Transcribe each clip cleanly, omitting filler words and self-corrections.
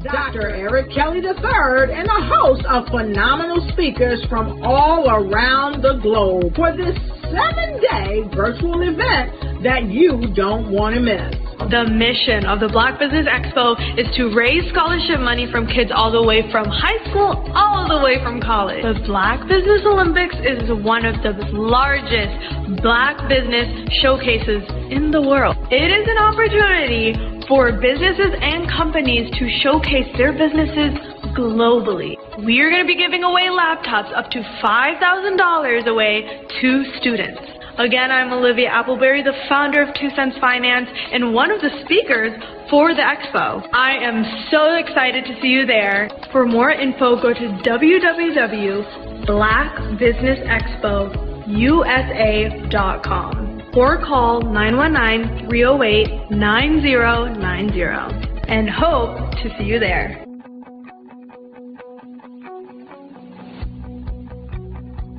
Dr. Eric Kelly III and a host of phenomenal speakers from all around the globe for this 7-day virtual event that you don't want to miss. The mission of the Black Business Expo is to raise scholarship money from kids all the way from high school all the way from college. The Black Business Olympics is one of the largest Black business showcases in the world. It is an opportunity for businesses and companies to showcase their businesses globally. We are going to be giving away laptops up to $5,000 away to students. Again, I'm Olivia Appleberry, the founder of 2 Cents Finance and one of the speakers for the expo. I am so excited to see you there. For more info, go to www.blackbusinessexpousa.com or call 919-308-9090 and hope to see you there.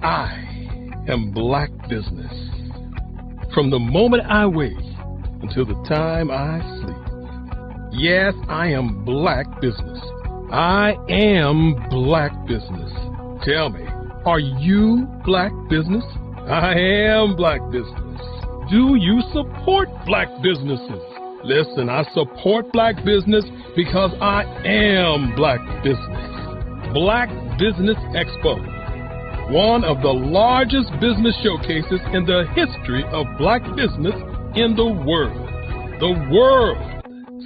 I am Black Business. From the moment I wake until the time I sleep. Yes, I am Black Business. I am Black Business. Tell me, are you Black Business? I am Black Business. Do you support Black businesses? Listen, I support Black business because I am Black Business. Black Business Expo, one of the largest business showcases in the history of Black business in the world. The world!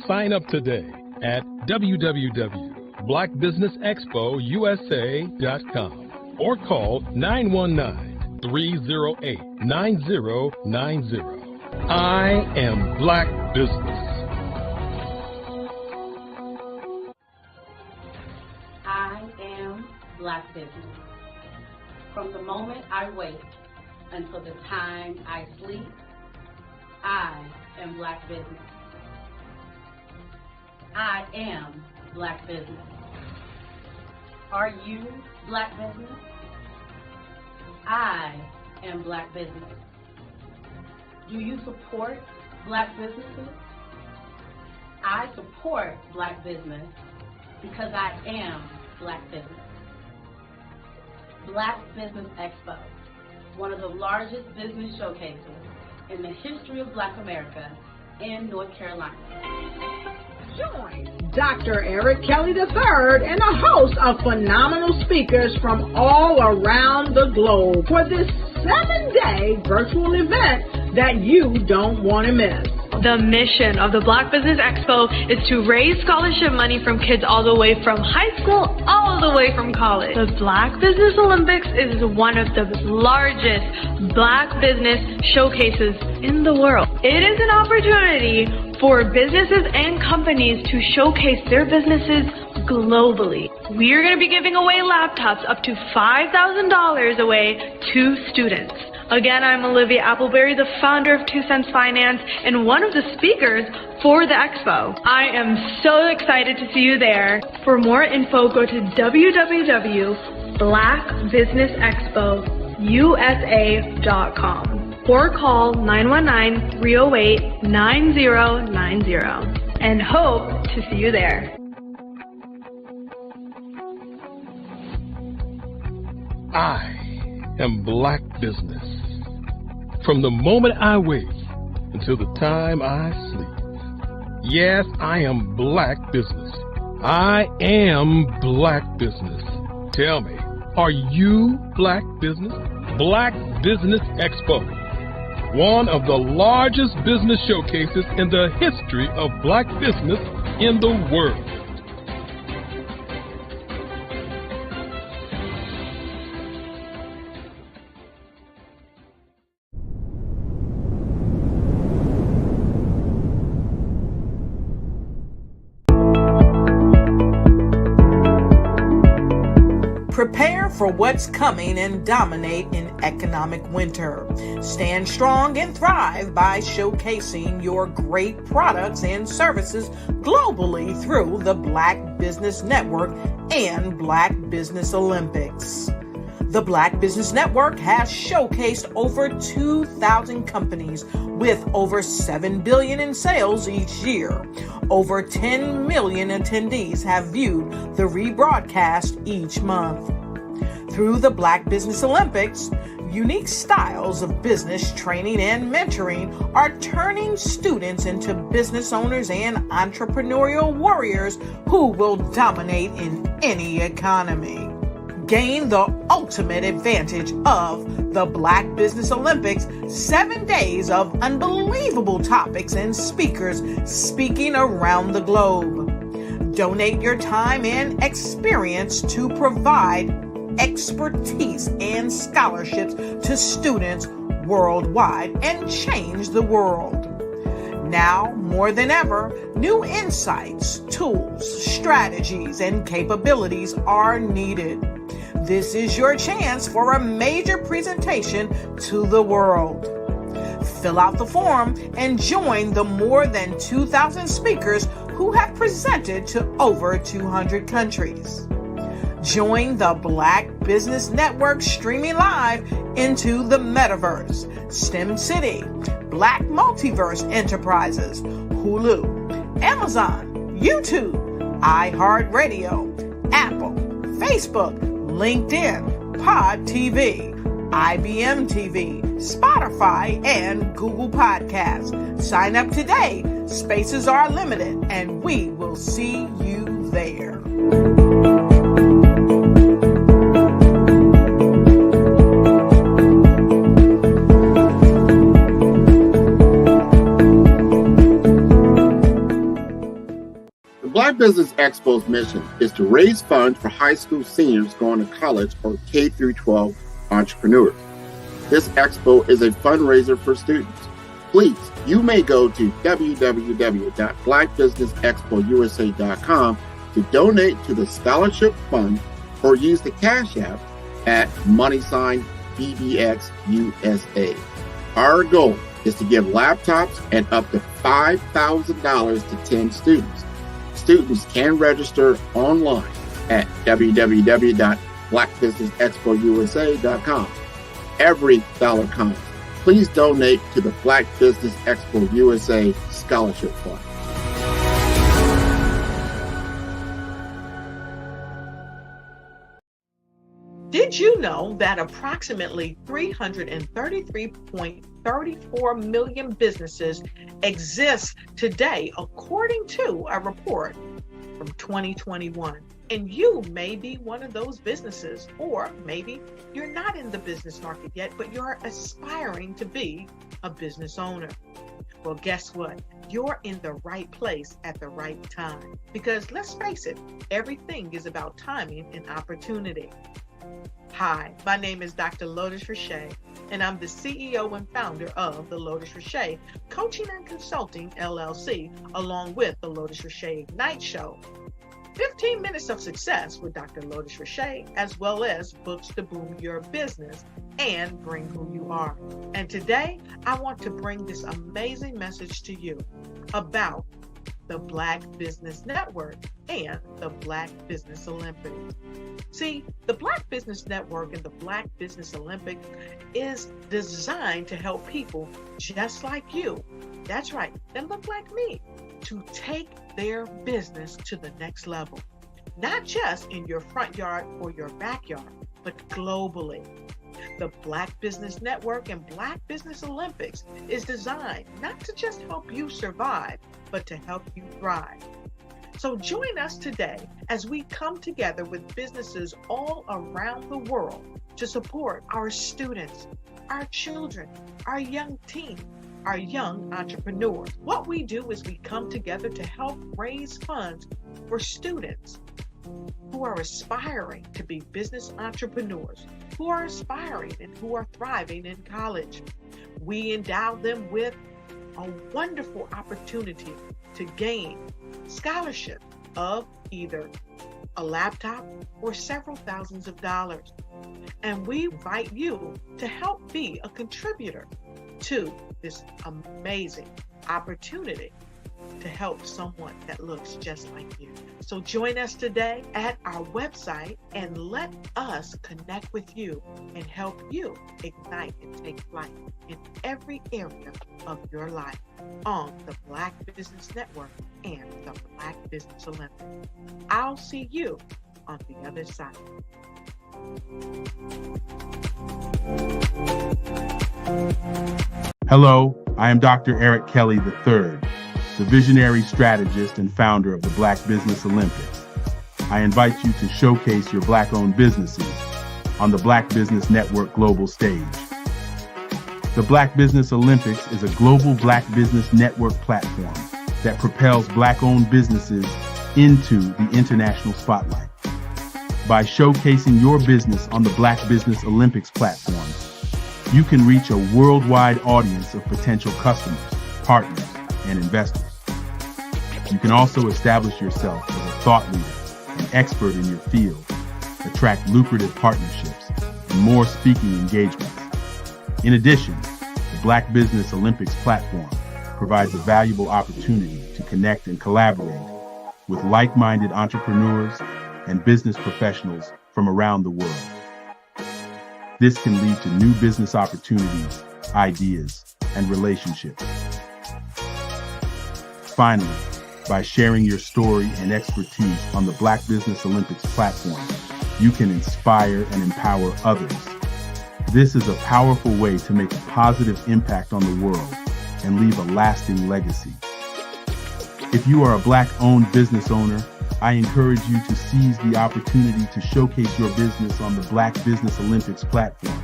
Sign up today at www.blackbusinessexpousa.com or call 919-308-9090. I am Black Business. I am Black Business. From the moment I wake until the time I sleep, I am Black Business. I am Black Business. Are you Black Business? I am Black Business. Do you support Black businesses? I support Black business because I am Black Business. Black Business Expo, one of the largest business showcases in the history of Black America in North Carolina. Join Dr. Eric Kelly III and a host of phenomenal speakers from all around the globe for this 7-day virtual event that you don't want to miss. The mission of the Black Business Expo is to raise scholarship money from kids all the way from high school all the way from college. The Black Business Olympics is one of the largest Black business showcases in the world. It is an opportunity for businesses and companies to showcase their businesses globally. We are going to be giving away laptops up to $5,000 away to students. Again, I'm Olivia Appleberry, the founder of 2 Cents Finance and one of the speakers for the expo. I am so excited to see you there. For more info, go to www.blackbusinessexpousa.com or call 919-308-9090 and hope to see you there. I am Black Business. From the moment I wake until the time I sleep. Yes, I am Black Business. I am Black Business. Tell me, are you Black Business? Black Business Expo, one of the largest business showcases in the history of Black business in the world. Prepare for what's coming and dominate in economic winter. Stand strong and thrive by showcasing your great products and services globally through the Black Business Network and Black Business Olympics. The Black Business Network has showcased over 2,000 companies with over $7 billion in sales each year. Over 10 million attendees have viewed the rebroadcast each month. Through the Black Business Olympics, unique styles of business training and mentoring are turning students into business owners and entrepreneurial warriors who will dominate in any economy. Gain the ultimate advantage of the Black Business Olympics, 7 days of unbelievable topics and speakers speaking around the globe. Donate your time and experience to provide expertise and scholarships to students worldwide and change the world. Now, more than ever, new insights, tools, strategies, and capabilities are needed. This is your chance for a major presentation to the world. Fill out the form and join the more than 2,000 speakers who have presented to over 200 countries. Join the Black Business Network streaming live into the Metaverse, STEM City, Black Multiverse Enterprises, Hulu, Amazon, YouTube, iHeartRadio, Apple, Facebook, LinkedIn, Pod TV, IBM TV, Spotify, and Google Podcasts. Sign up today. Spaces are limited, and we will see you there. Black Business Expo's mission is to raise funds for high school seniors going to college or K-12 entrepreneurs. This expo is a fundraiser for students. Please, you may go to www.blackbusinessexpousa.com to donate to the scholarship fund or use the Cash App at $BBXUSA. Our goal is to give laptops and up to $5,000 to 10 students. Students can register online at www.blackbusinessexpousa.com. Every dollar counts. Please donate to the Black Business Expo USA Scholarship Fund. Did you know that approximately 333.34 million businesses exist today, according to a report from 2021? And you may be one of those businesses, or maybe you're not in the business market yet, but you're aspiring to be a business owner. Well, guess what? You're in the right place at the right time. Because let's face it, everything is about timing and opportunity. Hi, my name is Dr. Lotus Richey, and I'm the CEO and founder of the Lotus Richey Coaching and Consulting LLC, along with the Lotus Richey Ignite Show. 15 minutes of success with Dr. Lotus Richey, as well as books to boom your business and bring who you are. And today, I want to bring this amazing message to you about the Black Business Network and the Black Business Olympics. See, the Black Business Network and the Black Business Olympics is designed to help people just like you, that's right, that look like me, to take their business to the next level. Not just in your front yard or your backyard, but globally. The Black Business Network and Black Business Olympics is designed not to just help you survive, but to help you thrive. So join us today as we come together with businesses all around the world to support our students, our children, our young teens, our young entrepreneurs. What we do is we come together to help raise funds for students who are aspiring to be business entrepreneurs, who are aspiring and who are thriving in college. We endow them with a wonderful opportunity to gain scholarship of either a laptop or several thousands of dollars. And we invite you to help be a contributor to this amazing opportunity to help someone that looks just like you. So join us today at our website and let us connect with you and help you ignite and take flight in every area of your life on the Black Business Network and the Black Business Olympics. I'll see you on the other side. Hello, I am Dr. Eric Kelly III, the visionary strategist and founder of the Black Business Olympics. I invite you to showcase your Black-owned businesses on the Black Business Network global stage. The Black Business Olympics is a global Black Business Network platform that propels Black-owned businesses into the international spotlight. By showcasing your business on the Black Business Olympics platform, you can reach a worldwide audience of potential customers, partners, and investors. You can also establish yourself as a thought leader and expert in your field, attract lucrative partnerships, and more speaking engagements. In addition, the Black Business Olympics platform provides a valuable opportunity to connect and collaborate with like-minded entrepreneurs and business professionals from around the world. This can lead to new business opportunities, ideas, and relationships. Finally, by sharing your story and expertise on the Black Business Olympics platform, you can inspire and empower others. This is a powerful way to make a positive impact on the world and leave a lasting legacy. If you are a Black-owned business owner, I encourage you to seize the opportunity to showcase your business on the Black Business Olympics platform.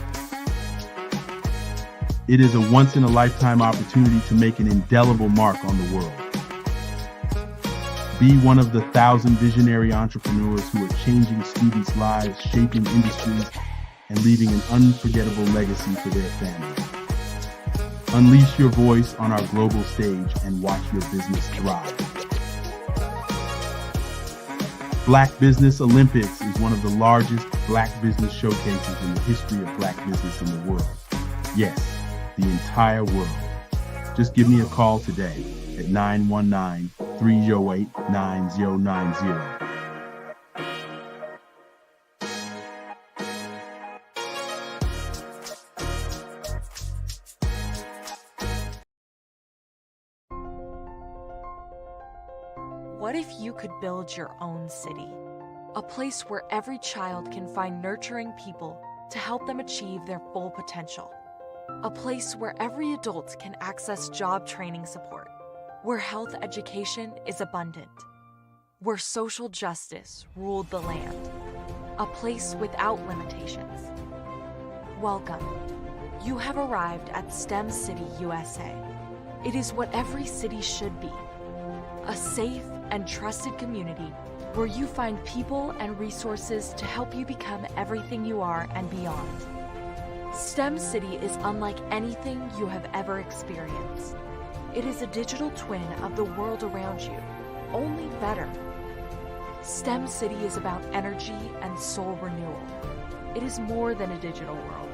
It is a once-in-a-lifetime opportunity to make an indelible mark on the world. Be one of the 1,000 visionary entrepreneurs who are changing students' lives, shaping industries, and leaving an unforgettable legacy for their families. Unleash your voice on our global stage and watch your business thrive. Black Business Olympics is one of the largest Black business showcases in the history of Black business in the world. Yes, the entire world. Just give me a call today at 919-308-9090. What if you could build your own city? A place where every child can find nurturing people to help them achieve their full potential. A place where every adult can access job training support. Where health education is abundant. Where social justice ruled the land. A place without limitations. Welcome. You have arrived at STEM City USA. It is what every city should be. A safe and trusted community where you find people and resources to help you become everything you are and beyond. STEM City is unlike anything you have ever experienced. It is a digital twin of the world around you, only better. STEM City is about energy and soul renewal. It is more than a digital world.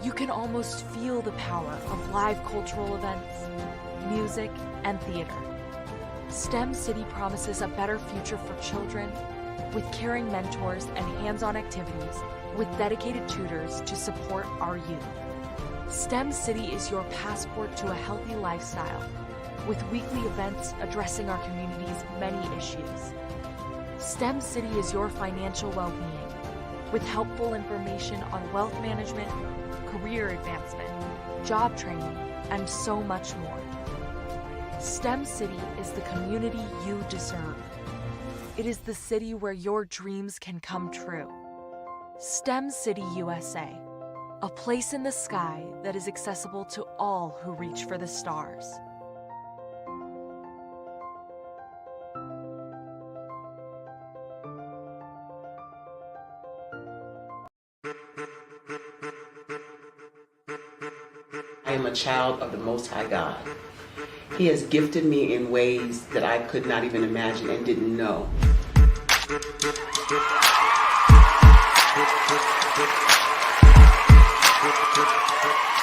You can almost feel the power of live cultural events, music, and theater. STEM City promises a better future for children with caring mentors and hands-on activities with dedicated tutors to support our youth. STEM City is your passport to a healthy lifestyle with weekly events addressing our community's many issues. STEM City is your financial well-being with helpful information on wealth management, career advancement, job training, and so much more. STEM City is the community you deserve. It is the city where your dreams can come true. STEM City USA, a place in the sky that is accessible to all who reach for the stars. I am a child of the Most High God. He has gifted me in ways that I could not even imagine and didn't know.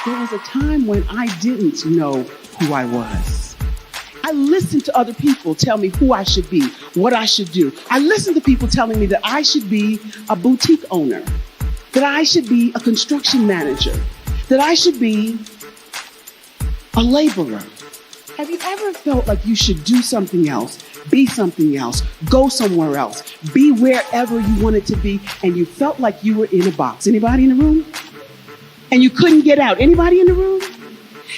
There was a time when I didn't know who I was. I listen to other people tell me who I should be, what I should do. I listen to people telling me that I should be a boutique owner, that I should be a construction manager, that I should be a laborer. Have you ever felt like you should do something else, be something else, go somewhere else, be wherever you wanted to be, and you felt like you were in a box? Anybody in the room? And you couldn't get out? Anybody in the room?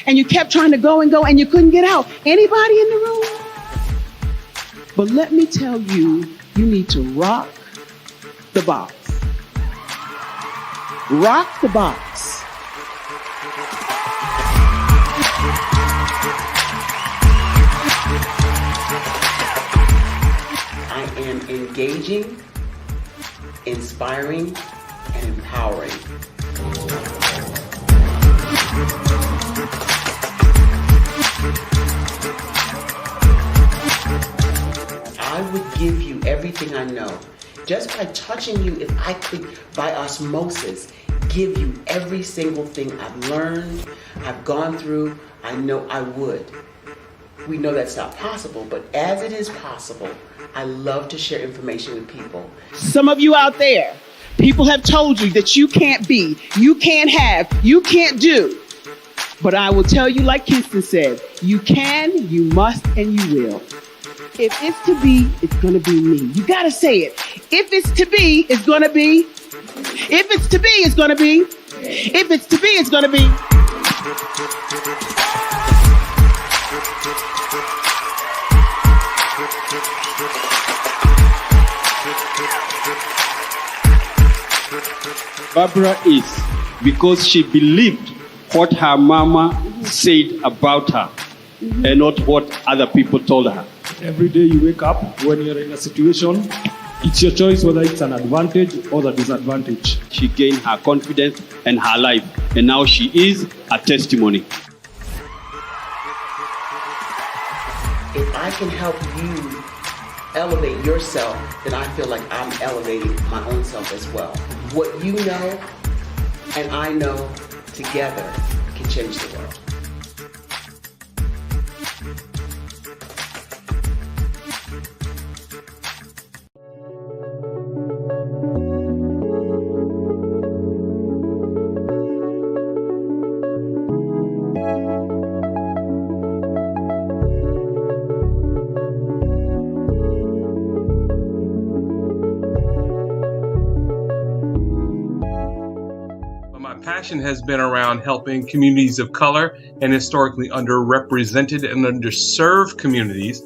And you kept trying to go and go and you couldn't get out? Anybody in the room? But let me tell you, you need to rock the box. Rock the box. I am engaging, inspiring, and empowering. I would give you everything I know. Just by touching you, if I could, by osmosis, give you every single thing I've learned, I've gone through, I know I would. We know that's not possible, but as it is possible, I love to share information with people. Some of you out there, people have told you that you can't be, you can't have, you can't do. But I will tell you, like Kingston said, you can, you must, and you will. If it's to be, it's going to be me. You got to say it. If it's to be, it's going to be. If it's to be, it's going to be. If it's to be, it's going to be. Barbara is because she believed what her mama said about her and not what other people told her. Every day you wake up, when you're in a situation, it's your choice whether it's an advantage or the disadvantage. She gained her confidence and her life, and now she is a testimony. If I can help you elevate yourself, then I feel like I'm elevating my own self as well. What you know and I know together can change the world. Passion has been around helping communities of color and historically underrepresented and underserved communities,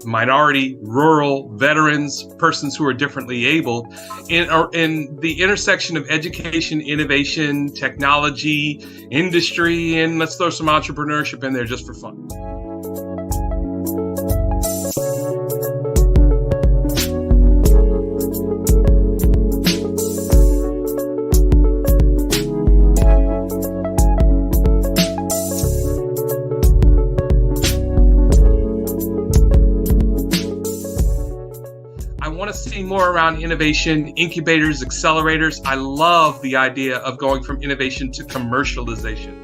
minority, rural, veterans, persons who are differently abled, in the intersection of education, innovation, technology, industry, and let's throw some entrepreneurship in there just for fun. See more around innovation, incubators, accelerators. I love the idea of going from innovation to commercialization.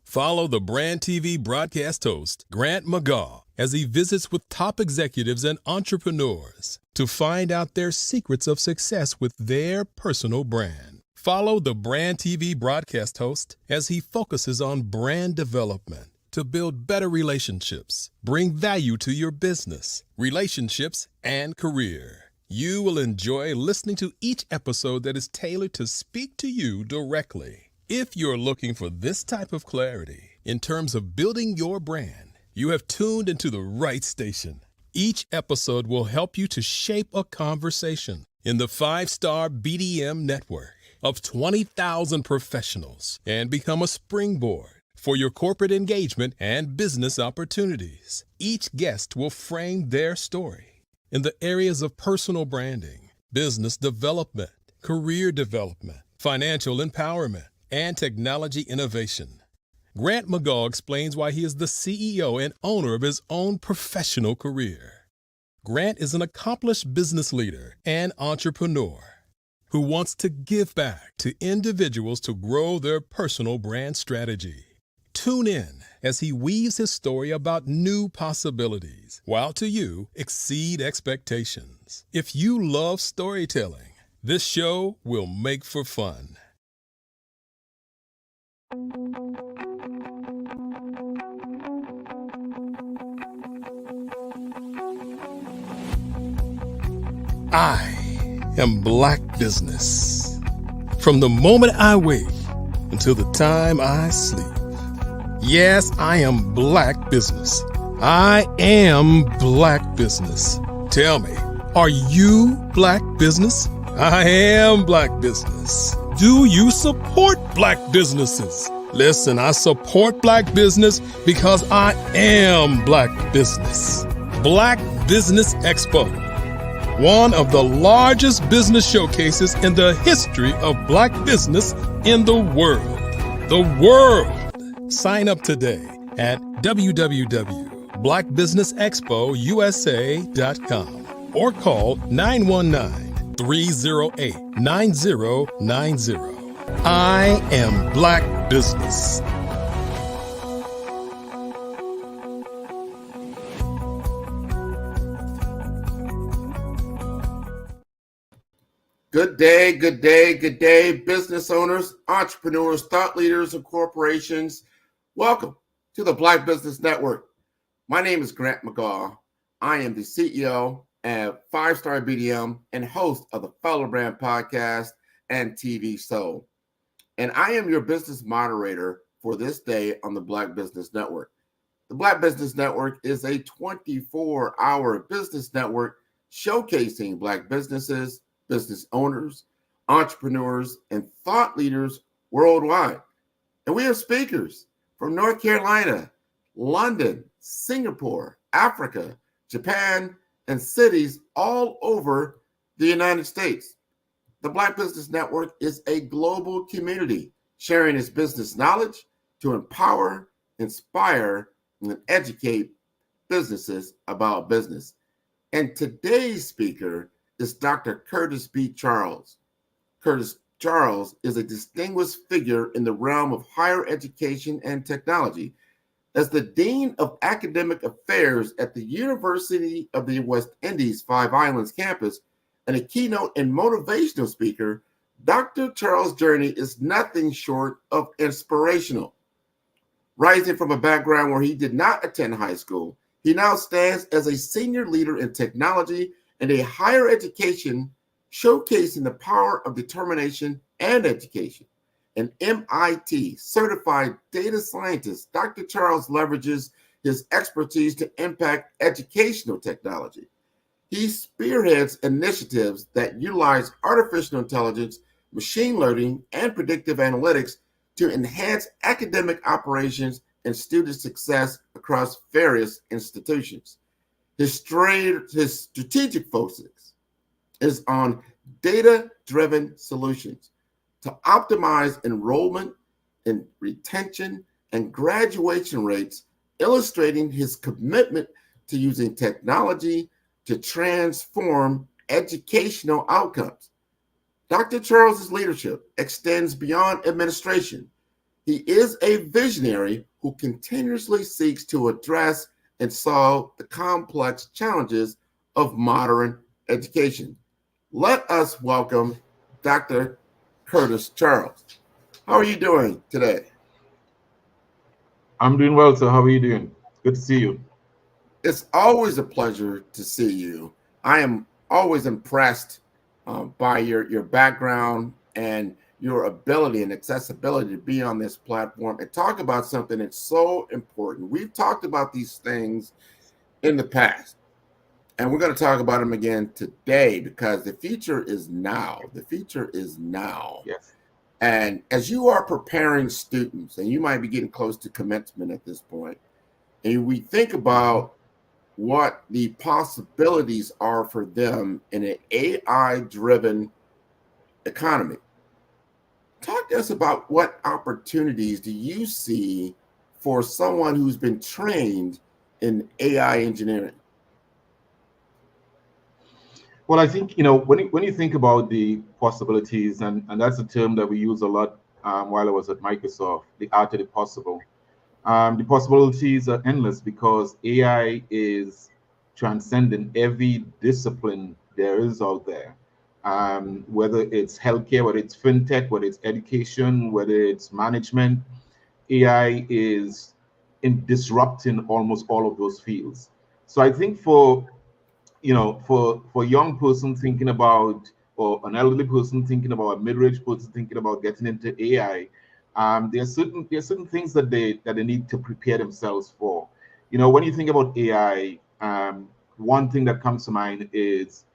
Follow the Brand TV broadcast host, Grant McGaw, as he visits with top executives and entrepreneurs to find out their secrets of success with their personal brand. Follow the Brand TV broadcast host as he focuses on brand development to build better relationships, bring value to your business, relationships, and career. You will enjoy listening to each episode that is tailored to speak to you directly. If you're looking for this type of clarity in terms of building your brand, you have tuned into the right station. Each episode will help you to shape a conversation in the 5-star BDM network of 20,000 professionals and become a springboard for your corporate engagement and business opportunities. Each guest will frame their story in the areas of personal branding, business development, career development, financial empowerment, and technology innovation. Grant McGaugh explains why he is the CEO and owner of his own professional career. Grant is an accomplished business leader and entrepreneur who wants to give back to individuals to grow their personal brand strategy. Tune in as he weaves his story about new possibilities, while to you exceed expectations. If you love storytelling, this show will make for fun. I am Black Business. From the moment I wake until the time I sleep. Yes, I am Black Business. I am Black Business. Tell me, are you Black Business? I am Black Business. Do you support Black businesses? Listen, I support Black business because I am Black Business. Black Business Expo, one of the largest business showcases in the history of Black business in the world. The world! Sign up today at www.blackbusinessexpousa.com or call 919-308-9090. I am Black Business. Good day, good day, good day, business owners, entrepreneurs, thought leaders, and corporations. Welcome to the Black Business Network. My name is Grant McGaugh. I am the CEO at 5-Star BDM and host of the Fellow Brand podcast and TV show. And I am your business moderator for this day on the Black Business Network. The Black Business Network is a 24-hour business network showcasing Black businesses, business owners, entrepreneurs, and thought leaders worldwide. And we have speakers from North Carolina, London, Singapore, Africa, Japan, and cities all over the United States. The Black Business Network is a global community sharing its business knowledge to empower, inspire, and educate businesses about business. And today's speaker is Dr. Curtis B. Charles. Curtis Charles is a distinguished figure in the realm of higher education and technology. As the Dean of Academic Affairs at the University of the West Indies Five Islands campus and a keynote and motivational speaker, Dr. Charles' journey is nothing short of inspirational. Rising from a background where he did not attend high school, he now stands as a senior leader in technology and a higher education, showcasing the power of determination and education. An MIT certified data scientist, Dr. Charles leverages his expertise to impact educational technology. He spearheads initiatives that utilize artificial intelligence, machine learning, and predictive analytics to enhance academic operations and student success across various institutions. His strategic focus is on data-driven solutions to optimize enrollment and retention and graduation rates, illustrating his commitment to using technology to transform educational outcomes. Dr. Charles's leadership extends beyond administration. He is a visionary who continuously seeks to address and solve the complex challenges of modern education. Let us welcome Dr. Curtis Charles. How are you doing today? I'm doing well, sir. How are you doing? Good to see you. It's always a pleasure to see you. I am always impressed by your background and your ability and accessibility to be on this platform and talk about something that's so important. We've talked about these things in the past, And we're going to talk about them again today because the future is now. The future is now. Yes. And as you are preparing students, and you might be getting close to commencement at this point, and we think about what the possibilities are for them in an AI-driven economy. Talk to us about what opportunities do you see for someone who's been trained in AI engineering? Well, I think, when you think about the possibilities, and that's a term that we use a lot while I was at Microsoft, the art of the possible. The possibilities are endless because AI is transcending every discipline there is out there. Whether it's healthcare, whether it's fintech, whether it's education, whether it's management, AI is in disrupting almost all of those fields. So I think for a young person thinking about, or an elderly person thinking about, a mid-range person thinking about getting into AI, there are certain things that they need to prepare themselves for. When you think about AI, one thing that comes to mind is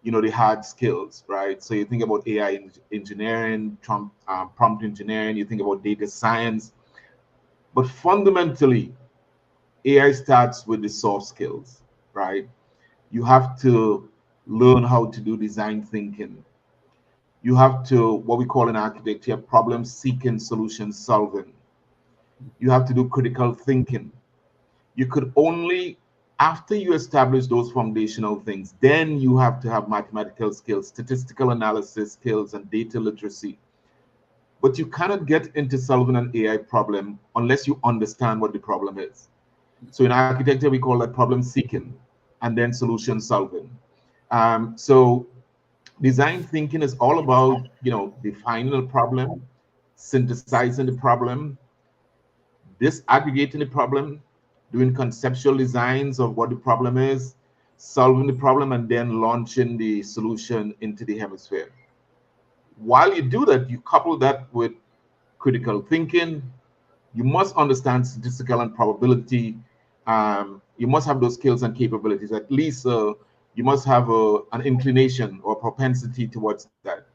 the hard skills, right? So you think about AI engineering, prompt engineering, you think about data science, but fundamentally, AI starts with the soft skills, right? You have to learn how to do design thinking. You have to, what we call in architecture, problem seeking, solution solving. You have to do critical thinking. You could only, after you establish those foundational things, then you have to have mathematical skills, statistical analysis skills, and data literacy. But you cannot get into solving an AI problem unless you understand what the problem is. So in architecture, we call that problem seeking and then solution solving. So design thinking is all about, defining a problem, synthesizing the problem, disaggregating the problem, doing conceptual designs of what the problem is, solving the problem, and then launching the solution into the hemisphere. While you do that, you couple that with critical thinking. You must understand statistical and probability. You must have those skills and capabilities. At least you must have an inclination or propensity towards that.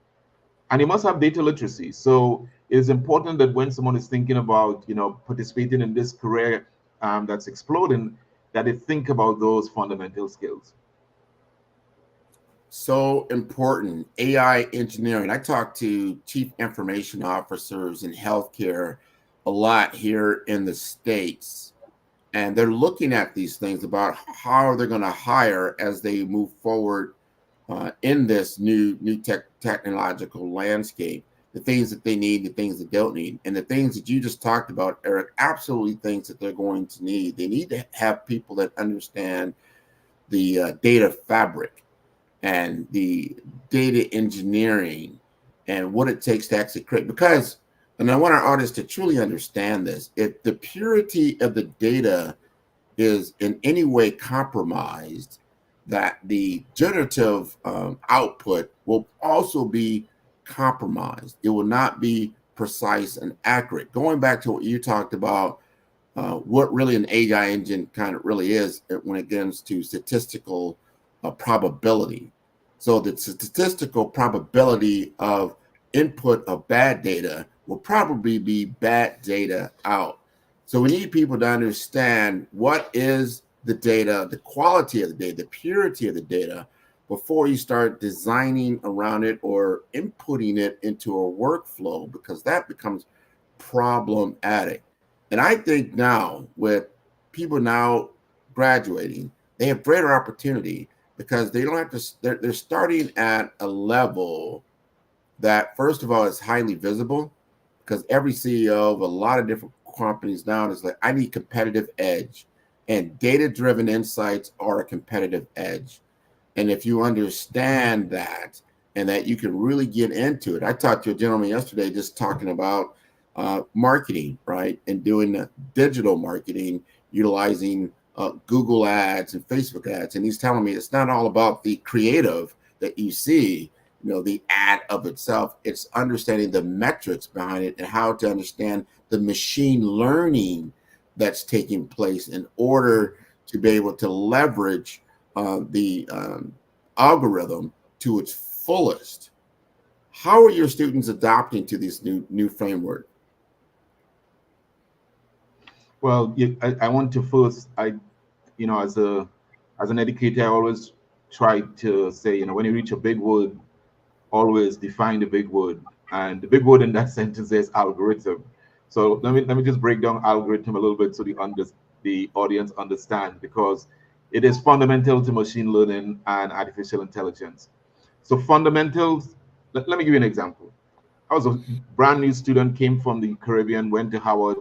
And you must have data literacy. So it is important that when someone is thinking about, participating in this career that's exploding, that they think about those fundamental skills. So important. AI engineering. I talk to chief information officers in healthcare a lot here in the States, and they're looking at these things about how they're going to hire as they move forward in this new technological landscape. The things that they need, the things they don't need, and the things that you just talked about, Eric, absolutely things that they're going to need. They need to have people that understand the data fabric and the data engineering and what it takes to actually create. Because, and I want our audience to truly understand this, if the purity of the data is in any way compromised, that the generative output will also be compromised. It will not be precise and accurate. Going back to what you talked about, what really an AI engine kind of really is when it comes to statistical probability. So the statistical probability of input of bad data will probably be bad data out. So we need people to understand what is the data, the quality of the data, the purity of the data, before you start designing around it or inputting it into a workflow, because that becomes problematic. And I think now with people now graduating, they have greater opportunity because they don't have to, they're starting at a level that, first of all, is highly visible, because every CEO of a lot of different companies now is like, I need competitive edge, and data-driven insights are a competitive edge. And if you understand that, and that you can really get into it. I talked to a gentleman yesterday just talking about marketing, right? And doing digital marketing, utilizing Google ads and Facebook ads. And he's telling me it's not all about the creative that you see, the ad of itself. It's understanding the metrics behind it and how to understand the machine learning that's taking place in order to be able to leverage the algorithm to its fullest. How are your students adapting to this new framework? Well, I want to first, as an educator, I always try to say, when you reach a big word, always define the big word. And the big word in that sentence is algorithm. So let me just break down algorithm a little bit so the audience understand, because it is fundamental to machine learning and artificial intelligence. So fundamentals, let me give you an example. I was a brand new student, came from the Caribbean, went to Howard.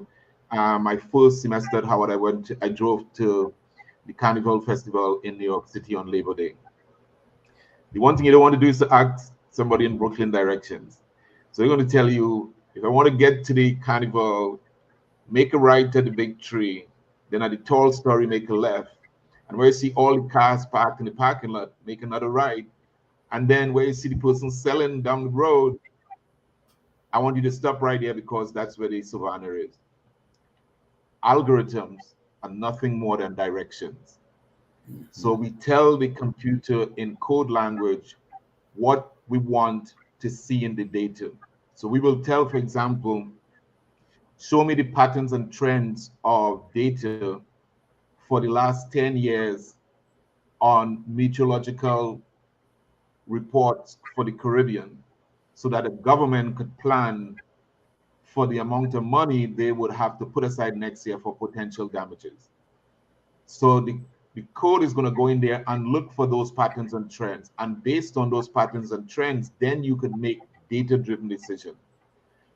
My first semester at Howard, I drove to the Carnival Festival in New York City on Labor Day. The one thing you don't want to do is to ask somebody in Brooklyn directions. So they're going to tell you, if I want to get to the Carnival, make a right to the big tree, then at the tall story, make a left. And where you see all the cars parked in the parking lot, make another right. And then where you see the person selling down the road, I want you to stop right there because that's where the savannah is. Algorithms are nothing more than directions. So we tell the computer in code language what we want to see in the data. So we will tell, for example, show me the patterns and trends of data for the last 10 years on meteorological reports for the Caribbean, so that the government could plan for the amount of money they would have to put aside next year for potential damages. So the code is going to go in there and look for those patterns and trends. And based on those patterns and trends, then you can make data-driven decisions.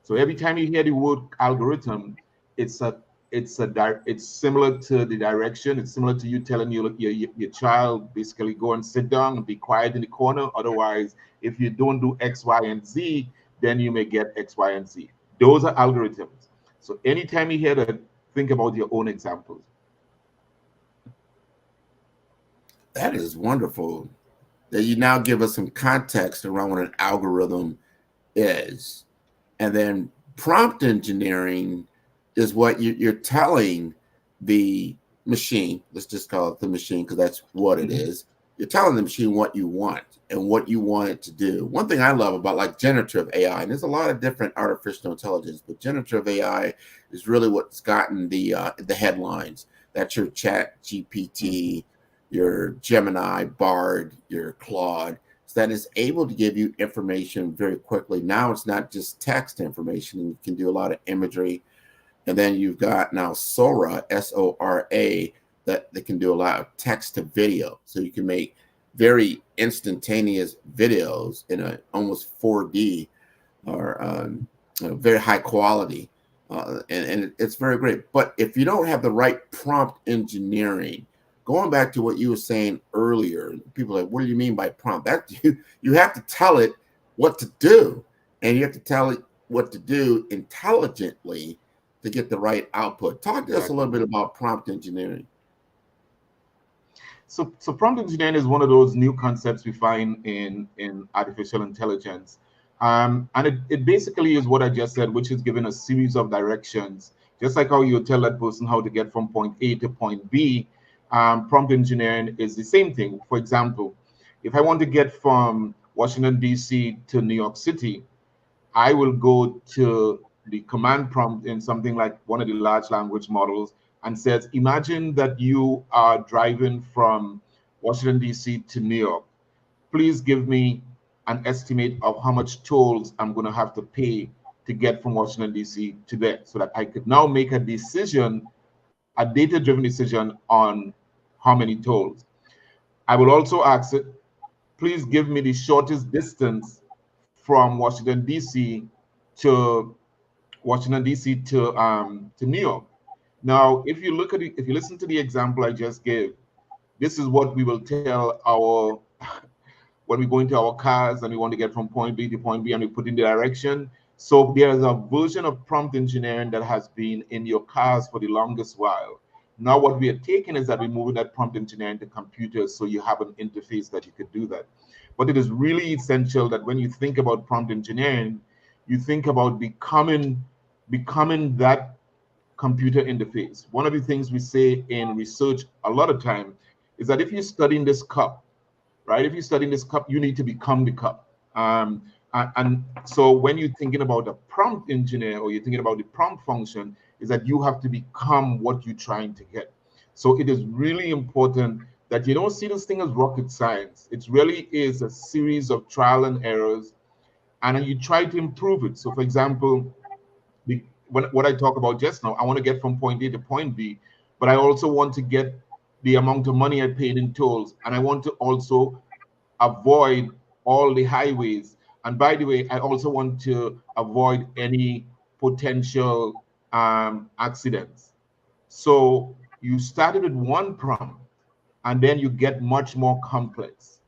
So every time you hear the word algorithm, it's similar to the direction. It's similar to you telling your child, basically go and sit down and be quiet in the corner. Otherwise, if you don't do X, Y, and Z, then you may get X, Y, and Z. Those are algorithms. So anytime you hear that, think about your own examples. That is wonderful that you now give us some context around what an algorithm is. And then prompt engineering is what you're telling the machine. Let's just call it the machine because that's what it is. You're telling the machine what you want and what you want it to do. One thing I love about like generative AI, and there's a lot of different artificial intelligence, but generative AI is really what's gotten the headlines. That's your Chat GPT, your Gemini, Bard, your Claude, so that is able to give you information very quickly. Now it's not just text information, and you can do a lot of imagery. And then you've got now Sora, Sora, that can do a lot of text to video. So you can make very instantaneous videos in a almost 4D or very high quality. And it's very great. But if you don't have the right prompt engineering, going back to what you were saying earlier, people are like, what do you mean by prompt? That you have to tell it what to do, and you have to tell it what to do intelligently to get the right output. Talk to us a little bit about prompt engineering. So prompt engineering is one of those new concepts we find in artificial intelligence. And it basically is what I just said, which is given a series of directions. Just like how you tell that person how to get from point A to point B, prompt engineering is the same thing. For example, if I want to get from Washington, D.C. to New York City, I will go to the command prompt in something like one of the large language models and says, imagine that you are driving from Washington, D.C. to New York. Please give me an estimate of how much tolls I'm going to have to pay to get from Washington, D.C. to there, so that I could now make a decision, a data-driven decision on how many tolls. I will also ask it, please give me the shortest distance from Washington, D.C. to New York. Now, if you listen to the example I just gave, this is what we will tell when we go into our cars and we want to get from point B to point B and we put in the direction. So there is a version of prompt engineering that has been in your cars for the longest while. Now what we are taking is that we're moving that prompt engineering to computers, so you have an interface that you could do that. But it is really essential that when you think about prompt engineering, you think about becoming that computer interface. One of the things we say in research a lot of time is that if you're studying this cup, right? If you're studying this cup, you need to become the cup. And so when you're thinking about a prompt engineer or you're thinking about the prompt function, is that you have to become what you're trying to get. So it is really important that you don't see this thing as rocket science. It really is a series of trial and errors, and then you try to improve it. So for example, what I talk about just now, I want to get from point A to point B, but I also want to get the amount of money I paid in tolls, and I want to also avoid all the highways. And by the way, I also want to avoid any potential accidents. So you started with one prompt, and then you get much more complex.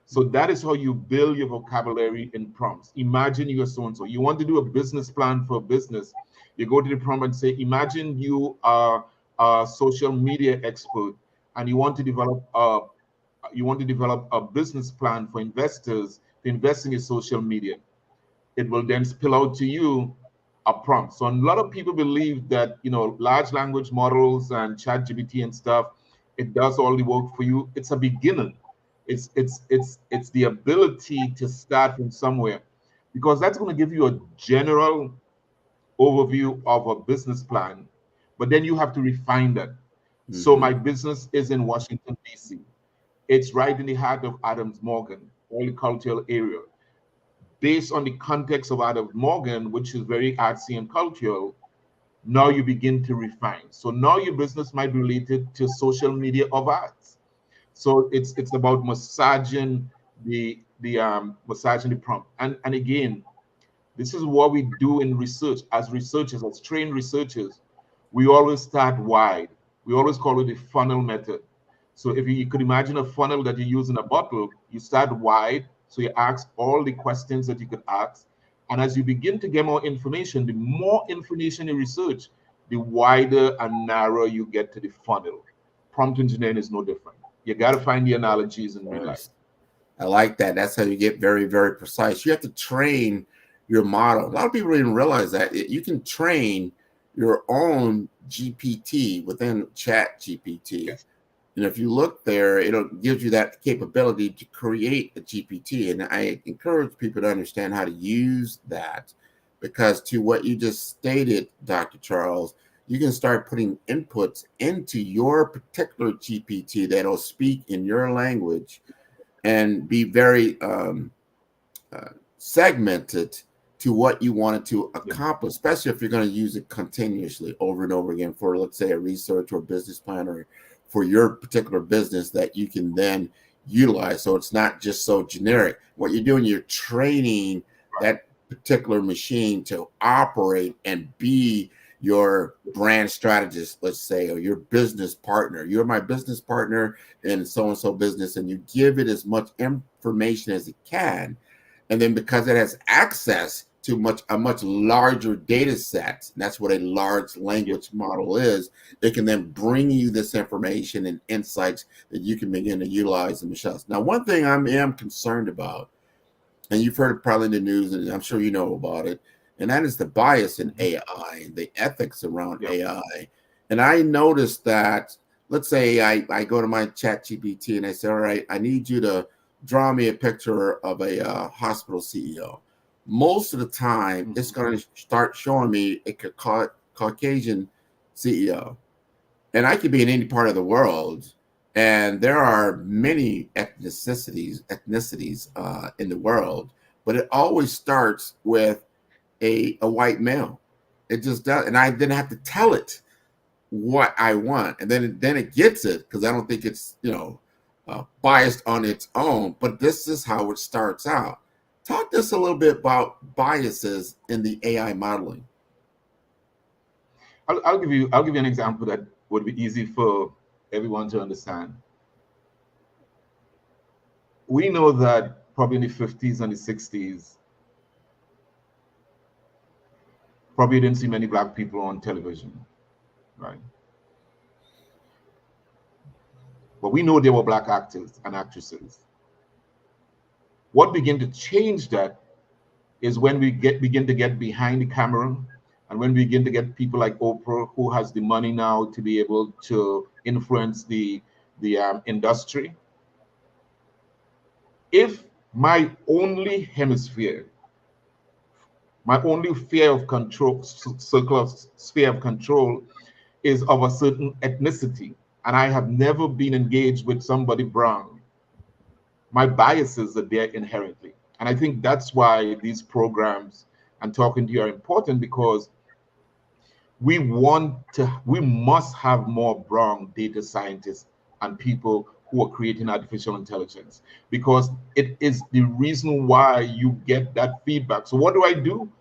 So that is how you build your vocabulary in prompts. Imagine you are so-and-so. You want to do a business plan for a business. You go to the prompt and say, imagine you are a social media expert and you want to develop a business plan for investors to invest in your social media. It will then spill out to you a prompt. So a lot of people believe that, you know, large language models and chat GPT and stuff, it does all the work for you. It's a beginning. It's the ability to start from somewhere, because that's going to give you a general overview of a business plan, but then you have to refine that. So my business is in Washington, D.C. It's right in the heart of Adams Morgan, cultural area. Based on the context of Adams Morgan, which is very artsy and cultural, now you begin to refine. So now your business might be related to social media of arts. So it's about massaging the prompt. And again, this is what we do in research. As researchers, as trained researchers, we always start wide. We always call it the funnel method. So if you could imagine a funnel that you use in a bottle, you start wide. So you ask all the questions that you could ask. And as you begin to get more information, the more information you research, the wider and narrower you get to the funnel. Prompt engineering is no different. You got to find the analogies in real life. I like that. That's how you get very, very precise. You have to train your model. A lot of people didn't realize that you can train your own GPT within Chat GPT. Yes. And if you look there, it gives you that capability to create a GPT. And I encourage people to understand how to use that, because to what you just stated, Dr. Charles, you can start putting inputs into your particular GPT that'll speak in your language and be very segmented to what you want it to accomplish, especially if you're going to use it continuously over and over again for, let's say, a research or business plan, or for your particular business that you can then utilize. So it's not just so generic. What you're doing, you're training that particular machine to operate and be your brand strategist, let's say, or your business partner. You're my business partner in so-and-so business, and you give it as much information as it can. And then because it has access to a much larger data set, and that's what a large language model is, it can then bring you this information and insights that you can begin to utilize in the shows. Now, one thing I am concerned about, and you've heard it probably in the news, and I'm sure you know about it, and that is the bias in AI, the ethics around AI. And I noticed that, let's say I go to my Chat GPT and I say, all right, I need you to draw me a picture of a hospital CEO. Most of the time, it's going to start showing me a Caucasian CEO. And I could be in any part of the world, and there are many ethnicities in the world, but it always starts with a white male. It just does. And I then have to tell it what I want. And then it gets it, because I don't think it's, biased on its own, but this is how it starts out. Talk to us a little bit about biases in the AI modeling. I'll give you an example that would be easy for everyone to understand. We know that probably in the 50s and the 60s, probably didn't see many Black people on television, right? But we know there were Black actors and actresses. What began to change that is when we begin to get behind the camera, and when we begin to get people like Oprah, who has the money now to be able to influence the industry. If my only hemisphere, my only sphere of control, circle of sphere of control is of a certain ethnicity, and I have never been engaged with somebody brown, my biases are there inherently. And I think that's why these programs and talking to you are important, because we must have more brown data scientists and people who are creating artificial intelligence, because it is the reason why you get that feedback. So what do I do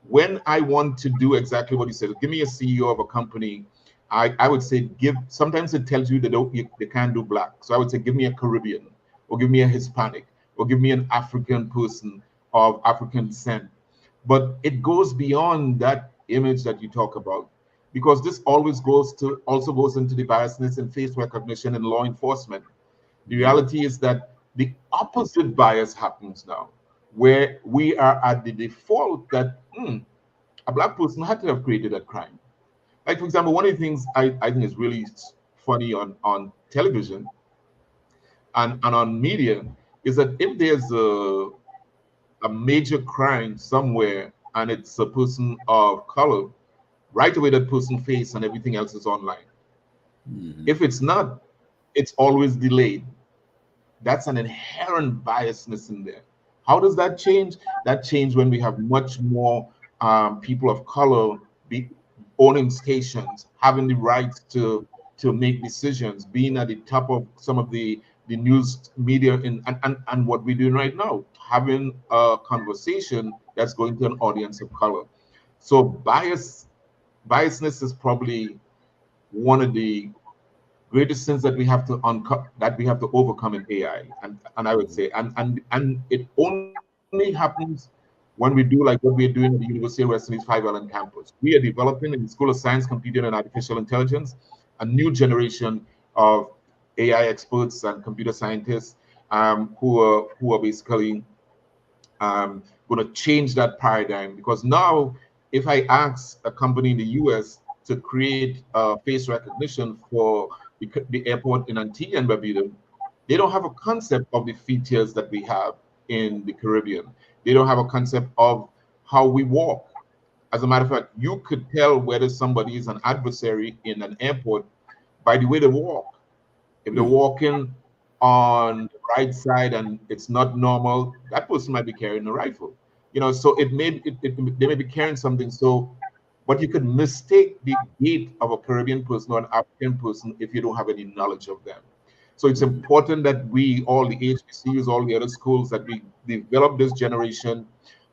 when I want to do exactly what you said? Give me a CEO of a company. I would say sometimes it tells you they can't do black. So I would say give me a Caribbean, or give me a Hispanic, or give me an African person of African descent. But it goes beyond that image that you talk about, because this also goes into the biasness in face recognition and law enforcement. The reality is that the opposite bias happens now, where we are at the default that a black person had to have created that crime. Like, for example, one of the things I think is really funny on television and on media is that if there's a major crime somewhere and it's a person of color, right away that person's face and everything else is online. If it's not, it's always delayed. That's an inherent biasness in there. How does that change? That change when we have much more people of color owning stations, having the right to make decisions, being at the top of some of the news media and what we're doing right now, having a conversation that's going to an audience of color. So biasness is probably one of the greatest sins that we have to overcome in AI. And I would say, and it only happens when we do like what we're doing at the University of West Indies 5 Island campus. We are developing in the School of Science, Computing and Artificial Intelligence a new generation of AI experts and computer scientists who are basically going to change that paradigm. Because now, if I ask a company in the US to create face recognition for the airport in Antigua and Barbuda, they don't have a concept of the features that we have in the Caribbean. They don't have a concept of how we walk. As a matter of fact, you could tell whether somebody is an adversary in an airport by the way they walk. If they're walking on the right side and it's not normal, that person might be carrying a rifle. So they may be carrying something. So, but you could mistake the gait of a Caribbean person or an African person if you don't have any knowledge of them. So it's important that we, all the HBCUs, all the other schools, that we develop this generation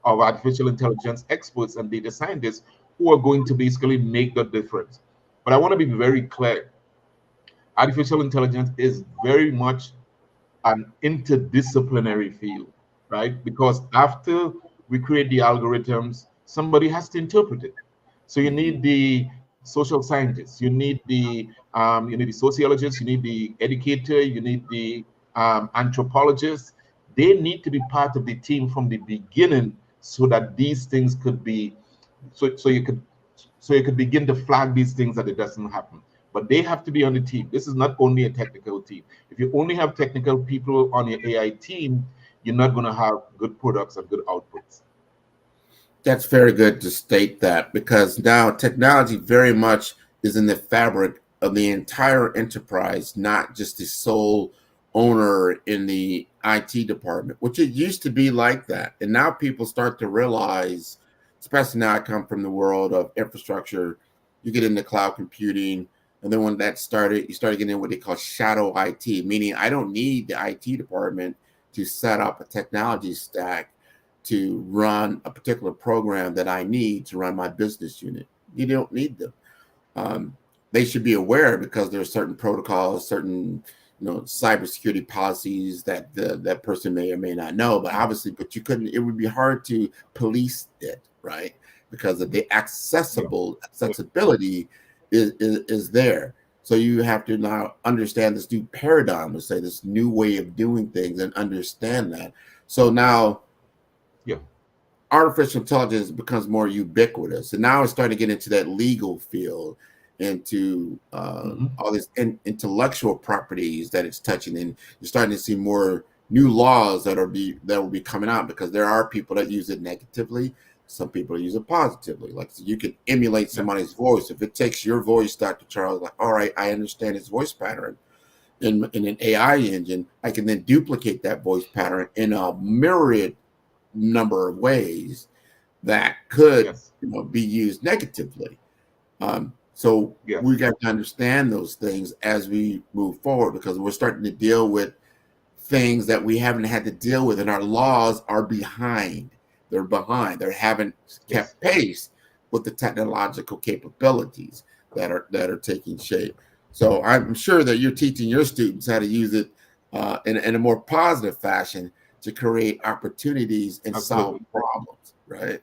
of artificial intelligence experts and data scientists who are going to basically make the difference. But I want to be very clear. Artificial intelligence is very much an interdisciplinary field, right? Because after we create the algorithms, somebody has to interpret it. So you need the social scientists, you need the sociologists, you need the educator, you need the anthropologists. They need to be part of the team from the beginning, so that these things could be, so you could begin to flag these things that it doesn't happen. But they have to be on the team. This is not only a technical team. If you only have technical people on your AI team, you're not going to have good products and good outputs. That's very good to state that, because now technology very much is in the fabric of the entire enterprise, not just the sole owner in the IT department, which it used to be like that. And now people start to realize, especially now I come from the world of infrastructure, you get into cloud computing, and then when that started, you started getting what they call shadow IT, meaning I don't need the IT department to set up a technology stack to run a particular program that I need to run my business unit. You don't need them. They should be aware, because there are certain protocols, certain cybersecurity policies that that person may or may not know. But obviously, it would be hard to police it, right? Because of the accessibility is there. So you have to now understand this new paradigm, let's say this new way of doing things, and understand that. So now, artificial intelligence becomes more ubiquitous, and now it's starting to get into that legal field. into all these intellectual properties that it's touching, and you're starting to see more new laws that will be coming out, because there are people that use it negatively. Some people use it positively. Like, so you can emulate somebody's voice. If it takes your voice, Dr. Charles, like, all right, I understand his voice pattern in an AI engine, I can then duplicate that voice pattern in a myriad number of ways that could be used negatively. So we got to understand those things as we move forward, because we're starting to deal with things that we haven't had to deal with, and our laws are behind. They're behind. They haven't kept pace with the technological capabilities that are taking shape. So I'm sure that you're teaching your students how to use it in a more positive fashion to create opportunities and solve problems, right?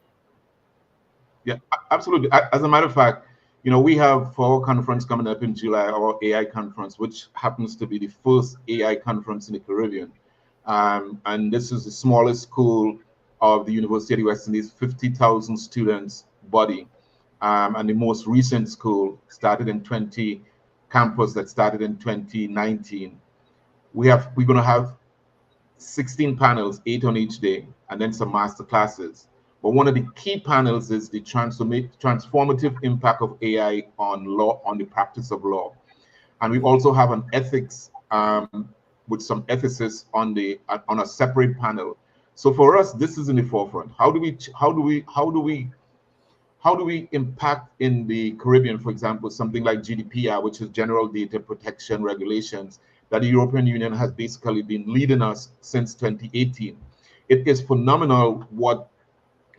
Yeah, absolutely. As a matter of fact, we have for our conference coming up in July, our AI conference, which happens to be the first AI conference in the Caribbean. And this is the smallest school of the University of the West Indies, 50,000 students body. And the most recent school campus that started in 2019. We're going to have 16 panels, 8 on each day, and then some master classes. But one of the key panels is the transformative impact of AI on law, on the practice of law. And we also have an ethics with some ethicists on a separate panel. So for us, this is in the forefront. How do we impact in the Caribbean, for example, something like GDPR, which is General Data Protection Regulations, that the European Union has basically been leading us since 2018. It is phenomenal what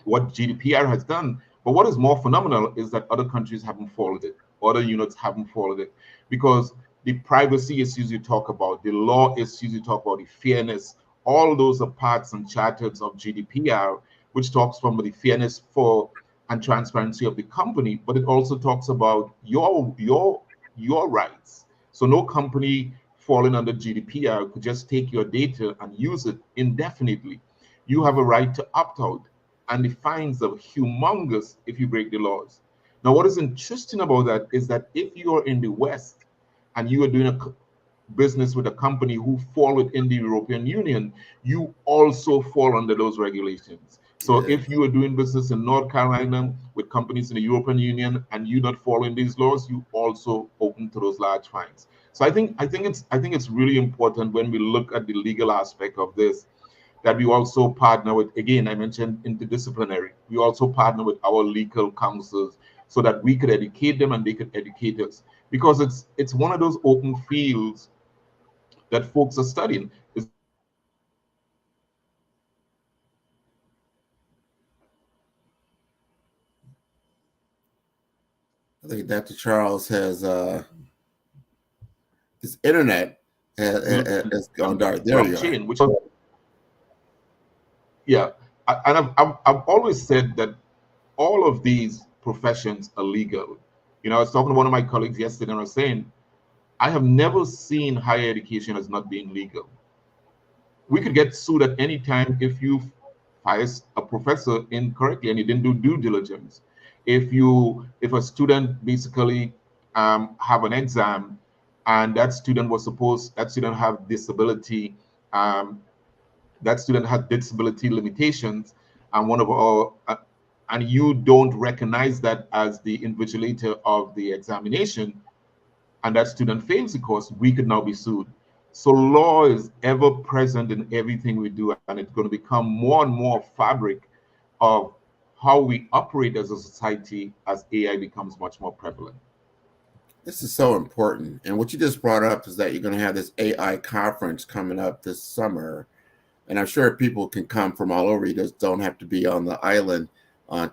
GDPR has done, but what is more phenomenal is that other countries haven't followed it, other units haven't followed it, because the privacy issues you talk about, the law issues you talk about, the fairness, all those are parts and charters of GDPR, which talks from the fairness and transparency of the company, but it also talks about your rights. So no company falling under GDPR could just take your data and use it indefinitely. You have a right to opt out, and the fines are humongous if you break the laws. Now, what is interesting about that is that if you are in the West and you are doing a business with a company who fall within the European Union, you also fall under those regulations. So if you are doing business in North Carolina with companies in the European Union and you not following these laws, you also open to those large fines. So I think it's really important when we look at the legal aspect of this, that we also partner with, again, I mentioned interdisciplinary. We also partner with our legal counsels so that we could educate them and they could educate us, because it's one of those open fields that folks are studying. I think Dr. Charles has his internet has gone dark. There you are. Yeah, and I've always said that all of these professions are legal. I was talking to one of my colleagues yesterday, and I was saying, I have never seen higher education as not being legal. We could get sued at any time if you fire a professor incorrectly and you didn't do due diligence. If a student basically have an exam and that student have disability, that student had disability limitations, and and you don't recognize that as the invigilator of the examination, and that student fails the course, we could now be sued. So law is ever present in everything we do, and it's going to become more and more fabric of how we operate as a society as AI becomes much more prevalent. This is so important. And what you just brought up is that you're going to have this AI conference coming up this summer. And I'm sure people can come from all over. You just don't have to be on the island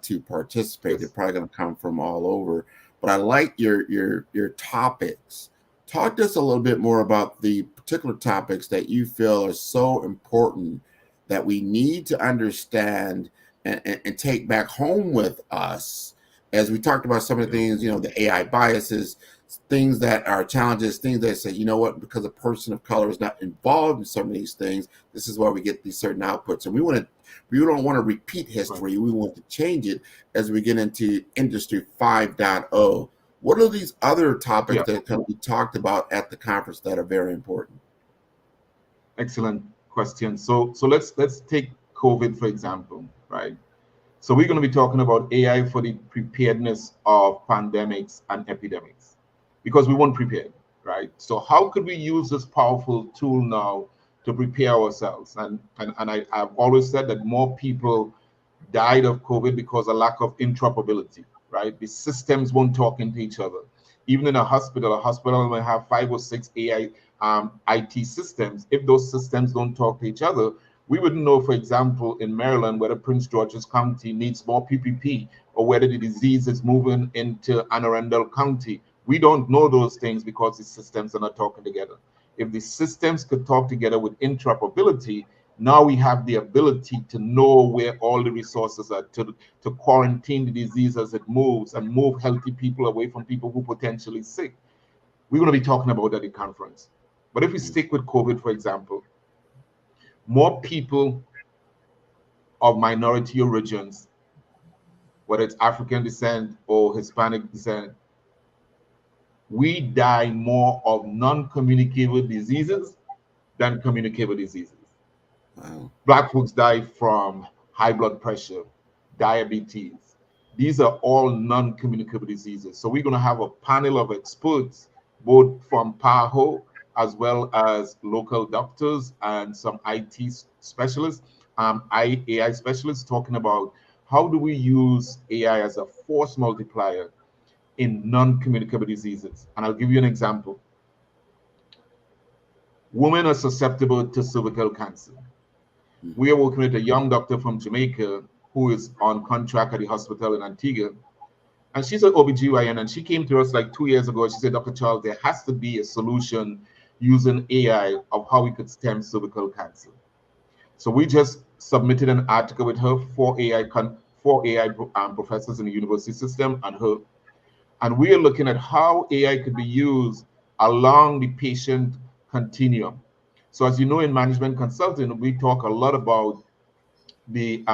to participate. They're probably going to come from all over. But I like your topics. Talk to us a little bit more about the particular topics that you feel are so important that we need to understand and take back home with us. As we talked about some of the things, the AI biases, things that are challenges, things that say, you know what, because a person of color is not involved in some of these things, this is why we get these certain outputs. And we don't want to repeat history. We want to change it as we get into Industry 5.0 What are these other topics that can be talked about at the conference that are very important? Excellent question. So let's take COVID for example, right? So we're going to be talking about AI for the preparedness of pandemics and epidemics because we weren't prepared, right? So how could we use this powerful tool now to prepare ourselves? And I've always said that more people died of COVID because of lack of interoperability, right? The systems won't talk into each other. Even in a hospital may have 5 or 6 AI IT systems. If those systems don't talk to each other, we wouldn't know, for example, in Maryland, whether Prince George's County needs more PPP or whether the disease is moving into Anne Arundel County. We don't know those things because the systems are not talking together. If the systems could talk together with interoperability, now we have the ability to know where all the resources are to quarantine the disease as it moves and move healthy people away from people who are potentially sick. We're going to be talking about that at the conference. But if we stick with COVID, for example, more people of minority origins, whether it's African descent or Hispanic descent, we die more of non-communicable diseases than communicable diseases. Wow. Black folks die from high blood pressure, diabetes. These are all non-communicable diseases. So we're going to have a panel of experts, both from PAHO as well as local doctors and some IT specialists, AI specialists, talking about how do we use AI as a force multiplier in non-communicable diseases. And I'll give you an example. Women are susceptible to cervical cancer. We are working with a young doctor from Jamaica who is on contract at the hospital in Antigua. And she's an OBGYN, and she came to us like 2 years ago. She said, Dr. Charles, there has to be a solution using AI of how we could stem cervical cancer. So we just submitted an article with her, four AI professors in the university system and her. And we are looking at how AI could be used along the patient continuum. So as you know, in management consulting, we talk a lot about the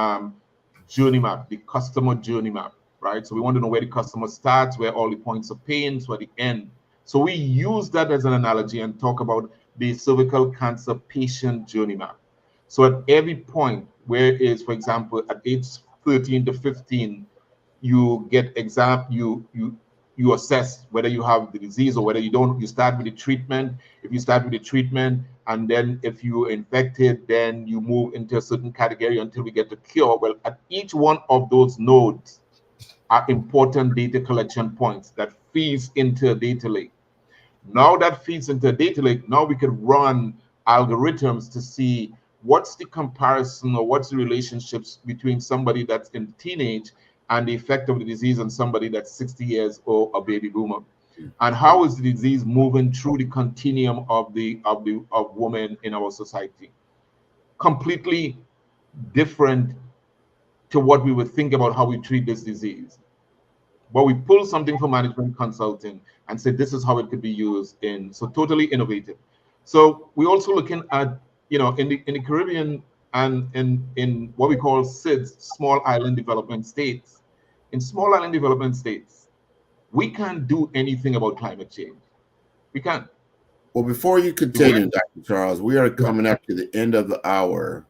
journey map, the customer journey map, right? So we want to know where the customer starts, where all the points of pain, where the end. So we use that as an analogy and talk about the cervical cancer patient journey map. So at every point, where is, for example, at age 13 to 15, you get you assess whether you have the disease or whether you don't. You start with the treatment. If you start with the treatment, and then if you're infected, then you move into a certain category until we get the cure. Well, at each one of those nodes are important data collection points that feeds into a data lake. Now that feeds into a data lake, now we can run algorithms to see what's the comparison or what's the relationships between somebody that's in teenage and the effect of the disease on somebody that's 60 years old, a baby boomer. And how is the disease moving through the continuum of women in our society? Completely different to what we would think about how we treat this disease. But we pull something from management consulting and say this is how it could be used so totally innovative. So we're also looking at, in the Caribbean and in what we call SIDS, small island development states. In small island development states, we can't do anything about climate change. We can't. Well, before you continue, Dr. Charles, we are coming up to the end of the hour.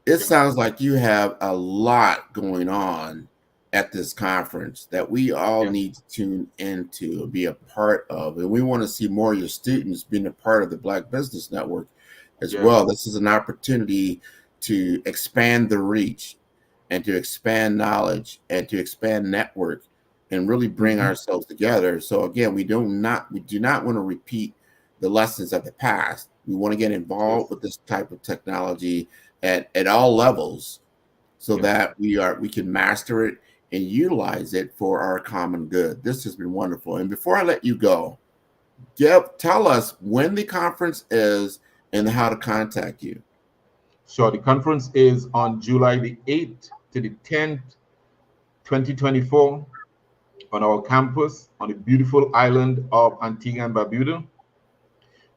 It sounds like you have a lot going on at this conference that we all need to tune into and be a part of. And we want to see more of your students being a part of the Black Business Network as well. This is an opportunity to expand the reach and to expand knowledge and to expand network and really bring ourselves together. So again, we do not want to repeat the lessons of the past. We want to get involved with this type of technology at all levels so that we can master it and utilize it for our common good. This has been wonderful. And before I let you go, tell us when the conference is and how to contact you. Sure. The conference is on July the 8th to the 10th, 2024, on our campus on the beautiful island of Antigua and Barbuda.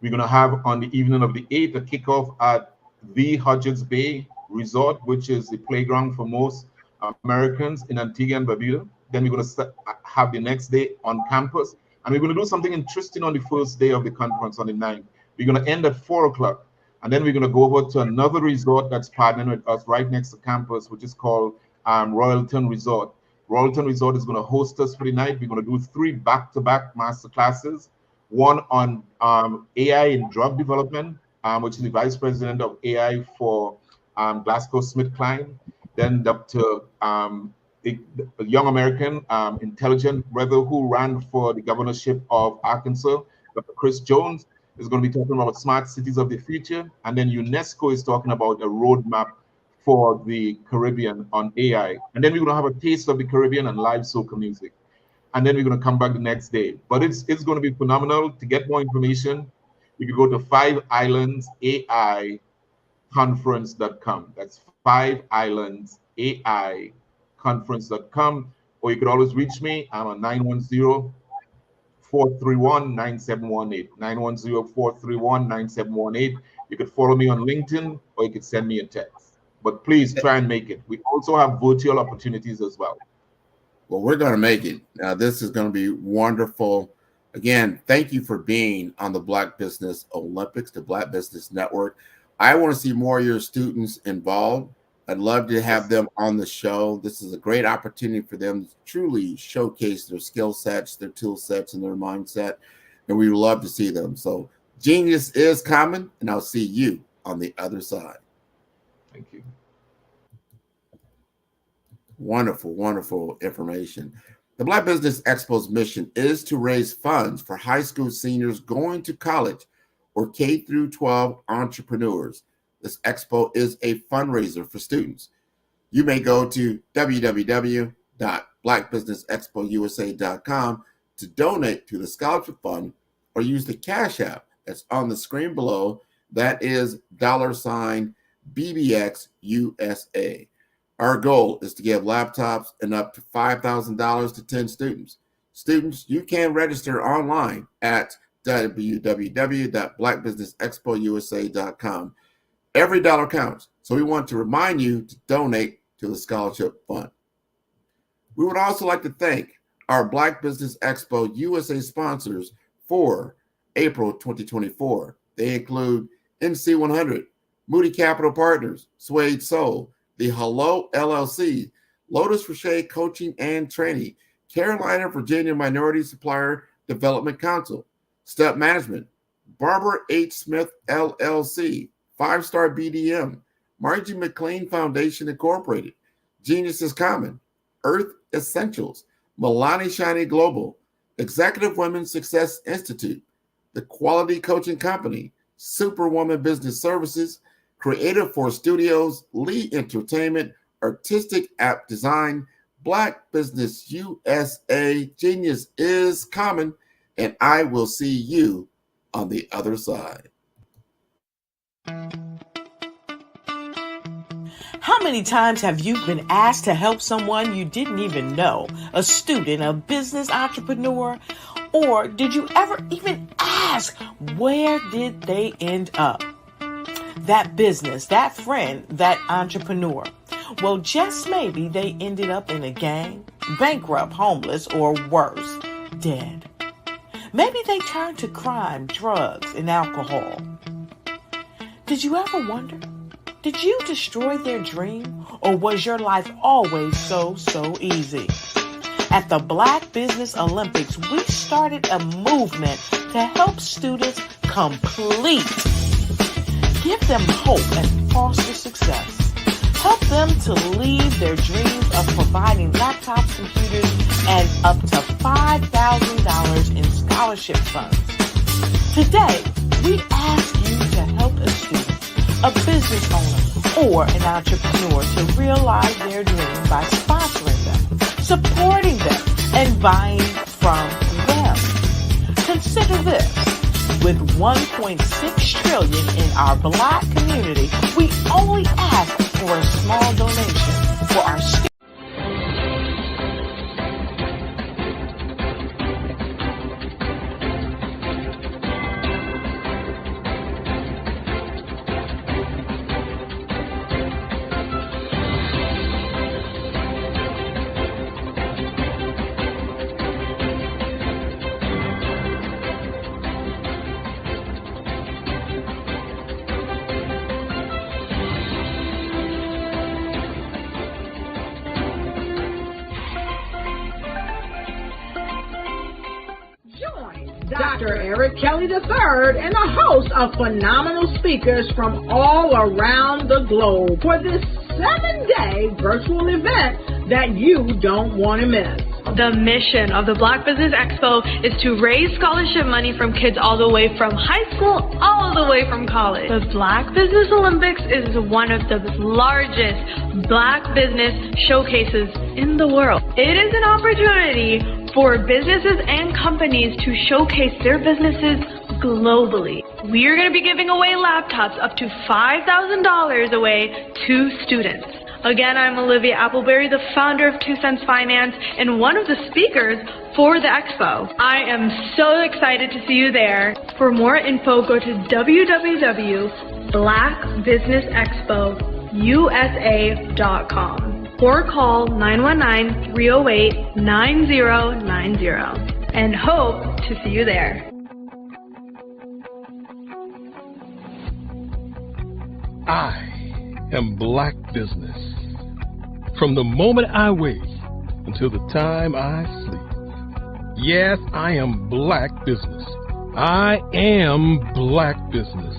We're going to have on the evening of the 8th a kickoff at the Hodges Bay Resort, which is the playground for most Americans in Antigua and Barbuda. Then we're going to have the next day on campus. And we're going to do something interesting on the first day of the conference on the 9th. We're going to end at 4 o'clock. And then we're going to go over to another resort that's partnering with us right next to campus, which is called Royalton Resort. Royalton Resort is going to host us for the night. We're going to do 3 back-to-back master classes, one on AI in drug development, which is the Vice President of AI for GlaxoSmithKline. Then Dr. A young American intelligent rebel who ran for the governorship of Arkansas, Dr. Chris Jones, is going to be talking about smart cities of the future. And then UNESCO is talking about a roadmap for the Caribbean on AI. And then we're going to have a taste of the Caribbean and live soca music. And then we're going to come back the next day. But it's going to be phenomenal. To get more information, you can go to 5islandsaiconference.com. That's 5islandsaiconference.com. Or you could always reach me. I'm on 910-431-9718. 910-431-9718. You could follow me on LinkedIn, or you could send me a text. But please try and make it. We also have virtual opportunities as well. Well, we're going to make it. This is going to be wonderful. Again, thank you for being on the Black Business Olympics, the Black Business Network. I want to see more of your students involved. I'd love to have them on the show. This is a great opportunity for them to truly showcase their skill sets, their tool sets, and their mindset. And we would love to see them. So genius is common, and I'll see you on the other side. Thank you. Wonderful, wonderful information. The Black Business Expo's mission is to raise funds for high school seniors going to college or K-12 entrepreneurs. This expo is a fundraiser for students. You may go to www.blackbusinessexpousa.com to donate to the scholarship fund, or use the Cash App that's on the screen below. That is $BBXUSA. Our goal is to give laptops and up to $5,000 to 10 students. Students, you can register online at www.blackbusinessexpousa.com. Every dollar counts, so we want to remind you to donate to the scholarship fund. We would also like to thank our Black Business Expo USA sponsors for April 2024. They include NC100, Moody Capital Partners, Suede Soul, The Hello LLC, Lotus Rocher Coaching and Training, Carolina, Virginia Minority Supplier Development Council, Step Management, Barbara H. Smith LLC, 5-Star BDM, Margie McLean Foundation Incorporated, Genius is Common, Earth Essentials, Milani Shiny Global, Executive Women's Success Institute, The Quality Coaching Company, Superwoman Business Services, Creative Force Studios, Lee Entertainment, Artistic App Design, Black Business USA, Genius is Common, and I will see you on the other side. How many times have you been asked to help someone you didn't even know, a student, a business entrepreneur, or did you ever even ask, where did they end up? That business, that friend, that entrepreneur. Well, just maybe they ended up in a gang, bankrupt, homeless, or worse, dead. Maybe they turned to crime, drugs, and alcohol. Did you ever wonder? Did you destroy their dream, or was your life always so easy? At the Black Business Olympics, we started a movement to help students complete. Give them hope and foster success. Help them to leave their dreams of providing laptops, computers, and up to $5,000 in scholarship funds. Today, we ask you to help a student, a business owner, or an entrepreneur to realize their dream by sponsoring them, supporting them, and buying from them. Consider this. With $1.6 trillion in our Black community, we only ask for a small donation for our students. Dr. Eric Kelly III and a host of phenomenal speakers from all around the globe for this 7-day virtual event that you don't want to miss. The mission of the Black Business Expo is to raise scholarship money from kids all the way from high school, all the way from college. The Black Business Olympics is one of the largest Black business showcases in the world. It is an opportunity for businesses and companies to showcase their businesses globally. We are going to be giving away laptops up to $5,000 away to students. Again, I'm Olivia Appleberry, the founder of 2 Cents Finance and one of the speakers for the expo. I am so excited to see you there. For more info, go to www.blackbusinessexpousa.com or call 919-308-9090 and hope to see you there. I am Black Business. From the moment I wake until the time I sleep. Yes, I am Black Business. I am Black Business.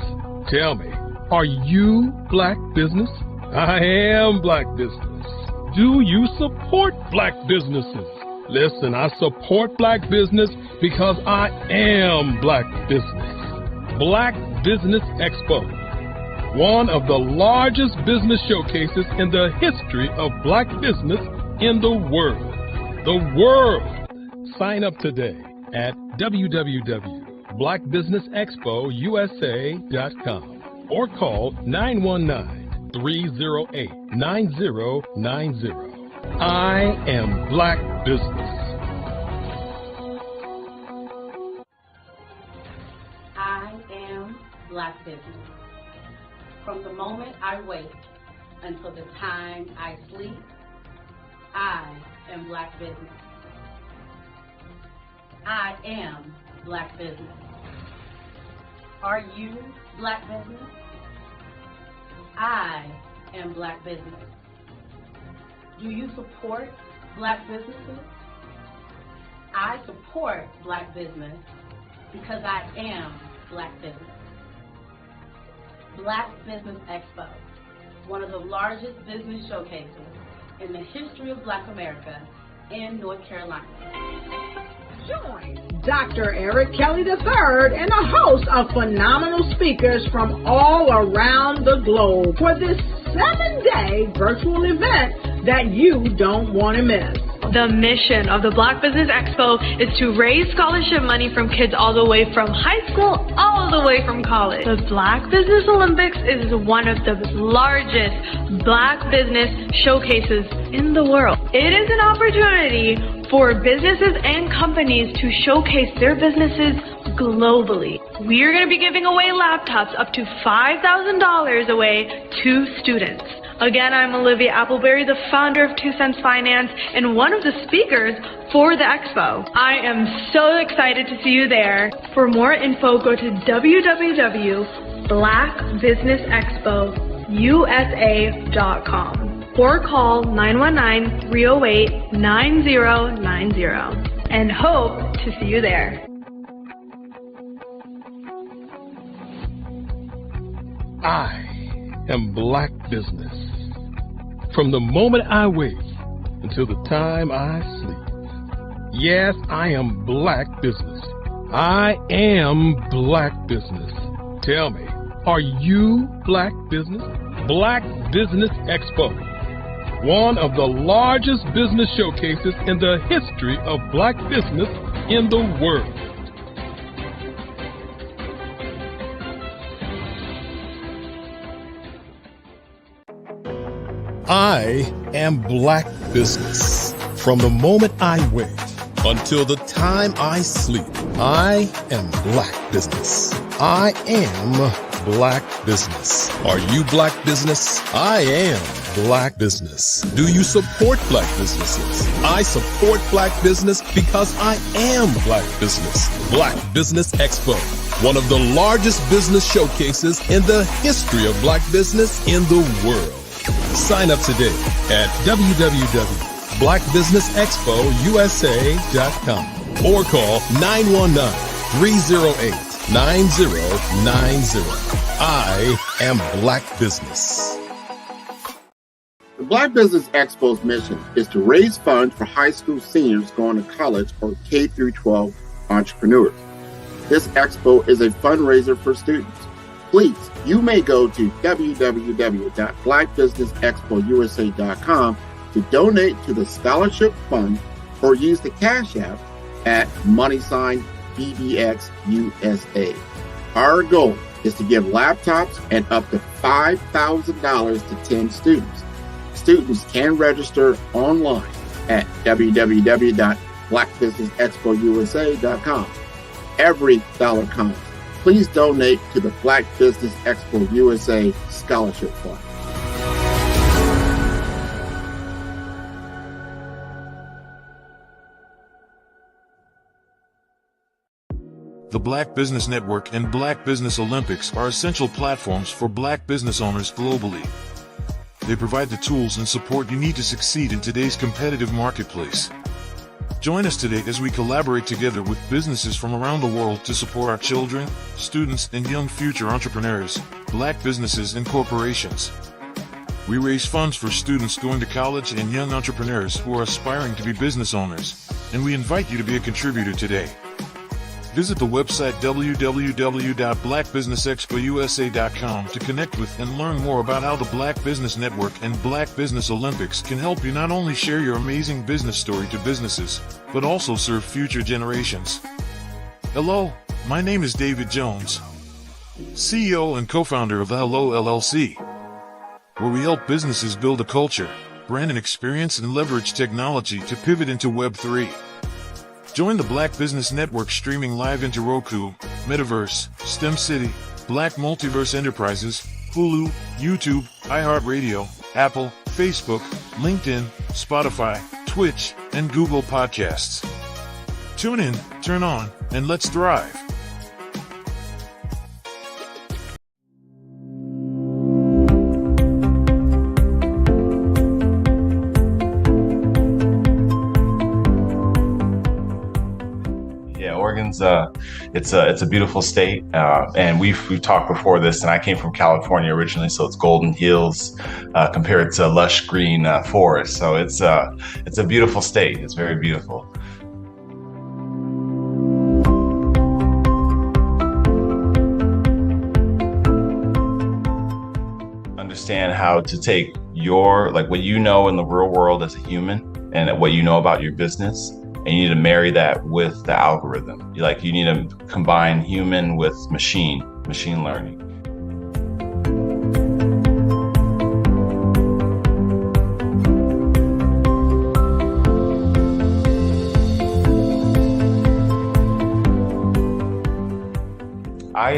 Tell me, are you Black Business? I am Black Business. Do you support Black businesses? Listen, I support Black business because I am Black Business. Black Business Expo, one of the largest business showcases in the history of Black business in the world. The world! Sign up today at www.blackbusinessexpousa.com or call 919-308-9090. I am Black Business. I am Black Business. From the moment I wake until the time I sleep, I am Black Business. I am Black Business. Are you Black Business? I am Black Business. Do you support Black businesses? I support Black business because I am Black business. Black Business Expo, one of the largest business showcases in the history of Black America in North Carolina. Join Dr. Eric Kelly III and a host of phenomenal speakers from all around the globe for this 7-day virtual event that you don't want to miss. The mission of the Black Business Expo is to raise scholarship money from kids all the way from high school, all the way from college. The Black Business Olympics is one of the largest Black business showcases in the world. It is an opportunity for businesses and companies to showcase their businesses globally. We are going to be giving away laptops up to $5,000 away to students. Again, I'm Olivia Appleberry, the founder of 2 Cents Finance and one of the speakers for the expo. I am so excited to see you there. For more info, go to www.blackbusinessexpousa.com or call 919-308-9090 and hope to see you there. I am Black Business. From the moment I wake until the time I sleep. Yes, I am Black Business. I am Black Business. Tell me, are you Black Business? Black Business Expo, one of the largest business showcases in the history of Black business in the world. I am Black Business. From the moment I wake until the time I sleep, I am Black Business. I am Black Business. Are you Black Business? I am Black Business. Do you support Black businesses? I support Black business because I am Black Business. Black Business Expo, one of the largest business showcases in the history of Black business in the world. Sign up today at www.blackbusinessexpousa.com or call 308-9090. I am Black Business. The Black Business Expo's mission is to raise funds for high school seniors going to college or K through 12 entrepreneurs. This expo is a fundraiser for students. Please, you may go to www.blackbusinessexpousa.com to donate to the scholarship fund or use the Cash App at $BBXUSA. Our goal is to give laptops and up to $5,000 to 10 students. Students can register online at www.blackbusinessexpousa.com. Every dollar counts. Please donate to the Black Business Expo USA Scholarship Fund. The Black Business Network and Black Business Olympics are essential platforms for Black business owners globally. They provide the tools and support you need to succeed in today's competitive marketplace. Join us today as we collaborate together with businesses from around the world to support our children, students, and young future entrepreneurs, Black businesses and corporations. We raise funds for students going to college and young entrepreneurs who are aspiring to be business owners, and we invite you to be a contributor today. Visit the website www.blackbusinessexpousa.com to connect with and learn more about how the Black Business Network and Black Business Olympics can help you not only share your amazing business story to businesses, but also serve future generations. Hello, my name is David Jones, CEO and co-founder of the Hello LLC, where we help businesses build a culture, brand and experience, and leverage technology to pivot into Web3. Join the Black Business Network streaming live into Roku, Metaverse, STEM City, Black Multiverse Enterprises, Hulu, YouTube, iHeartRadio, Apple, Facebook, LinkedIn, Spotify, Twitch, and Google Podcasts. Tune in, turn on, and let's thrive. It's a beautiful state, and we've talked before this, and I came from California originally, so it's golden hills compared to lush green forest. So it's a beautiful state. It's very beautiful. Understand how to take your, like, what you know in the real world as a human and what you know about your business, and you need to marry that with the algorithm. You need to combine human with machine learning.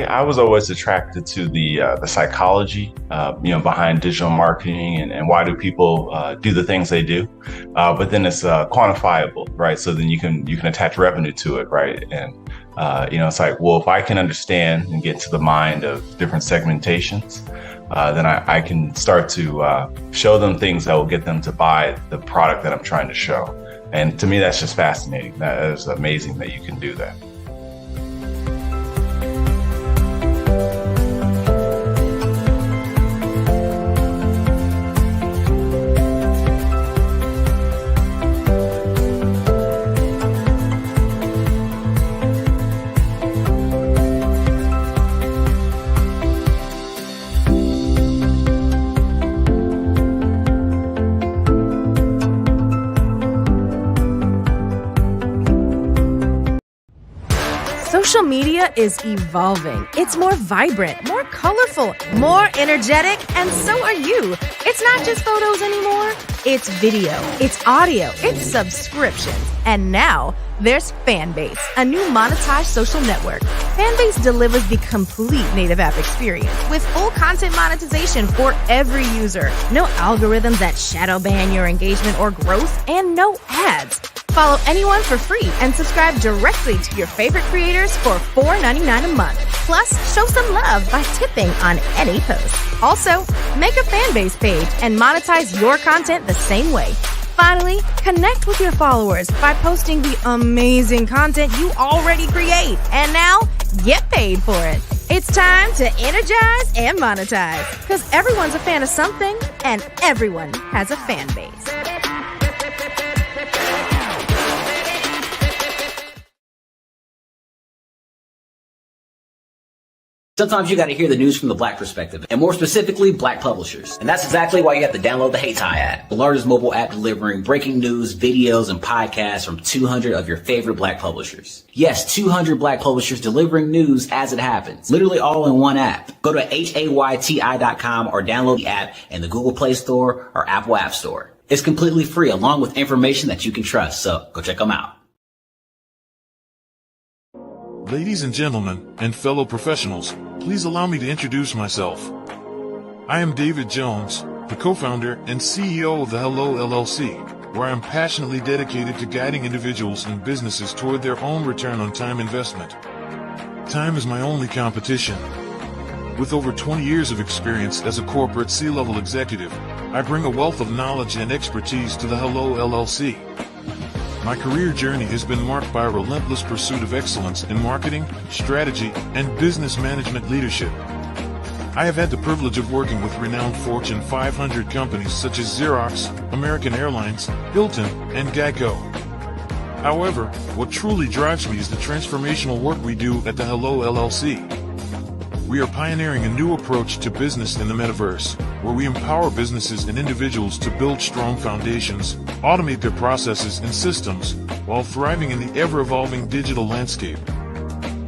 I was always attracted to the psychology, behind digital marketing and why do people do the things they do. But then it's quantifiable, right? So then you can attach revenue to it, right? And it's like, well, if I can understand and get to the mind of different segmentations, then I can start to show them things that will get them to buy the product that I'm trying to show. And to me, that's just fascinating. That is amazing that you can do that. Social media is evolving. It's more vibrant, more colorful, more energetic, and so are you. It's not just photos anymore. It's video, it's audio, it's subscriptions. And now there's Fanbase, a new monetized social network. Fanbase delivers the complete native app experience with full content monetization for every user. No algorithms that shadow ban your engagement or growth, and no ads. Follow anyone for free and subscribe directly to your favorite creators for $4.99 a month. Plus, show some love by tipping on any post. Also, make a Fanbase page and monetize your content the same way. Finally, connect with your followers by posting the amazing content you already create. And now, get paid for it. It's time to energize and monetize, because everyone's a fan of something, and everyone has a fan base. Sometimes you got to hear the news from the Black perspective, and more specifically, Black publishers. And that's exactly why you have to download the HeyTie app, the largest mobile app delivering breaking news, videos, and podcasts from 200 of your favorite Black publishers. Yes, 200 Black publishers delivering news as it happens, literally all in one app. Go to HAYTI.com or download the app in the Google Play Store or Apple App Store. It's completely free, along with information that you can trust, so go check them out. Ladies and gentlemen, and fellow professionals, please allow me to introduce myself. I am David Jones, the co-founder and CEO of the Hello LLC, where I am passionately dedicated to guiding individuals and businesses toward their own return on time investment. Time is my only competition. With over 20 years of experience as a corporate C-level executive, I bring a wealth of knowledge and expertise to the Hello LLC. My career journey has been marked by a relentless pursuit of excellence in marketing, strategy, and business management leadership. I have had the privilege of working with renowned Fortune 500 companies such as Xerox, American Airlines, Hilton, and Geico. However, what truly drives me is the transformational work we do at the Hello LLC. We are pioneering a new approach to business in the metaverse, where we empower businesses and individuals to build strong foundations, automate their processes and systems, while thriving in the ever-evolving digital landscape.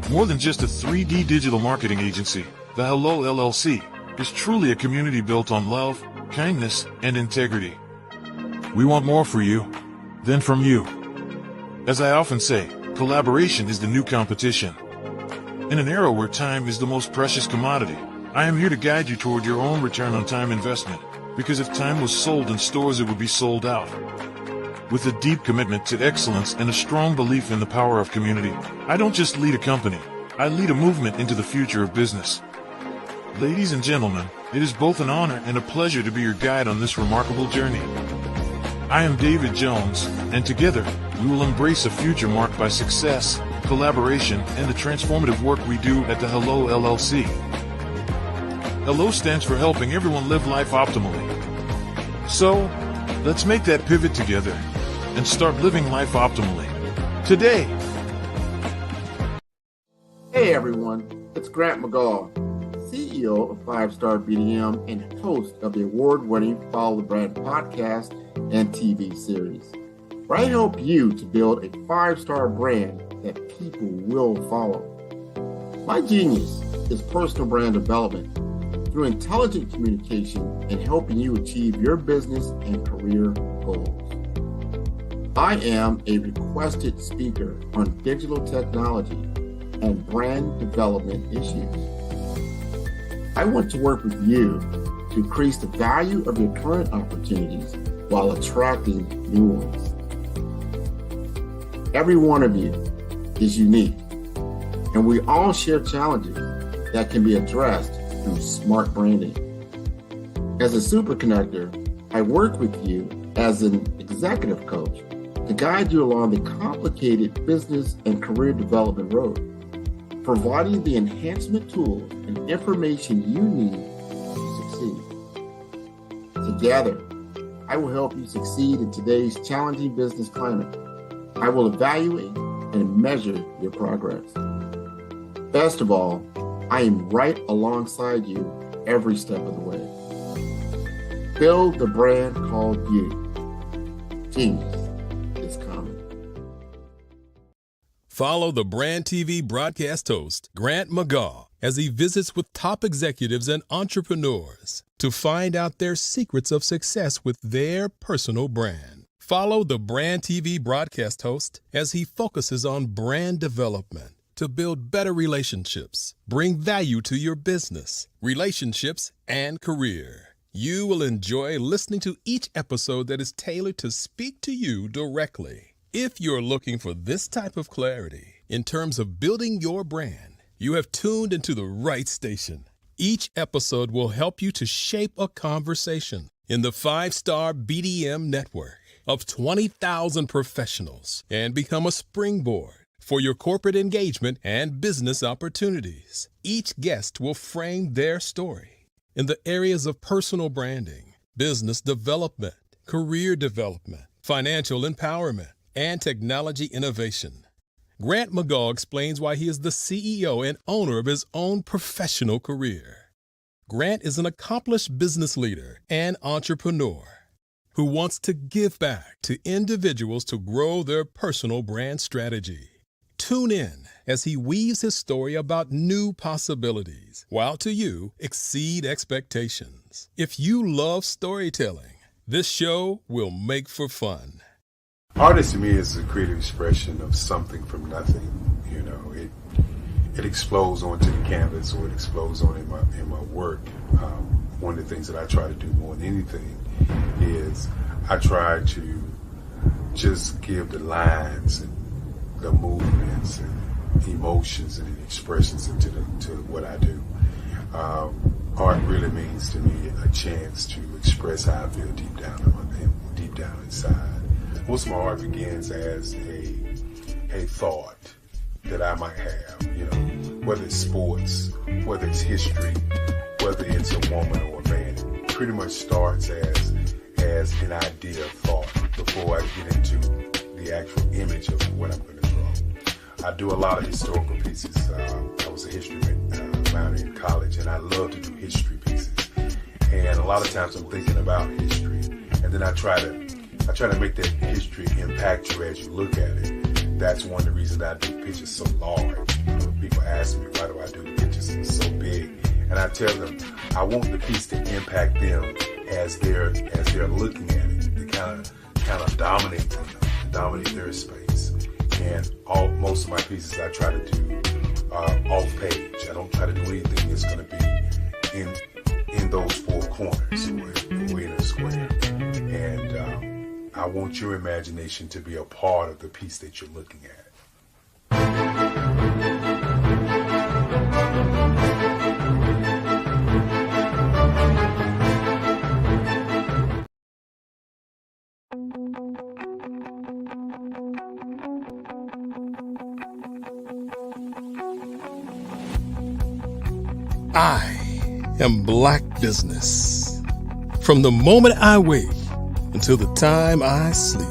More than just a 3D digital marketing agency, the Hello LLC is truly a community built on love, kindness, and integrity. We want more for you than from you. As I often say, collaboration is the new competition. In an era where time is the most precious commodity, I am here to guide you toward your own return on time investment, because if time was sold in stores, it would be sold out. With a deep commitment to excellence and a strong belief in the power of community, I don't just lead a company, I lead a movement into the future of business. Ladies and gentlemen, it is both an honor and a pleasure to be your guide on this remarkable journey. I am David Jones, and together, we will embrace a future marked by success, collaboration, and the transformative work we do at the Hello LLC. Hello stands for helping everyone live life optimally. So, let's make that pivot together and start living life optimally today. Hey everyone, it's Grant McGaw, CEO of 5-Star BDM and host of the award-winning Follow the Brand podcast and TV series, where I help you to build a 5-star brand that people will follow. My genius is personal brand development through intelligent communication and helping you achieve your business and career goals. I am a requested speaker on digital technology and brand development issues. I want to work with you to increase the value of your current opportunities while attracting new ones. Every one of you is unique, and we all share challenges that can be addressed through smart branding. As a super connector, I work with you as an executive coach to guide you along the complicated business and career development road, providing the enhancement tools and information you need to succeed. Together, I will help you succeed in today's challenging business climate. I will evaluate and measure your progress. Best of all, I am right alongside you every step of the way. Build the brand called you. Genius is coming. Follow the Brand TV broadcast host, Grant McGaw, as he visits with top executives and entrepreneurs to find out their secrets of success with their personal brand. Follow the Brand TV broadcast host as he focuses on brand development to build better relationships, bring value to your business, relationships, and career. You will enjoy listening to each episode that is tailored to speak to you directly. If you're looking for this type of clarity in terms of building your brand, you have tuned into the right station. Each episode will help you to shape a conversation in the 5-Star BDM network. of 20,000 professionals and become a springboard for your corporate engagement and business opportunities. Each guest will frame their story in the areas of personal branding, business development, career development, financial empowerment, and technology innovation. Grant McGaugh explains why he is the CEO and owner of his own professional career. Grant is an accomplished business leader and entrepreneur who wants to give back to individuals to grow their personal brand strategy. Tune in as he weaves his story about new possibilities, while to you exceed expectations. If you love storytelling, this show will make for fun. Artist to me is a creative expression of something from nothing. You know, it explodes onto the canvas, or it explodes on in my work. One of the things that I try to do more than anything is I try to just give the lines and the movements and emotions and expressions into to what I do. Art really means to me a chance to express how I feel deep down inside. Most of my art begins as a thought that I might have, you know, whether it's sports, whether it's history, whether it's a woman or a man. It pretty much starts as an idea of thought before I get into the actual image of what I'm going to draw. I do a lot of historical pieces. I was a history minor in college, and I love to do history pieces. And a lot of times I'm thinking about history, and then I try to make that history impact you as you look at it. That's one of the reasons I do pictures so large. People ask me, why do I do the pictures so big? And I tell them, I want the piece to impact them as they're looking at it, to kind of dominate them, dominate their space. And most of my pieces I try to do off page. I don't try to do anything that's going to be in those four corners or in a square. And I want your imagination to be a part of the piece that you're looking at. I am Black Business. From the moment I wake until the time I sleep.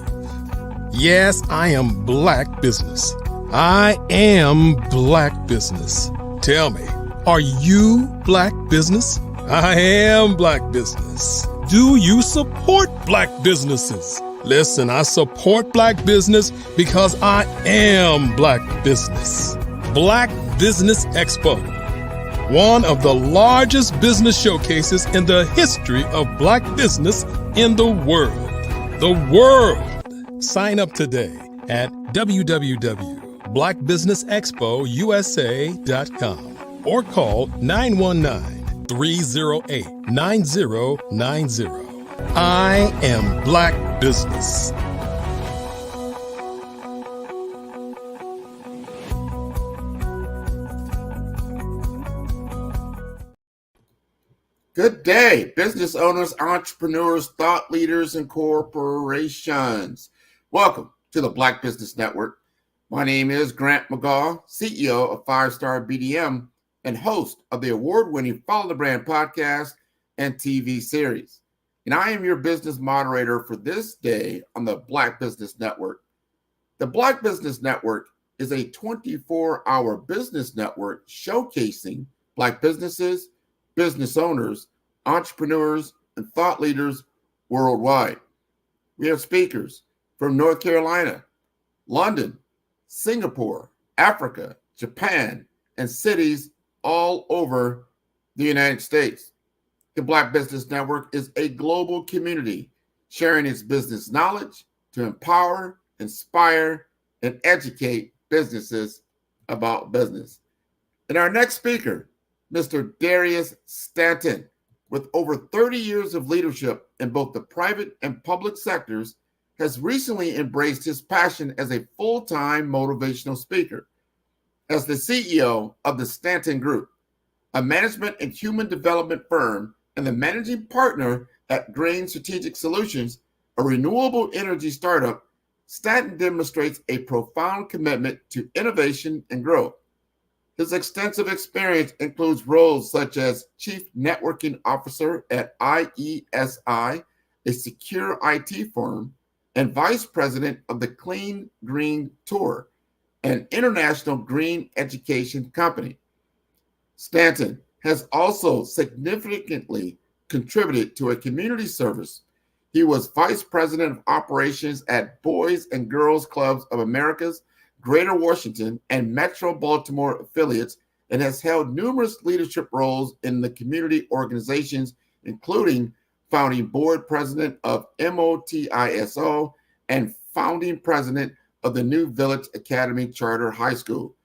Yes, I am Black Business. I am Black Business. Tell me, are you Black Business? I am Black Business. Do you support Black businesses? Listen, I support Black business because I am Black Business. Black Business Expo, one of the largest business showcases in the history of Black business in the world. The world! Sign up today at www.blackbusinessexpousa.com or call 919-308-9090. I am Black Business. Good day, business owners, entrepreneurs, thought leaders, and corporations. Welcome to the Black Business Network. My name is Grant McGaugh, CEO of 5-Star BDM and host of the award-winning Follow the Brand podcast and TV series. And I am your business moderator for this day on the Black Business Network. The Black Business Network is a 24-hour business network showcasing Black businesses, business owners, entrepreneurs, and thought leaders worldwide. We have speakers from North Carolina, London, Singapore, Africa, Japan, and cities all over the United States. The Black Business Network is a global community sharing its business knowledge to empower, inspire, and educate businesses about business. And our next speaker, Mr. Darius Stanton, with over 30 years of leadership in both the private and public sectors, has recently embraced his passion as a full-time motivational speaker. As the CEO of the Stanton Group, a management and human development firm, and the managing partner at Grain Strategic Solutions, a renewable energy startup, Stanton demonstrates a profound commitment to innovation and growth. His extensive experience includes roles such as Chief Networking Officer at IESI, a secure IT firm, and Vice President of the Clean Green Tour, an international green education company. Stanton has also significantly contributed to a community service. He was Vice President of Operations at Boys and Girls Clubs of America's Greater Washington and Metro Baltimore affiliates, and has held numerous leadership roles in the community organizations, including founding board president of MOTISO and founding president of the New Village Academy Charter High School.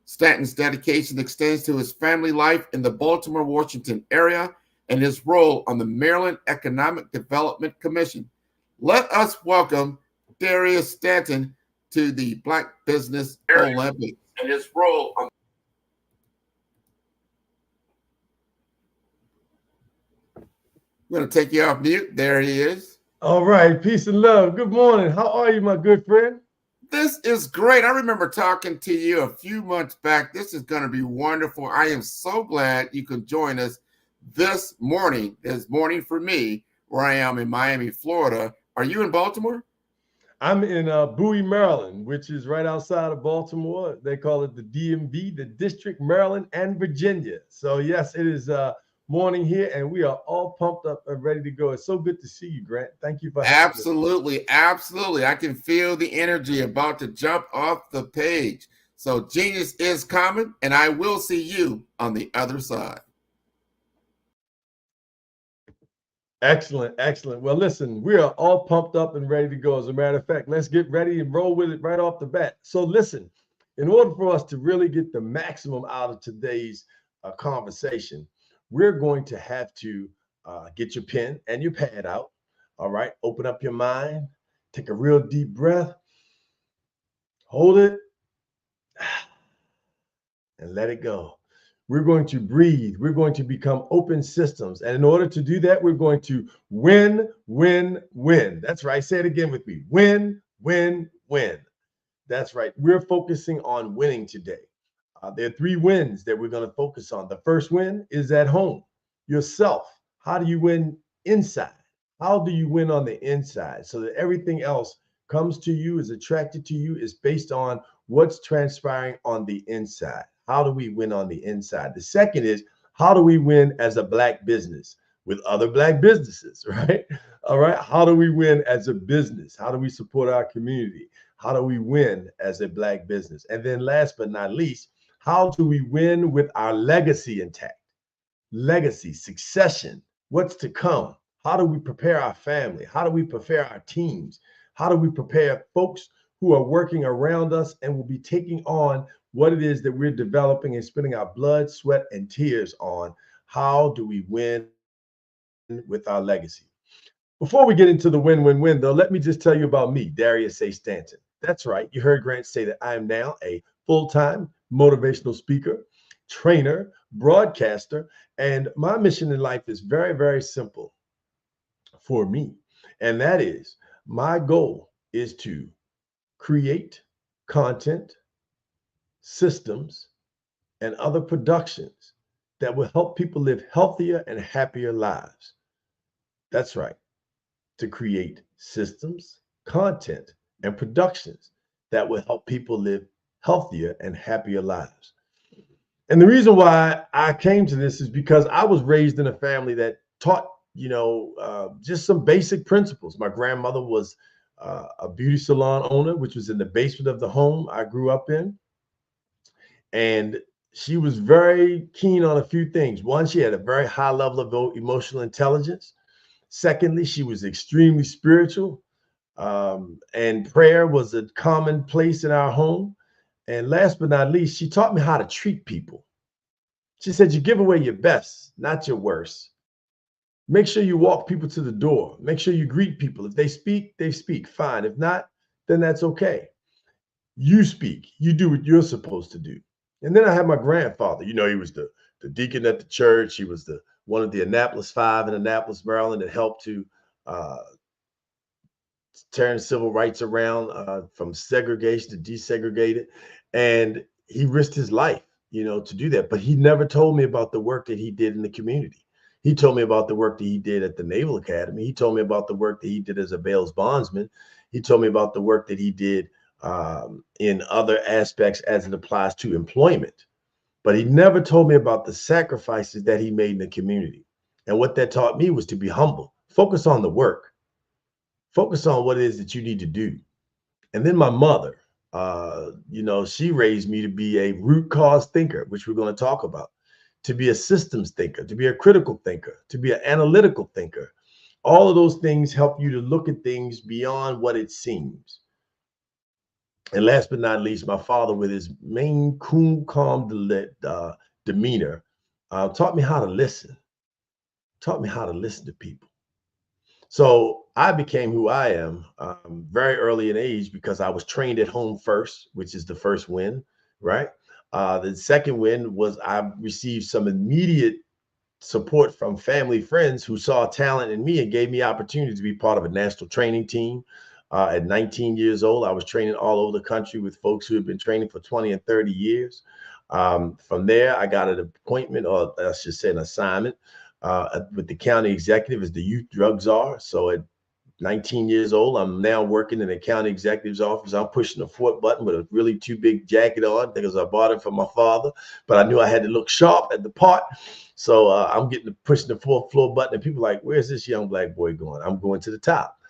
Stanton's dedication extends to his family life in the Baltimore, Washington area and his role on the Maryland Economic Development Commission. Let us welcome Darius Stanton to the Black Business Olympics and his role on. I'm going to take you off mute. There he is. All right. Peace and love. Good morning. How are you, my good friend? This is great. I remember talking to you a few months back. This is going to be wonderful. I am so glad you can join us this morning. This morning for me, where I am in Miami, Florida. Are you in Baltimore? I'm in Bowie, Maryland, which is right outside of Baltimore. They call it the DMV, the District, Maryland, and Virginia. So yes, it is morning here, and we are all pumped up and ready to go. It's so good to see you, Grant. Thank you for having us. Absolutely. I can feel the energy about to jump off the page. So genius is coming, and I will see you on the other side. Excellent. Well, listen, we are all pumped up and ready to go. As a matter of fact, let's get ready and roll with it right off the bat. So listen, in order for us to really get the maximum out of today's conversation, we're going to have to get your pen and your pad out. All right. Open up your mind. Take a real deep breath. Hold it. And let it go. We're going to breathe. We're going to become open systems. And in order to do that, we're going to win. That's right. Say it again with me. Win. That's right. We're focusing on winning today. There are 3 wins that we're going to focus on. The first win is at home, yourself. How do you win inside? How do you win on the inside so that everything else comes to you, is attracted to you, is based on what's transpiring on the inside? How do we win on the inside? The second is, how do we win as a Black business with other Black businesses, right? All right. How do we win as a business? How do we support our community? How do we win as a Black business? And then last but not least, how do we win with our legacy intact? Legacy, succession, what's to come? How do we prepare our family? How do we prepare our teams? How do we prepare folks who are working around us and will be taking on what it is that we're developing and spending our blood, sweat, and tears on? How do we win with our legacy? Before we get into the win, though, let me just tell you about me, Darius A. Stanton. That's right. You heard Grant say that I am now a full-time motivational speaker, trainer, broadcaster, and my mission in life is very, very simple for me. And that is, my goal is to create content, systems, and other productions that will help people live healthier and happier lives. That's right. To create systems, content, and productions that will help people live healthier and happier lives. And the reason why I came to this is because I was raised in a family that taught, just some basic principles. My grandmother was a beauty salon owner, which was in the basement of the home I grew up in. And she was very keen on a few things. One, she had a very high level of emotional intelligence. Secondly, she was extremely spiritual. And prayer was a common place in our home. And last but not least, she taught me how to treat people. She said, you give away your best, not your worst. Make sure you walk people to the door. Make sure you greet people. If they speak, fine. If not, then that's okay. You speak. You do what you're supposed to do. And then I had my grandfather. He was the deacon at the church. He was one of the Annapolis 5 in Annapolis, Maryland, that helped to turn civil rights around from segregation to desegregated. And he risked his life, to do that. But he never told me about the work that he did in the community. He told me about the work that he did at the Naval Academy. He told me about the work that he did as a bail bondsman. He told me about the work that he did in other aspects as it applies to employment. But he never told me about the sacrifices that he made in the community. And what that taught me was to be humble. Focus on the work. Focus on what it is that you need to do. And then my mother, she raised me to be a root cause thinker, which we're going to talk about, to be a systems thinker, to be a critical thinker, to be an analytical thinker. All of those things help you to look at things beyond what it seems. And last but not least, my father, with his main cool, calm demeanor, taught me how to listen, taught me how to listen to people. So I became who I am very early in age because I was trained at home first, which is the first win, right? The second win was I received some immediate support from family friends who saw talent in me and gave me opportunity to be part of a national training team. At 19 years old, I was training all over the country with folks who had been training for 20 and 30 years. From there, I got an appointment, or I should say an assignment, with the county executive as the youth drug czar. So at 19 years old, I'm now working in the county executive's office. I'm pushing the Fort button with a really too big jacket on because I bought it from my father, but I knew I had to look sharp at the part. So I'm pushing the fourth floor button, and people are like, where's this young black boy going? I'm going to the top.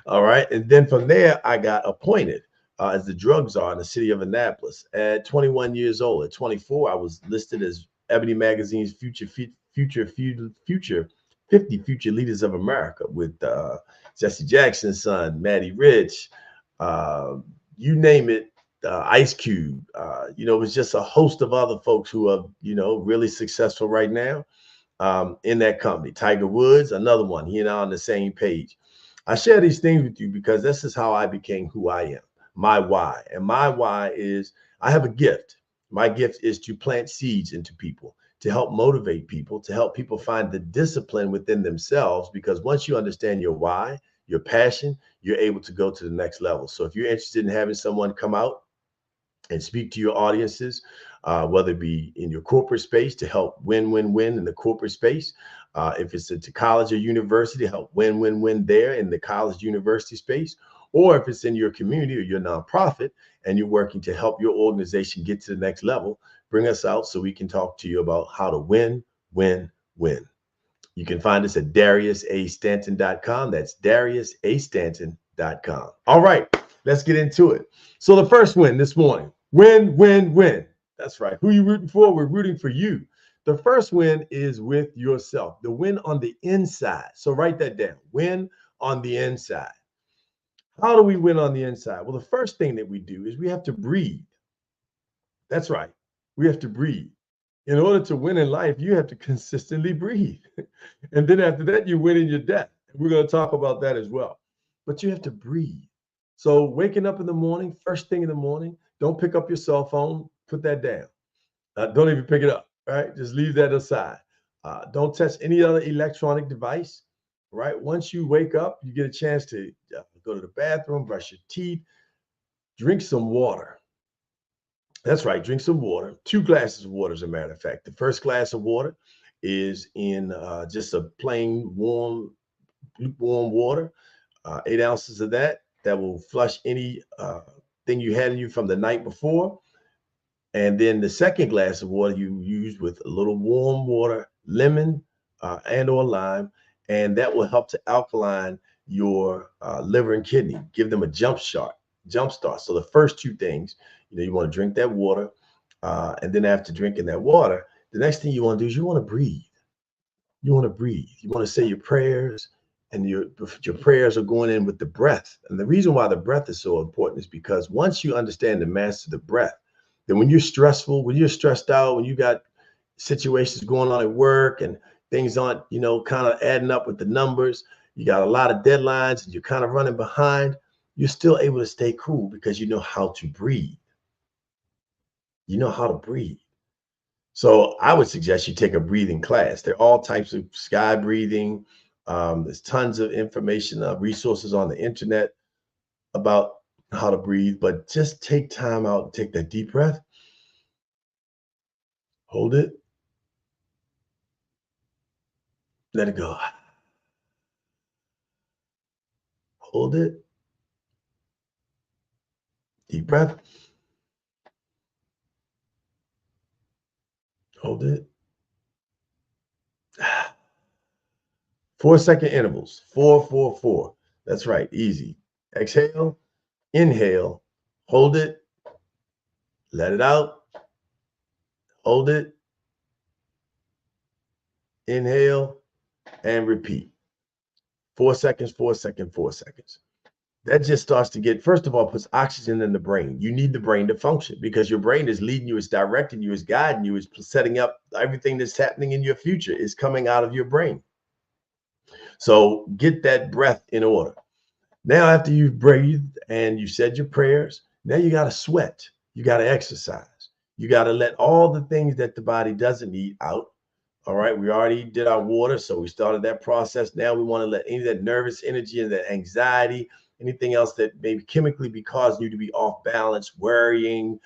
All right. And then from there, I got appointed as the drug czar in the city of Annapolis at 21 years old. At 24, I was listed as Ebony Magazine's Future 50 Future Leaders of America with Jesse Jackson's son, Matty Rich, you name it, Ice Cube. It was just a host of other folks who are, really successful right now in that company. Tiger Woods, another one. He and I are on the same page. I share these things with you because this is how I became who I am, my why. And my why is I have a gift. My gift is to plant seeds into people, to help motivate people, to help people find the discipline within themselves. Because once you understand your why, your passion, you're able to go to the next level. So if you're interested in having someone come out and speak to your audiences, whether it be in your corporate space to help win in the corporate space, if it's at college or university, help win there in the college university space, or if it's in your community or your nonprofit and you're working to help your organization get to the next level, bring us out so we can talk to you about how to win. You can find us at DariusAStanton.com. That's DariusAStanton.com. All right, let's get into it. So the first win this morning, win. That's right. Who are you rooting for? We're rooting for you. The first win is with yourself, the win on the inside. So write that down, win on the inside. How do we win on the inside? Well, the first thing that we do is we have to breathe. That's right. We have to breathe. In order to win in life, you have to consistently breathe. And then after that, you win in your death. We're going to talk about that as well. But you have to breathe. So waking up in the morning, first thing in the morning, don't pick up your cell phone. Put that down. Don't even pick it up. Right? Just leave that aside. Don't touch any other electronic device. Right? Once you wake up, you get a chance to go to the bathroom, brush your teeth, drink some water. That's right. Drink some water. 2 glasses of water, as a matter of fact. The first glass of water is in just a plain lukewarm water. 8 ounces of that will flush any thing you had in you from the night before. And then the second glass of water you use with a little warm water, lemon and or lime, and that will help to alkaline your liver and kidney, give them a jump start. So the first 2 things, you want to drink that water, and then after drinking that water, the next thing you want to do is you want to breathe. You want to breathe. You want to say your prayers, and your prayers are going in with the breath. And the reason why the breath is so important is because once you understand and master the breath, then when you're stressed out, when you got situations going on at work and things aren't, kind of adding up with the numbers, you got a lot of deadlines and you're kind of running behind, you're still able to stay cool because you know how to breathe. You know how to breathe. So I would suggest you take a breathing class. There are all types of sky breathing, There's tons of information, resources on the internet about how to breathe, but just take time out and take that deep breath. Hold it. Let it go. Hold it. Deep breath. Hold it. 4-second intervals. 4, 4, 4. That's right. Easy. Exhale. Inhale. Hold it. Let it out. Hold it. Inhale and repeat. 4 seconds, 4 seconds, 4 seconds. That just starts to get, first of all, puts oxygen in the brain. You need the brain to function because your brain is leading you, it's directing you, it's guiding you, it's setting up everything that's happening in your future is coming out of your brain. So get that breath in order. Now, after you've breathed and you said your prayers, now you got to sweat. You got to exercise. You got to let all the things that the body doesn't need out. All right. We already did our water. So we started that process. Now we want to let any of that nervous energy and that anxiety, anything else that may chemically be causing you to be off balance, worrying,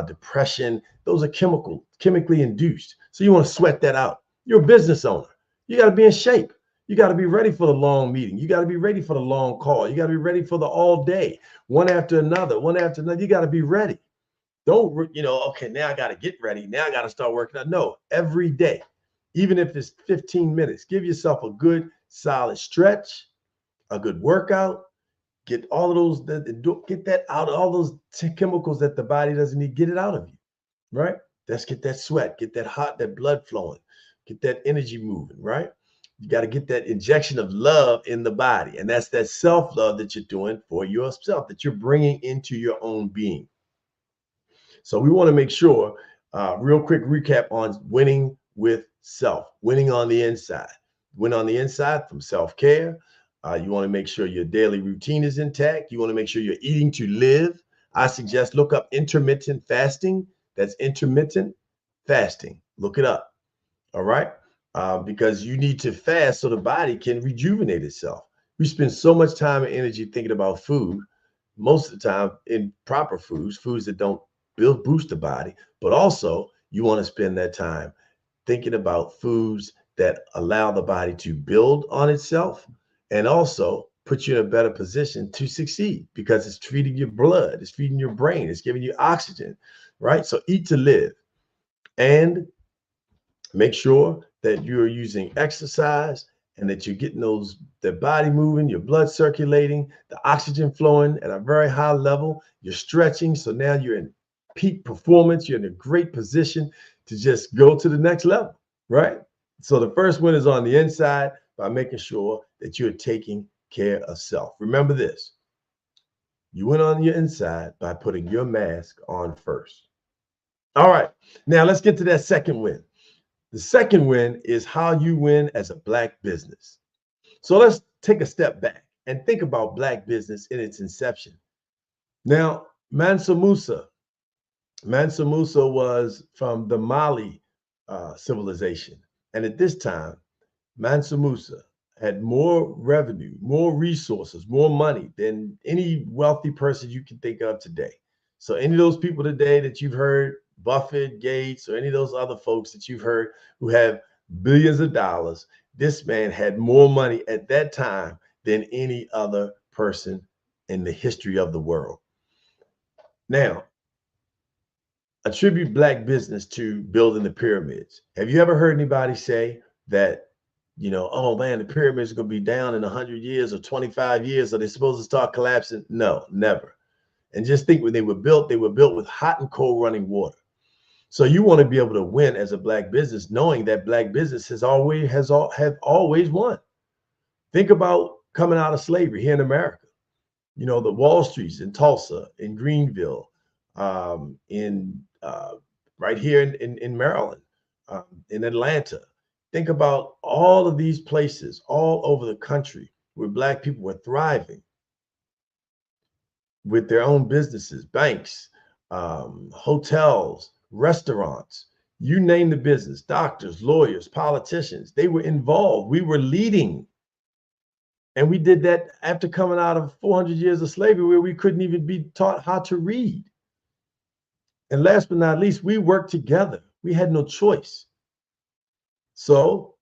depression, those are chemically induced. So you want to sweat that out. You're a business owner. You got to be in shape. You got to be ready for the long meeting. You got to be ready for the long call. You got to be ready for the all day, one after another, one after another. You got to be ready. Don't, okay, now I got to get ready. Now I got to start working out. No, every day, even if it's 15 minutes, give yourself a good solid stretch, a good workout, get all of those, get that out, all those chemicals that the body doesn't need, get it out of you, right? Let's get that sweat, get that blood flowing, get that energy moving, right? You got to get that injection of love in the body. And that's that self-love that you're doing for yourself, that you're bringing into your own being. So we want to make sure, real quick recap on winning with self, winning on the inside. Win on the inside from self-care. You want to make sure your daily routine is intact. You want to make sure you're eating to live. I suggest look up intermittent fasting. That's intermittent fasting. Look it up. All right. Because you need to fast so the body can rejuvenate itself. We spend so much time and energy thinking about food, most of the time improper foods that don't boost the body, but also you want to spend that time thinking about foods that allow the body to build on itself and also put you in a better position to succeed because it's treating your blood, it's feeding your brain, it's giving you oxygen, right? So eat to live and make sure that you're using exercise and that you're getting the body moving, your blood circulating, the oxygen flowing at a very high level. You're stretching. So now you're in peak performance. You're in a great position to just go to the next level, right? So the first win is on the inside by making sure that you're taking care of self. Remember this. You win on your inside by putting your mask on first. All right. Now let's get to that second win. The second win is how you win as a Black business. So let's take a step back and think about Black business in its inception. Now, Mansa Musa was from the Mali civilization. And at this time, Mansa Musa had more revenue, more resources, more money than any wealthy person you can think of today. So any of those people today that you've heard, Buffett, Gates, or any of those other folks that you've heard who have billions of dollars, this man had more money at that time than any other person in the history of the world. Now, attribute Black business to building the pyramids. Have you ever heard anybody say that, oh man, the pyramids are going to be down in 100 years or 25 years, or they're supposed to start collapsing? No, never. And just think, when they were built with hot and cold running water. So you want to be able to win as a Black business, knowing that Black business have always won. Think about coming out of slavery here in America. The Wall Streets in Tulsa, in Greenville, right here in Maryland, in Atlanta. Think about all of these places all over the country where Black people were thriving with their own businesses, banks, hotels, restaurants, you name the business, doctors, lawyers, politicians, they were involved. We were leading And we did that after coming out of 400 years of slavery where we couldn't even be taught how to read. And last but not least, we worked together. We had no choice. So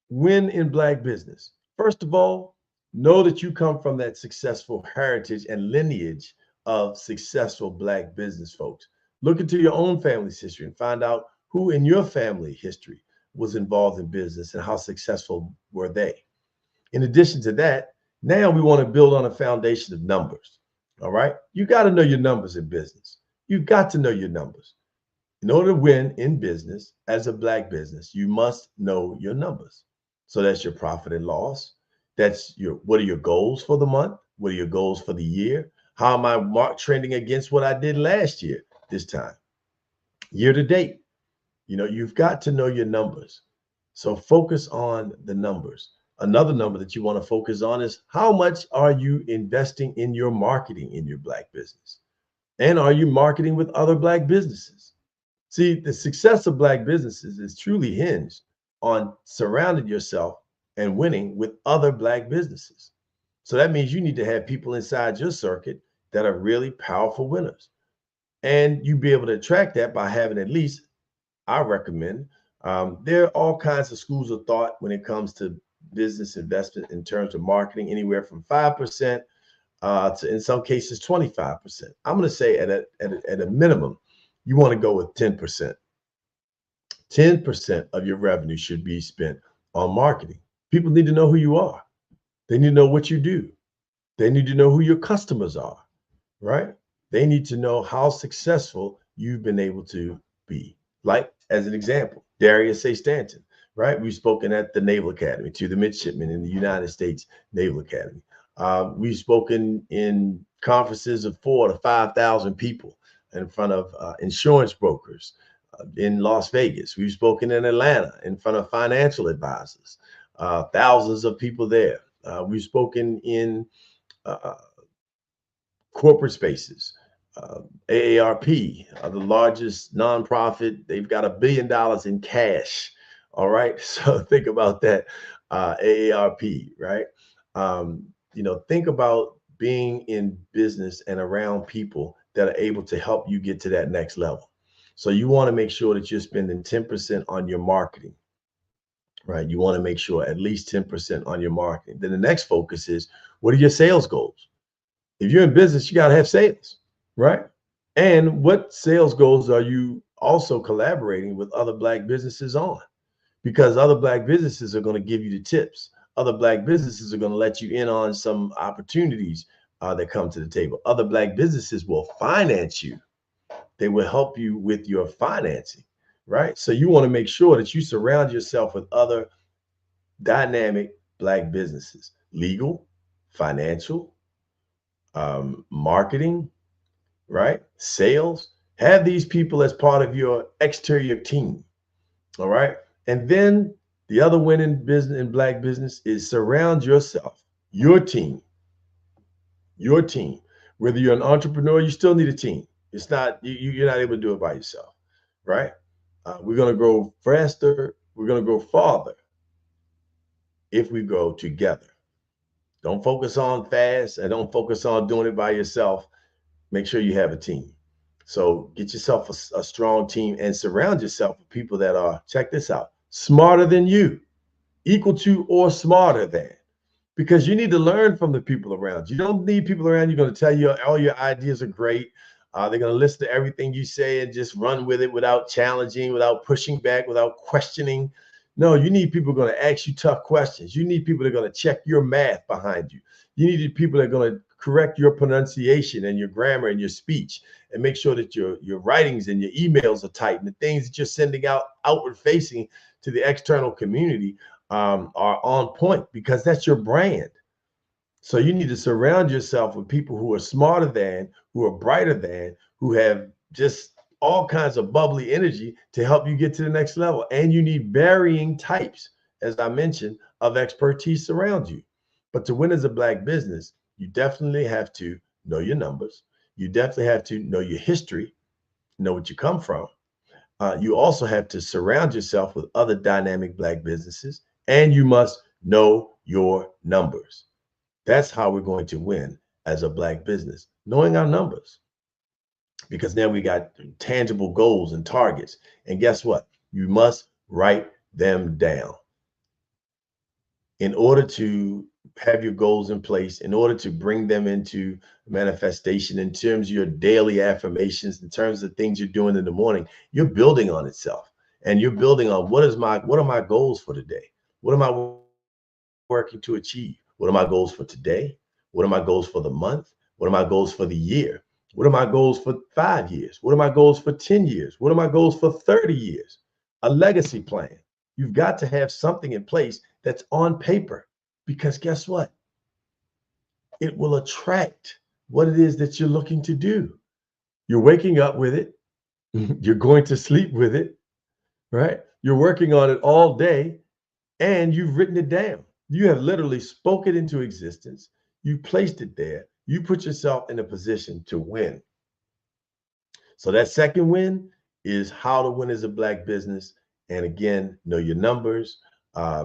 win in Black business. First of all, know that you come from that successful heritage and lineage of successful Black business folks. Look into your own family's history and find out who in your family history was involved in business and how successful were they. In addition to that, now we want to build on a foundation of numbers. All right. You got to know your numbers in business. You've got to know your numbers. In order to win in business as a Black business, you must know your numbers. So that's your profit and loss. That's what are your goals for the month? What are your goals for the year? How am I trending against what I did last year, this time? Year to date. You've got to know your numbers. So focus on the numbers. Another number that you want to focus on is how much are you investing in your marketing in your Black business? And are you marketing with other Black businesses? See, the success of Black businesses is truly hinged on surrounding yourself and winning with other Black businesses. So that means you need to have people inside your circuit that are really powerful winners. And you be able to attract that by having at least, I recommend, there are all kinds of schools of thought when it comes to business investment in terms of marketing, anywhere from 5% to, in some cases, 25%. I'm going to say at a minimum, you want to go with 10%. 10% of your revenue should be spent on marketing. People need to know who you are. They need to know what you do. They need to know who your customers are, right? They need to know how successful you've been able to be. Like, as an example, Darius A. Stanton, right? We've spoken at the Naval Academy to the midshipmen in the United States Naval Academy. We've spoken in conferences of 4,000 to 5,000 people in front of insurance brokers in Las Vegas. We've spoken in Atlanta in front of financial advisors, thousands of people there. We've spoken in corporate spaces. AARP, the largest nonprofit, they've got $1 billion in cash. All right. So think about that. AARP, right? Think about being in business and around people that are able to help you get to that next level. So you want to make sure that you're spending 10% on your marketing, right? You want to make sure at least 10% on your marketing. Then the next focus is, what are your sales goals? If you're in business, you got to have sales, right? And what sales goals are you also collaborating with other Black businesses on? Because other Black businesses are going to give you the tips. Other Black businesses are going to let you in on some opportunities that come to the table. Other Black businesses will finance you. They will help you with your financing, right? So you want to make sure that you surround yourself with other dynamic Black businesses, legal, financial, marketing, right? Sales. Have these people as part of your exterior team, all right? And then the other winning business in Black business is surround yourself, your team. Whether you're an entrepreneur, you still need a team. It's not, you're not able to do it by yourself, right? We're going to grow faster. We're going to grow farther if we go together. Don't focus on fast and don't focus on doing it by yourself. Make sure you have a team. So get yourself a strong team and surround yourself with people that are, check this out, smarter than you, equal to or smarter than. Because you need to learn from the people around you. You don't need people around you going to tell you all your ideas are great. They're going to listen to everything you say and just run with it without challenging, without pushing back, without questioning. No, you need people going to ask you tough questions. You need people that are going to check your math behind you. You need people that are going to correct your pronunciation and your grammar and your speech and make sure that your writings and your emails are tight and the things that you're sending out outward facing to the external community are on point, because that's your brand. So you need to surround yourself with people who are smarter than, who are brighter than, who have just all kinds of bubbly energy to help you get to the next level. And you need varying types, as I mentioned, of expertise around you. But to win as a Black business, you definitely have to know your numbers. You definitely have to know your history, know what you come from. You also have to surround yourself with other dynamic Black businesses, and you must know your numbers. That's how we're going to win as a Black business, knowing our numbers. Because now we got tangible goals and targets. And guess what? You must write them down. In order to have your goals in place, in order to bring them into manifestation in terms of your daily affirmations, in terms of things you're doing in the morning, you're building on itself. And you're building on what are my goals for today? What am I working to achieve? What are my goals for today? What are my goals for the month? What are my goals for the year? What are my goals for 5 years? What are my goals for 10 years? What are my goals for 30 years? A legacy plan. You've got to have something in place that's on paper, because guess what? It will attract what it is that you're looking to do. You're waking up with it. You're going to sleep with it, right? You're working on it all day, and you've written it down. You have literally spoke it into existence. You placed it there. You put yourself in a position to win. So that second win is how to win as a Black business. And again, know your numbers.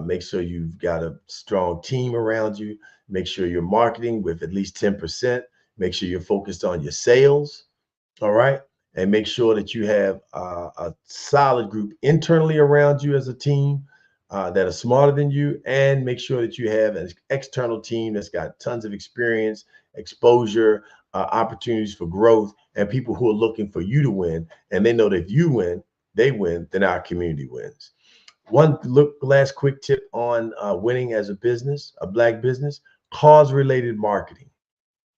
Make sure you've got a strong team around you. Make sure you're marketing with at least 10%. Make sure you're focused on your sales. All right. And make sure that you have a solid group internally around you as a team that are smarter than you. And make sure that you have an external team that's got tons of experience, exposure, opportunities for growth, and people who are looking for you to win. And they know that if you win, they win, then our community wins. Last quick tip on winning as a business, a Black business: cause-related marketing.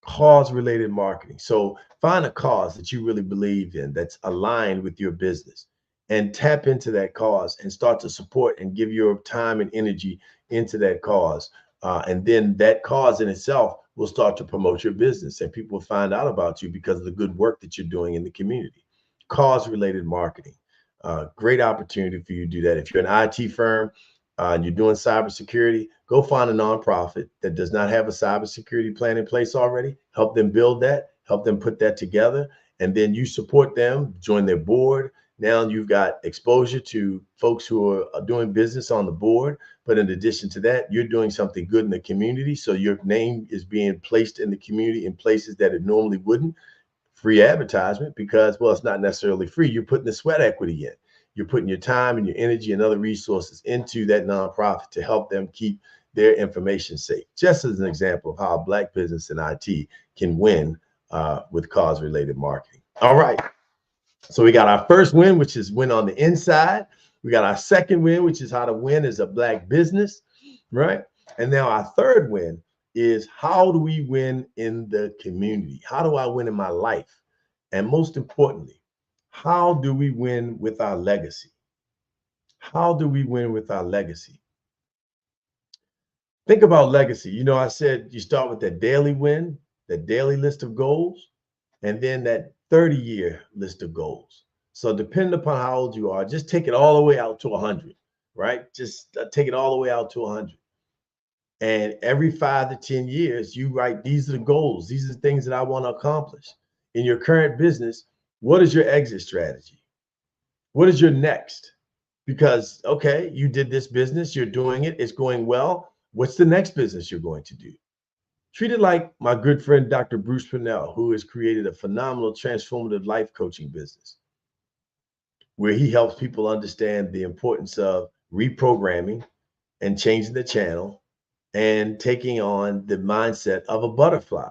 Cause-related marketing. So find a cause that you really believe in that's aligned with your business, and tap into that cause and start to support and give your time and energy into that cause. And then that cause in itself will start to promote your business, and people will find out about you because of the good work that you're doing in the community. Cause-related marketing. Great opportunity for you to do that. If you're an IT firm and you're doing cybersecurity, go find a nonprofit that does not have a cybersecurity plan in place already. Help them build that, help them put that together, and then you support them, join their board. Now you've got exposure to folks who are doing business on the board. But in addition to that, you're doing something good in the community. So your name is being placed in the community in places that it normally wouldn't. Free advertisement, because, well, it's not necessarily free. You're putting the sweat equity in. You're putting your time and your energy and other resources into that nonprofit to help them keep their information safe. Just as an example of how a Black business in IT can win with cause-related marketing. All right. So we got our first win, which is win on the inside. We got our second win, which is how to win as a Black business, right? And now our third win is how do we win in the community? How do I win in my life? And most importantly, how do we win with our legacy? How do we win with our legacy? Think about legacy. You know, I said you start with that daily win, that daily list of goals, and then that 30-year list of goals. So depending upon how old you are, just take it all the way out to 100, right? Just take it all the way out to 100. And every 5 to 10 years, you write, these are the goals. These are the things that I want to accomplish. In your current business, what is your exit strategy? What is your next? Because, okay, you did this business, you're doing it, it's going well. What's the next business you're going to do? Treat it like my good friend, Dr. Bruce Purnell, who has created a phenomenal transformative life coaching business, where he helps people understand the importance of reprogramming and changing the channel and taking on the mindset of a butterfly.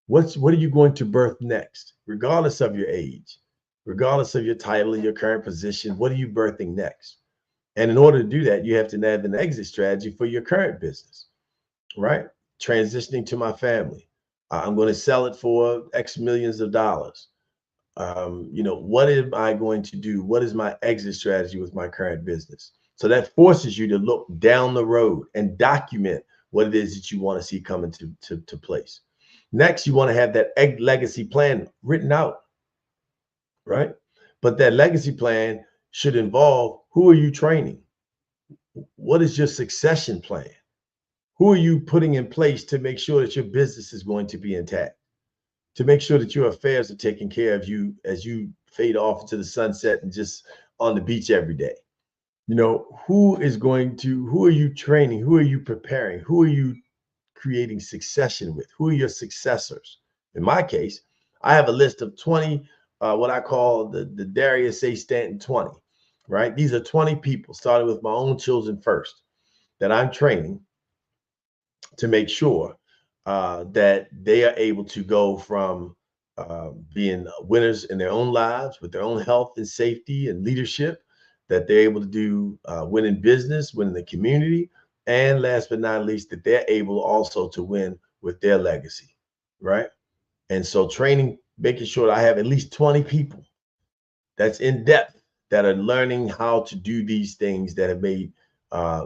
What are you going to birth next? Regardless of your age, regardless of your title and your current position, what are you birthing next? And in order to do that, you have to have an exit strategy for your current business, right? Transitioning to my family. I'm going to sell it for X millions of dollars. You know, what am I going to do? What is my exit strategy with my current business? So that forces you to look down the road and document what it is that you want to see come into place. Next, you want to have that legacy plan written out, right? But that legacy plan should involve, who are you training? What is your succession plan? Who are you putting in place to make sure that your business is going to be intact? To make sure that your affairs are taken care of you as you fade off into the sunset and just on the beach every day. You know, who are you training? Who are you preparing? Who are you creating succession with? Who are your successors? In my case, I have a list of 20, what I call the Darius A. Stanton 20, right? These are 20 people, starting with my own children first, that I'm training to make sure that they are able to go from being winners in their own lives with their own health and safety and leadership, that they're able to do win in business, win in the community, and last but not least, that they're able also to win with their legacy, right? And so training, making sure I have at least 20 people that's in depth that are learning how to do these things that have made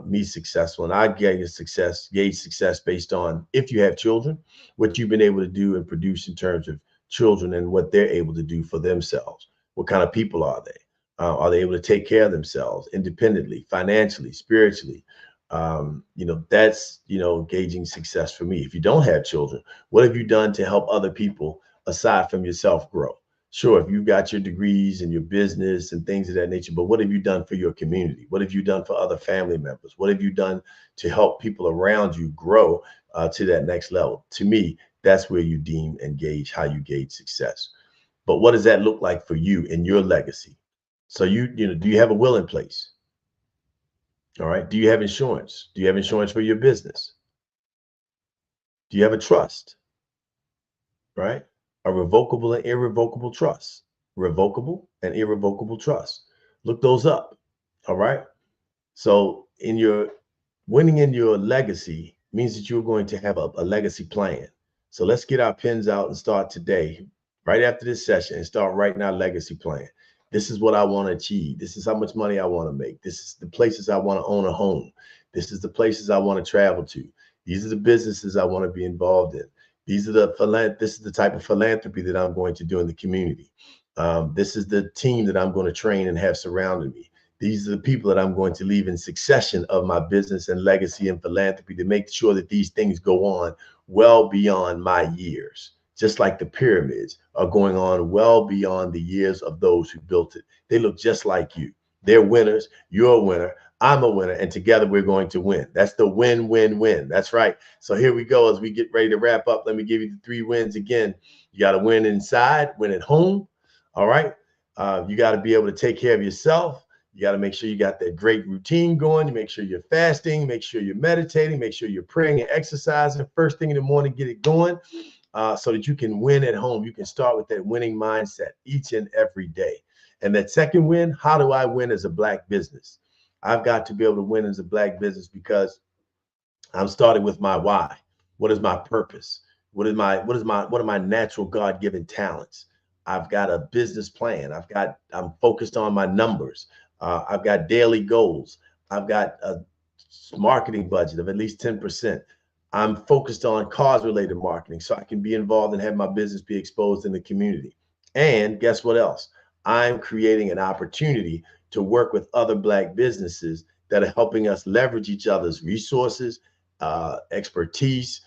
me successful. And I gauge success based on, if you have children, what you've been able to do and produce in terms of children and what they're able to do for themselves. What kind of people are they? Are they able to take care of themselves independently, financially, spiritually? That's, gauging success for me. If you don't have children, what have you done to help other people aside from yourself grow? Sure, if you've got your degrees and your business and things of that nature, but what have you done for your community? What have you done for other family members? What have you done to help people around you grow to that next level? To me, that's where you deem and gauge how you gauge success. But what does that look like for you in your legacy? So do you have a will in place? All right. Do you have insurance? Do you have insurance for your business? Do you have a trust? Right? A revocable and irrevocable trust. Revocable and irrevocable trust. Look those up. All right. So winning in your legacy means that you're going to have a legacy plan. So let's get our pens out and start today, right after this session, and start writing our legacy plan. This is what I want to achieve. This is how much money I want to make. This is the places I want to own a home. This is the places I want to travel to. These are the businesses I want to be involved in. This is the type of philanthropy that I'm going to do in the community. This is the team that I'm going to train and have surrounding me. These are the people that I'm going to leave in succession of my business and legacy and philanthropy to make sure that these things go on well beyond my years. Just like the pyramids are going on well beyond the years of those who built it. They look just like you. They're winners. You're a winner. I'm a winner. And together we're going to win. That's the win, win, win. That's right. So here we go. As we get ready to wrap up, let me give you the 3 wins again. You got to win inside, win at home. All right. You got to be able to take care of yourself. You got to make sure you got that great routine going. You make sure you're fasting, make sure you're meditating, make sure you're praying and exercising first thing in the morning, get it going. So that you can win at home. You can start with that winning mindset each and every day. And that second win, how do I win as a Black business? I've got to be able to win as a Black business because I'm starting with my why. What is my purpose? What are my natural God-given talents? I've got a business plan. I'm focused on my numbers. I've got daily goals. I've got a marketing budget of at least 10%. I'm focused on cause-related marketing so I can be involved and have my business be exposed in the community. And guess what else? I'm creating an opportunity to work with other Black businesses that are helping us leverage each other's resources, expertise,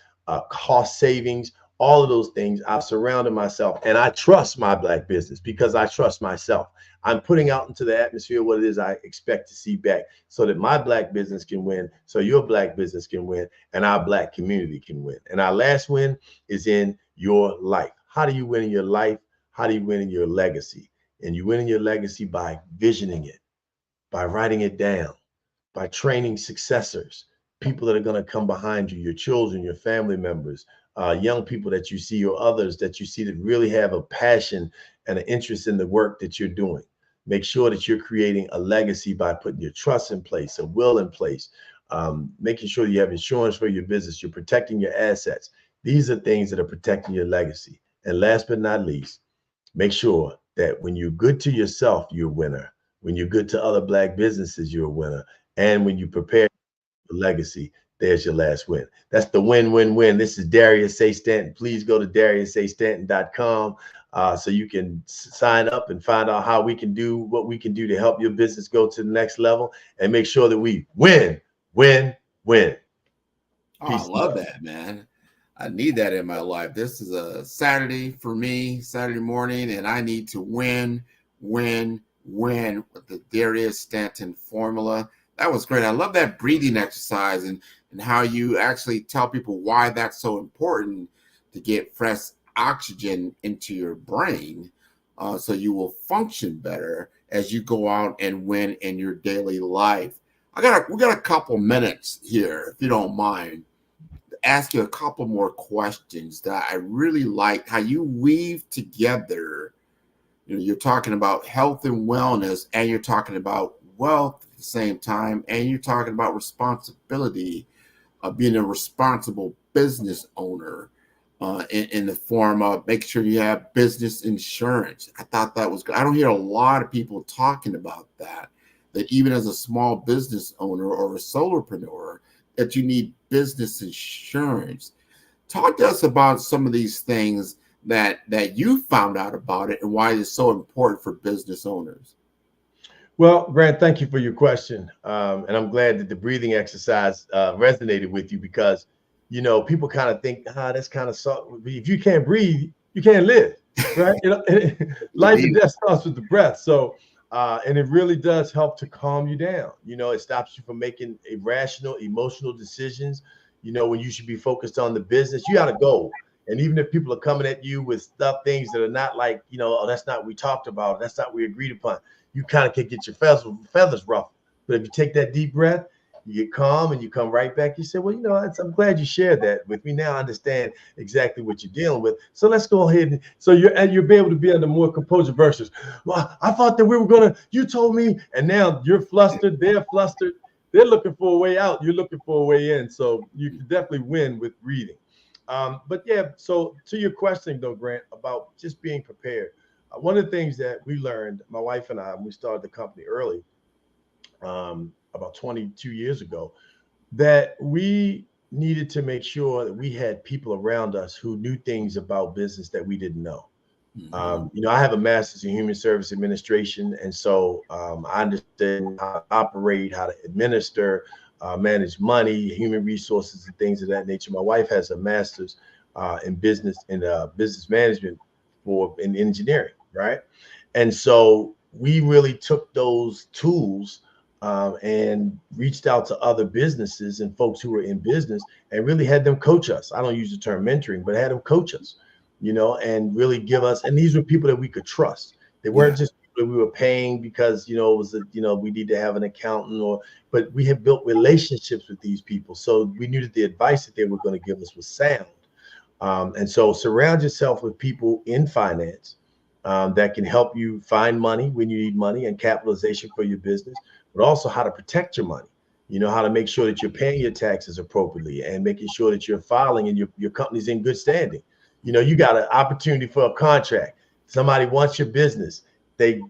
cost savings, all of those things. I've surrounded myself and I trust my Black business because I trust myself. I'm putting out into the atmosphere what it is I expect to see back so that my Black business can win, so your Black business can win, and our Black community can win. And our last win is in your life. How do you win in your life? How do you win in your legacy? And you win in your legacy by visioning it, by writing it down, by training successors, people that are going to come behind you, your children, your family members, young people that you see or others that you see that really have a passion and an interest in the work that you're doing. Make sure that you're creating a legacy by putting your trust in place, a will in place, making sure you have insurance for your business, you're protecting your assets. These are things that are protecting your legacy. And last but not least, make sure that when you're good to yourself, you're a winner. When you're good to other Black businesses, you're a winner. And when you prepare your legacy, there's your last win. That's the win, win, win. This is Darius A. Stanton. Please go to dariusastanton.com so you can sign up and find out how we can do what we can do to help your business go to the next level and make sure that we win, win, win. Oh, I love that, man. I need that in my life. This is a Saturday for me, Saturday morning, and I need to win, win, win with the Darius Stanton formula. That was great. I love that breathing exercise. And and how you actually tell people why that's so important to get fresh oxygen into your brain, so you will function better as you go out and win in your daily life. We got a couple minutes here, if you don't mind, to ask you a couple more questions that I really like how you weave together. You're talking about health and wellness, and you're talking about wealth at the same time, and you're talking about responsibility of being a responsible business owner, in the form of making sure you have business insurance. I thought that was good. I don't hear a lot of people talking about that even as a small business owner or a solopreneur, that you need business insurance. Talk to us about some of these things that you found out about it and why it's so important for business owners. Well, Grant, thank you for your question. And I'm glad that the breathing exercise resonated with you, because, people kind of think, that's kind of soft. If you can't breathe, you can't live, right? Life and death starts with the breath. So, and it really does help to calm you down. It stops you from making irrational, emotional decisions. When you should be focused on the business, you got a goal. And even if people are coming at you with things that are not like, oh, that's not what we talked about, that's not what we agreed upon, you kind of can get your feathers ruffled. But if you take that deep breath, you get calm and you come right back. You say, well, I'm glad you shared that with me. Now I understand exactly what you're dealing with. So let's go ahead. So you'll be able to be under more composure versus, well, I thought that we were you told me, and now you're flustered, they're flustered. They're looking for a way out. You're looking for a way in. So you can definitely win with breathing. But yeah, so to your question though, Grant, about just being prepared. One of the things that we learned, my wife and I, when we started the company early, about 22 years ago, that we needed to make sure that we had people around us who knew things about business that we didn't know. I have a master's in human service administration. And so I understand how to operate, how to administer, manage money, human resources, and things of that nature. My wife has a master's in business management in engineering, right? And so we really took those tools and reached out to other businesses and folks who were in business and really had them coach us. I don't use the term mentoring, but had them coach us, and really give us. And these were people that we could trust. They weren't just people that we were paying because, it was we need to have an accountant, but we had built relationships with these people. So we knew that the advice that they were going to give us was sound. And so surround yourself with people in finance that can help you find money when you need money and capitalization for your business, but also how to protect your money. How to make sure that you're paying your taxes appropriately and making sure that you're filing and your company's in good standing. You got an opportunity for a contract. Somebody wants your business. They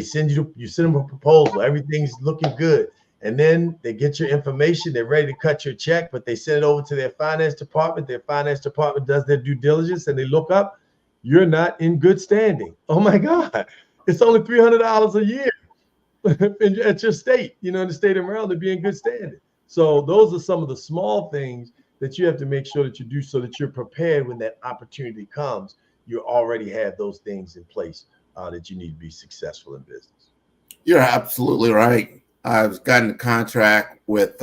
send you send them a proposal. Everything's looking good. And then they get your information. They're ready to cut your check, but they send it over to their finance department. Their finance department does their due diligence and they look up, you're not in good standing. Oh my God. It's only $300 a year at your state, in the state of Maryland, to be in good standing. So those are some of the small things that you have to make sure that you do so that you're prepared when that opportunity comes. You already have those things in place that you need to be successful in business. You're absolutely right. I've gotten a contract with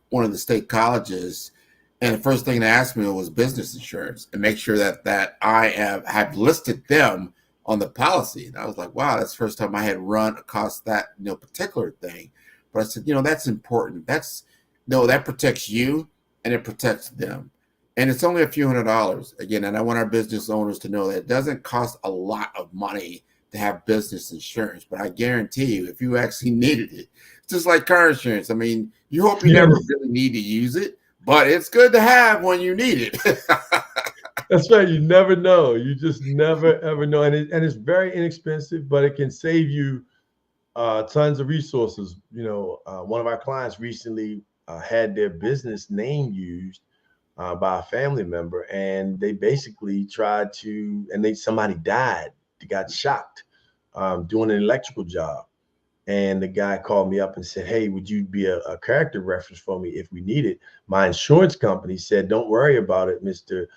one of the state colleges, and the first thing they asked me was business insurance and make sure that I have listed them on the policy. And I was like, wow, that's the first time I had run across that particular thing. But I said, that's important. That protects you and it protects them. And it's only a few $100s again. And I want our business owners to know that it doesn't cost a lot of money to have business insurance. But I guarantee you, if you actually needed it, it's just like car insurance. I mean, you hope you never really need to use it, but it's good to have when you need it. That's right. You never know. You just never, ever know. And it's very inexpensive, but it can save you tons of resources. One of our clients recently had their business name used by a family member, and they basically tried to, and somebody died. They got shocked doing an electrical job. And the guy called me up and said, hey, would you be a character reference for me if we need it? My insurance company said, don't worry about it, Mr.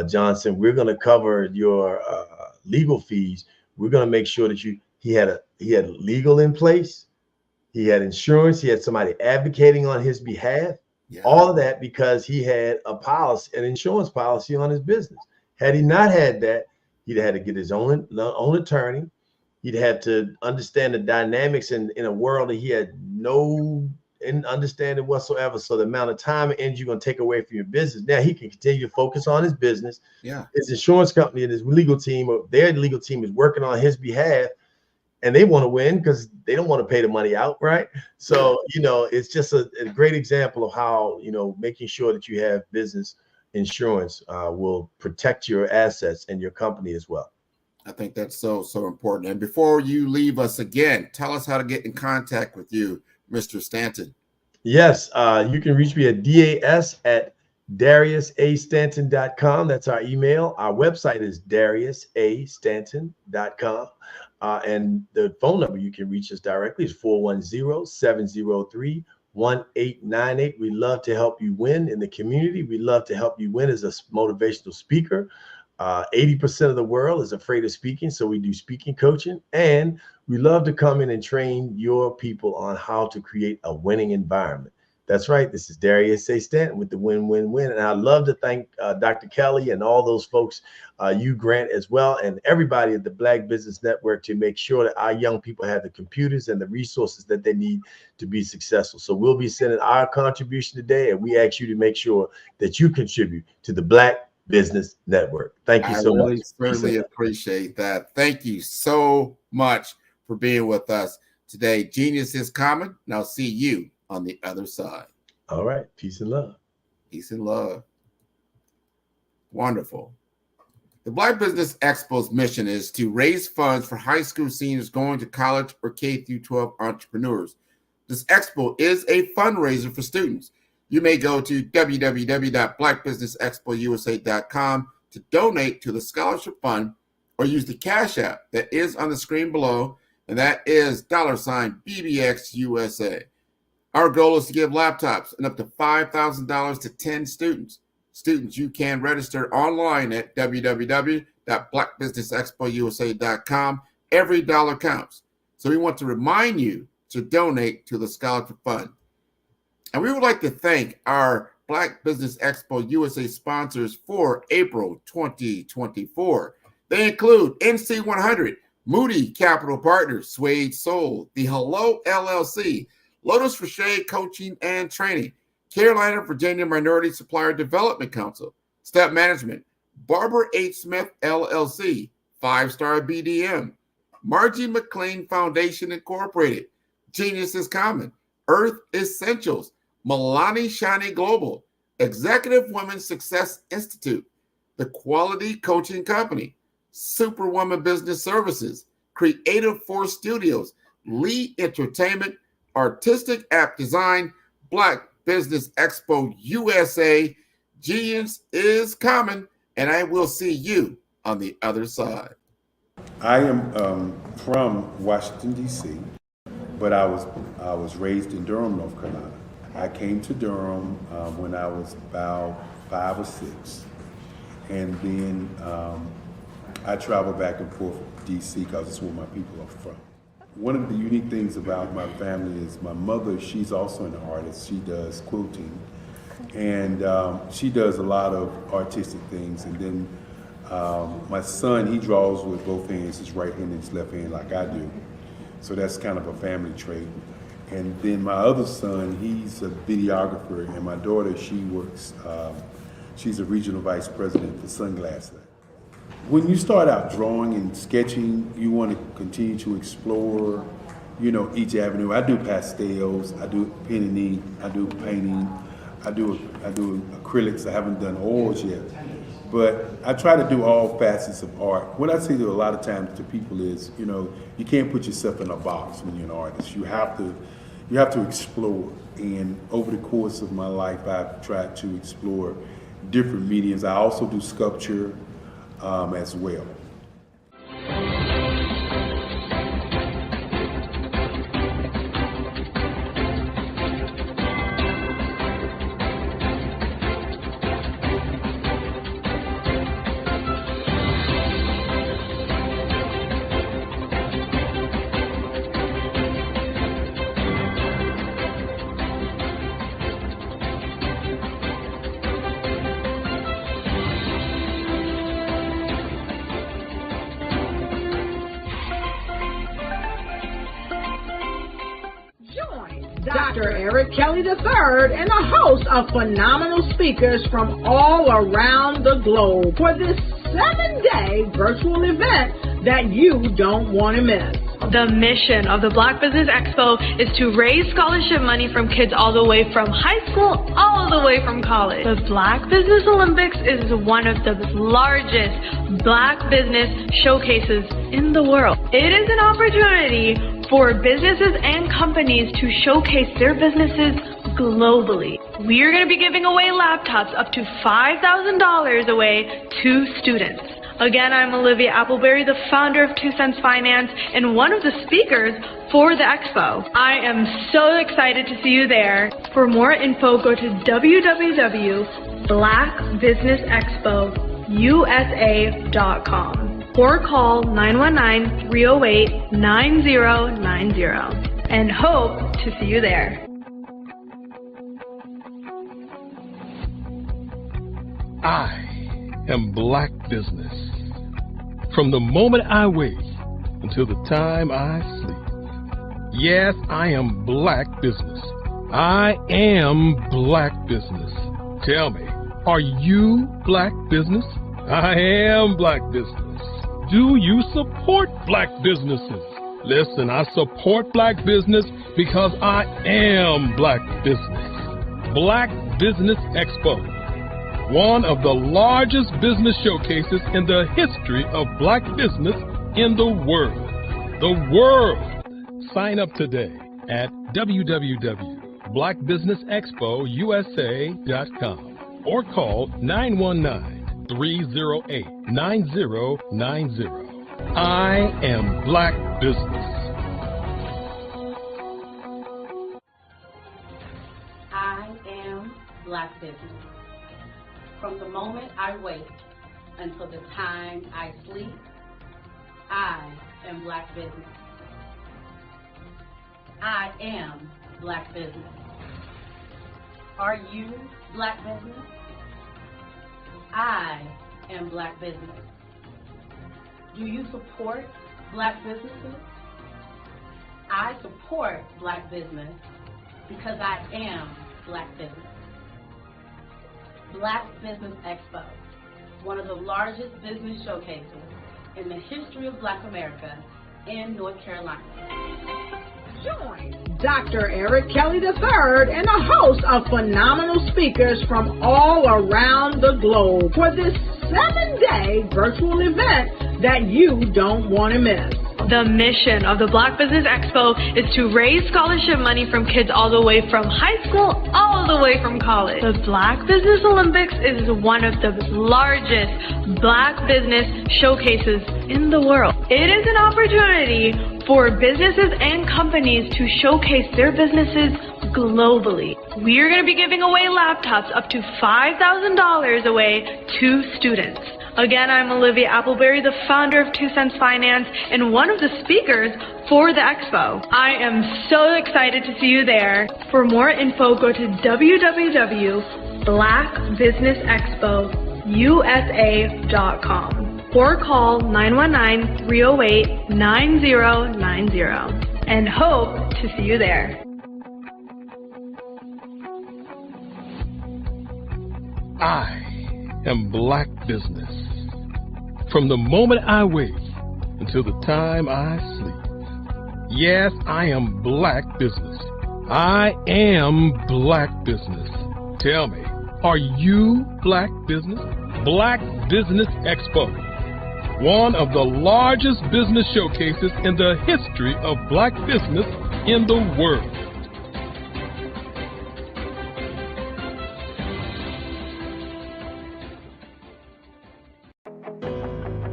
Johnson. We're going to cover your legal fees. We're going to make sure that he had legal in place. He had insurance. He had somebody advocating on his behalf. All of that because he had a policy, an insurance policy on his business. Had he not had that, he'd had to get his own attorney. He'd have to understand the dynamics in a world that he had no understanding whatsoever. So the amount of time and energy you're going to take away from your business. Now he can continue to focus on his business. Yeah. His insurance company and his legal team, or their legal team, is working on his behalf, and they want to win because they don't want to pay the money out, right? So, it's just a great example of how, making sure that you have business insurance will protect your assets and your company as well. I think that's so important. And before you leave us again, tell us how to get in contact with you, Mr. Stanton. Yes, you can reach me at DAS@DariusAStanton.com. That's our email. Our website is DariusAStanton.com. And the phone number you can reach us directly is 410-703-1898. We love to help you win in the community. We love to help you win as a motivational speaker. 80% of the world is afraid of speaking, so we do speaking coaching, and we love to come in and train your people on how to create a winning environment. That's right. This is Darius A. Stanton with the Win-Win-Win, and I'd love to thank Dr. Kelly and all those folks, you, Grant, as well, and everybody at the Black Business Network to make sure that our young people have the computers and the resources that they need to be successful. So we'll be sending our contribution today, and we ask you to make sure that you contribute to the Black Business Network. Thank you so much. I really appreciate that. Thank you so much for being with us today. Genius is common, and I'll see you on the other side. All right. Peace and love. Peace and love. Wonderful. The Black Business Expo's mission is to raise funds for high school seniors going to college or K-12 entrepreneurs. This expo is a fundraiser for students. You may go to www.blackbusinessexpousa.com to donate to the scholarship fund, or use the Cash App that is on the screen below, and that is $BBXUSA. Our goal is to give laptops and up to $5,000 to 10 students. Students, you can register online at www.blackbusinessexpousa.com. Every dollar counts. So we want to remind you to donate to the scholarship fund. And we would like to thank our Black Business Expo USA sponsors for April 2024. They include NC100, Moody Capital Partners, Suede Soul, The Hello LLC, Lotus for Shade Coaching and Training, Carolina, Virginia Minority Supplier Development Council, Step Management, Barbara H. Smith LLC, 5-Star BDM, Margie McLean Foundation Incorporated, Genius is Common, Earth Essentials, Milani Shani Global, Executive Women's Success Institute, The Quality Coaching Company, Superwoman Business Services, Creative Force Studios, Lee Entertainment, Artistic App Design, Black Business Expo USA. Genius is common, and I will see you on the other side. I am from Washington, D.C., but I was raised in Durham, North Carolina. I came to Durham when I was about 5 or 6, and then I traveled back and forth to D.C. because it's where my people are from. One of the unique things about my family is my mother, she's also an artist. She does quilting, and she does a lot of artistic things. And then my son, he draws with both hands, his right hand and his left hand, like I do. So that's kind of a family trait. And then my other son, he's a videographer, and my daughter, she works, she's a regional vice president for Sunglass Lab. When you start out drawing and sketching, you want to continue to explore, each avenue. I do pastels, I do pen and ink, I do painting, I do acrylics. I haven't done oils yet, but I try to do all facets of art. What I say to a lot of times to people is, you can't put yourself in a box when you're an artist. You have to explore. And over the course of my life, I've tried to explore different mediums. I also do sculpture as well. Dr. Eric Kelly III and a host of phenomenal speakers from all around the globe for this 7-day virtual event that you don't want to miss. The mission of the Black Business Expo is to raise scholarship money from kids all the way from high school, all the way from college. The Black Business Olympics is one of the largest Black business showcases in the world. It is an opportunity for businesses and companies to showcase their businesses globally. We are going to be giving away laptops up to $5,000 away to students. Again, I'm Olivia Appleberry, the founder of 2 Cents Finance and one of the speakers for the expo. I am so excited to see you there. For more info, go to www.blackbusinessexpousa.com or call 919-308-9090 and hope to see you there. I am Black Business. From the moment I wake until the time I sleep. Yes, I am Black Business. I am Black Business. Tell me, are you Black Business? I am Black Business. Do you support Black businesses? Listen, I support Black business because I am Black Business. Black Business Expo, one of the largest business showcases in the history of Black business in the world. The world! Sign up today at www.blackbusinessexpousa.com or call 919-308-9090. I am Black Business. I am Black Business. From the moment I wake until the time I sleep, I am Black Business. I am Black Business. Are you Black Business? I am Black Business. Do you support Black businesses? I support Black business because I am Black Business. Black Business Expo, one of the largest business showcases in the history of Black America in North Carolina. Join Dr. Eric Kelly III and a host of phenomenal speakers from all around the globe for this 7-day virtual event that you don't want to miss. The mission of the Black Business Expo is to raise scholarship money from kids all the way from high school, all the way from college. The Black Business Olympics is one of the largest Black business showcases in the world. It is an opportunity for businesses and companies to showcase their businesses globally. We are going to be giving away laptops up to $5,000 away to students. Again, I'm Olivia Appleberry, the founder of 2 Cents Finance and one of the speakers for the expo. I am so excited to see you there. For more info, go to www.blackbusinessexpousa.com or call 919-308-9090 and hope to see you there. I am Black Business. From the moment I wake until the time I sleep. Yes, I am Black Business. I am Black Business. Tell me, are you Black Business? Black Business Expo, one of the largest business showcases in the history of Black business in the world.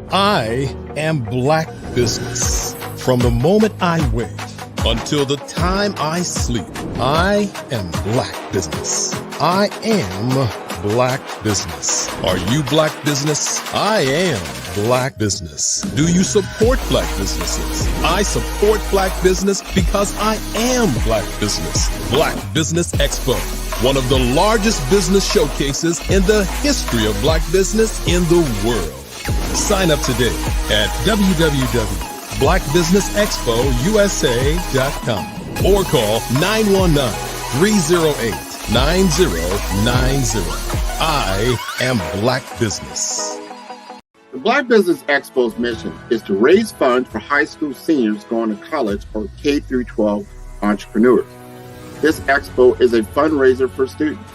I am Black Business. From the moment I wake until the time I sleep, I am Black Business. I am Black Business. Are you Black Business? I am Black Business. Do you support Black businesses? I support Black business because I am Black Business. Black Business Expo, one of the largest business showcases in the history of Black business in the world. Sign up today at www.blackbusinessexpousa.com or call 919-308-9090. I am Black Business. The Black Business Expo's mission is to raise funds for high school seniors going to college or K through 12 entrepreneurs. This expo is a fundraiser for students.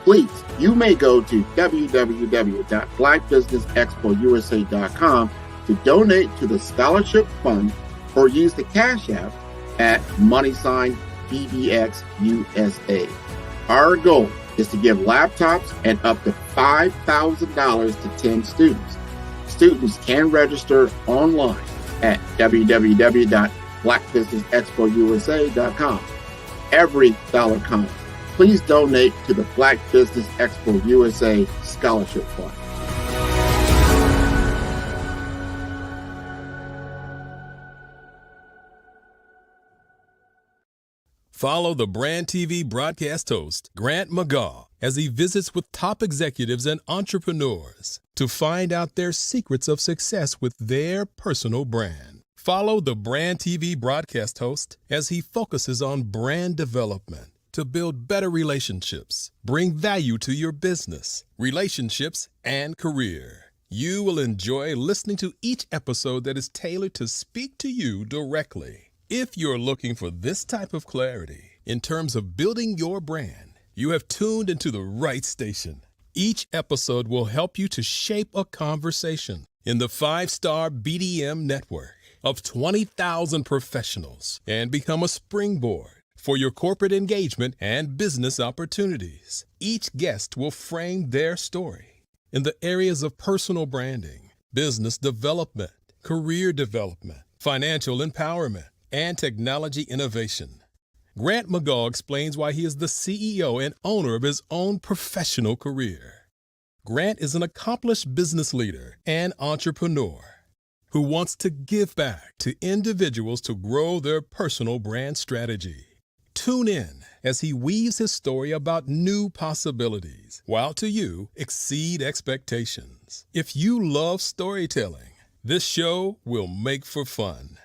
Please, you may go to www.blackbusinessexpousa.com to donate to the scholarship fund or use the Cash App at $BBXUSA. Our goal is to give laptops and up to $5,000 to 10 students. Students can register online at www.blackbusinessexpousa.com. Every dollar counts. Please donate to the Black Business Expo USA Scholarship Fund. Follow the Brand TV broadcast host, Grant McGaw, as he visits with top executives and entrepreneurs to find out their secrets of success with their personal brand. Follow the Brand TV broadcast host as he focuses on brand development to build better relationships, bring value to your business, relationships, and career. You will enjoy listening to each episode that is tailored to speak to you directly. If you're looking for this type of clarity in terms of building your brand, you have tuned into the right station. Each episode will help you to shape a conversation in the 5-star BDM network of 20,000 professionals and become a springboard for your corporate engagement and business opportunities. Each guest will frame their story in the areas of personal branding, business development, career development, financial empowerment, and technology innovation. Grant McGaw explains why he is the CEO and owner of his own professional career. Grant is an accomplished business leader and entrepreneur who wants to give back to individuals to grow their personal brand strategy. Tune in as he weaves his story about new possibilities, while to you exceed expectations. If you love storytelling, this show will make for fun.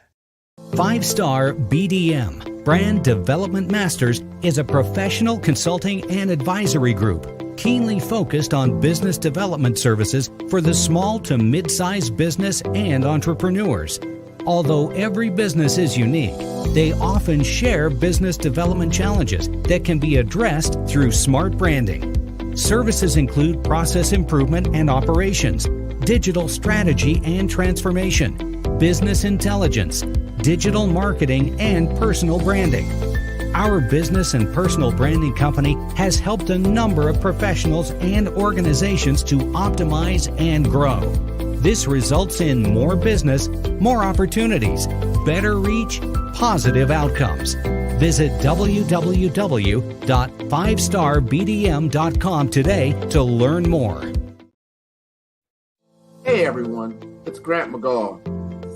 5-Star BDM, Brand Development Masters, is a professional consulting and advisory group keenly focused on business development services for the small to mid-sized business and entrepreneurs. Although every business is unique, they often share business development challenges that can be addressed through smart branding. Services include process improvement and operations, digital strategy and transformation, business intelligence, digital marketing, and personal branding. Our business and personal branding company has helped a number of professionals and organizations to optimize and grow. This results in more business, more opportunities, better reach, positive outcomes. Visit www.5starbdm.com today to learn more. Hey everyone, it's Grant McGaw,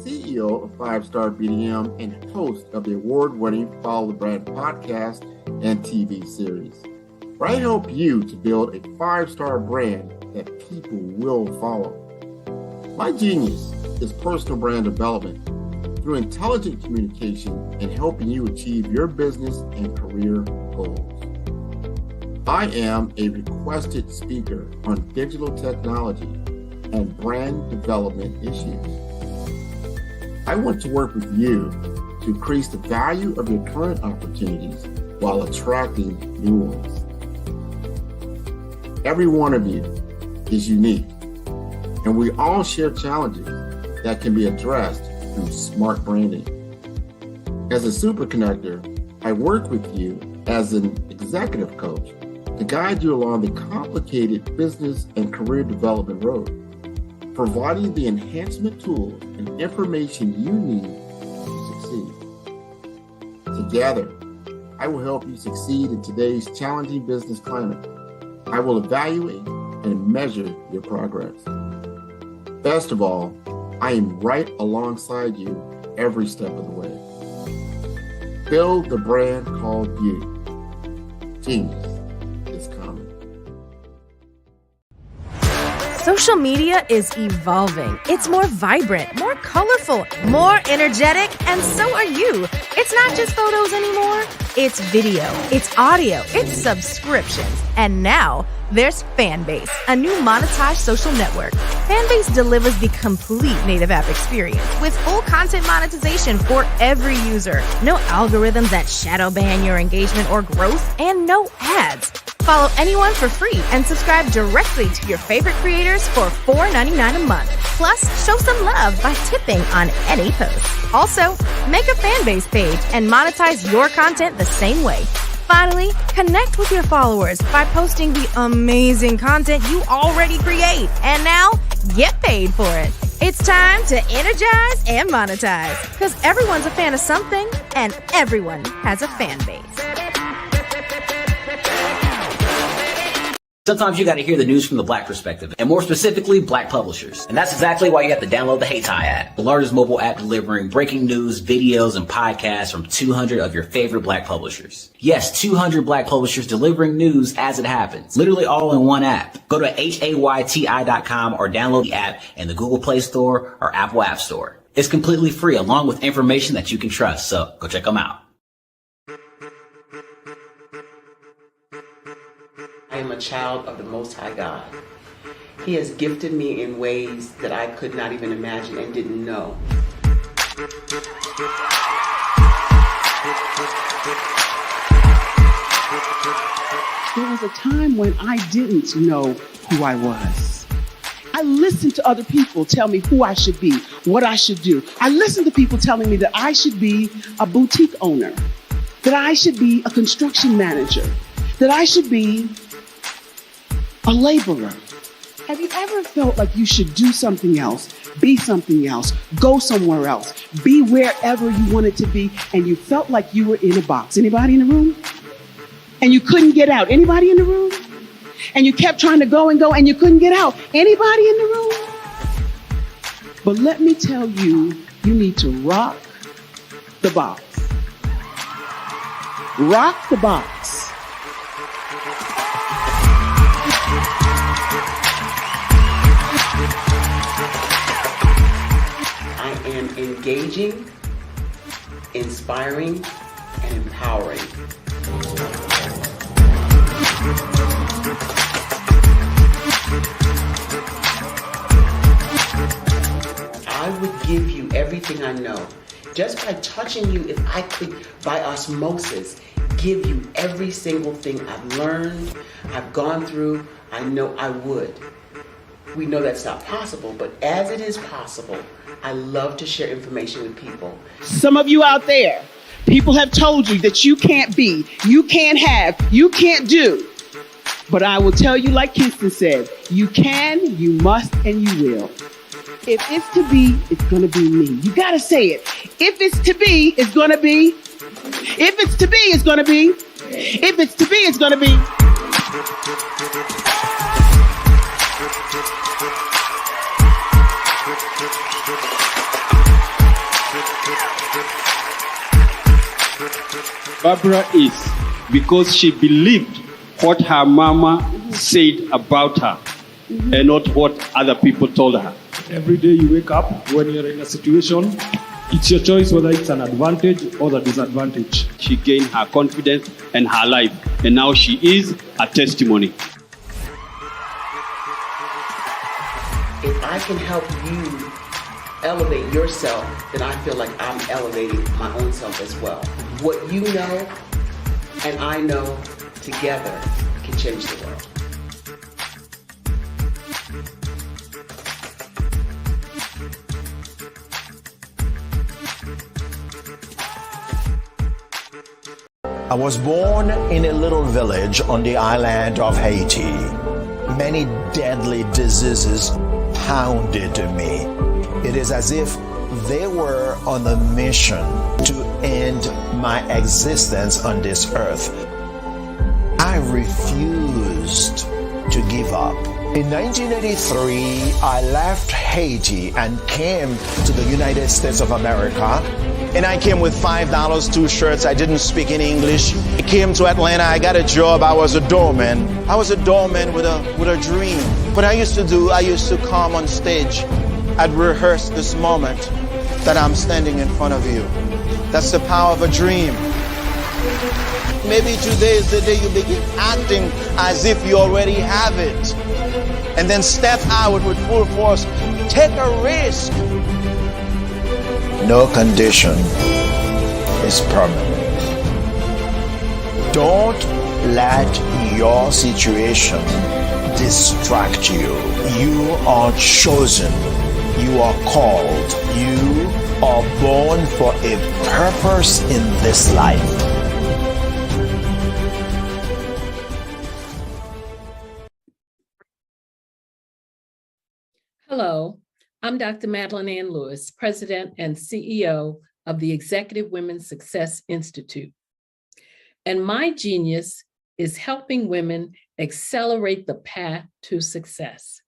CEO of 5-Star BDM and host of the award-winning Follow the Brand podcast and TV series, where I help you to build a 5-star brand that people will follow. My genius is personal brand development through intelligent communication and helping you achieve your business and career goals. I am a requested speaker on digital technology and brand development issues. I want to work with you to increase the value of your current opportunities while attracting new ones. Every one of you is unique, and we all share challenges that can be addressed through smart branding. As a superconnector, I work with you as an executive coach to guide you along the complicated business and career development road, providing the enhancement tools and information you need to succeed. Together, I will help you succeed in today's challenging business climate. I will evaluate and measure your progress. Best of all, I am right alongside you every step of the way. Build the brand called you. Genius is coming. Social media is evolving. It's more vibrant, more colorful, more energetic, and so are you. It's not just photos anymore. It's video, it's audio, it's subscriptions. And now there's Fanbase, a new monetized social network. Fanbase delivers the complete native app experience with full content monetization for every user. No algorithms that shadow ban your engagement or growth, and no ads. Follow anyone for free and subscribe directly to your favorite creators for $4.99 a month. Plus, show some love by tipping on any post. Also, make a Fanbase page and monetize your content the same way. Finally, connect with your followers by posting the amazing content you already create. And now, get paid for it. It's time to energize and monetize, because everyone's a fan of something and everyone has a fan base. Sometimes you got to hear the news from the Black perspective, and more specifically, Black publishers. And that's exactly why you have to download the HeyTie app, the largest mobile app delivering breaking news, videos, and podcasts from 200 of your favorite Black publishers. Yes, 200 Black publishers delivering news as it happens, literally all in one app. Go to HAYTI.com or download the app in the Google Play Store or Apple App Store. It's completely free, along with information that you can trust, so go check them out. I am a child of the Most High God. He has gifted me in ways that I could not even imagine and didn't know. There was a time when I didn't know who I was. I listened to other people tell me who I should be, what I should do. I listened to people telling me that I should be a boutique owner, that I should be a construction manager, that I should be a laborer. Have you ever felt like you should do something else, be something else, go somewhere else, be wherever you wanted to be, and you felt like you were in a box? Anybody in the room? And you couldn't get out? Anybody in the room? And you kept trying to go and go and you couldn't get out? Anybody in the room? But let me tell you, you need to rock the box. Rock the box. I am engaging, inspiring, and empowering. I would give you everything I know. Just by touching you, if I could, by osmosis, give you every single thing I've learned, I've gone through, I know I would. We know that's not possible, but as it is possible, I love to share information with people. Some of you out there, people have told you that you can't be, you can't have, you can't do. But I will tell you, like Kingston said, you can, you must, and you will. If it's to be, it's going to be me. You got to say it. If it's to be, it's going to be. If it's to be, it's going to be. If it's to be, it's going to be. Barbara is because she believed what her mama said about her and not what other people told her. Every day you wake up, when you're in a situation, it's your choice whether it's an advantage or the disadvantage. She gained her confidence and her life, and now she is a testimony. If I can help you elevate yourself, then I feel like I'm elevating my own self as well. What you know and I know together can change the world. I was born in a little village on the island of Haiti. Many deadly diseases pounded me. It is as if they were on a mission to end my existence on this earth. I refused to give up. In 1983, I left Haiti and came to the United States of America. And I came with $5, 2 shirts. I didn't speak any English. I came to Atlanta. I got a job. I was a doorman. I was a doorman with a dream. What I used to come on stage. I'd rehearse this moment that I'm standing in front of you. That's the power of a dream. Maybe today is the day you begin acting as if you already have it. And then step out with full force. Take a risk. No condition is permanent. Don't let your situation distract you. You are chosen. You are called. You are born for a purpose in this life. Hello, I'm Dr. Madeline Ann Lewis, President and CEO of the Executive Women's Success Institute. And my genius is helping women accelerate the path to success.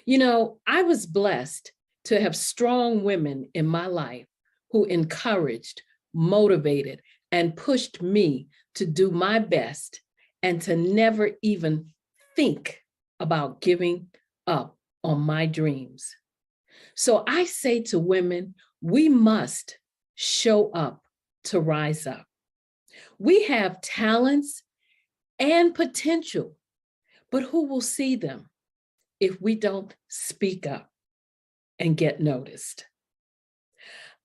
You know, I was blessed to have strong women in my life who encouraged, motivated, and pushed me to do my best and to never even think about giving up on my dreams. So I say to women, we must show up to rise up. We have talents and potential, but who will see them if we don't speak up and get noticed?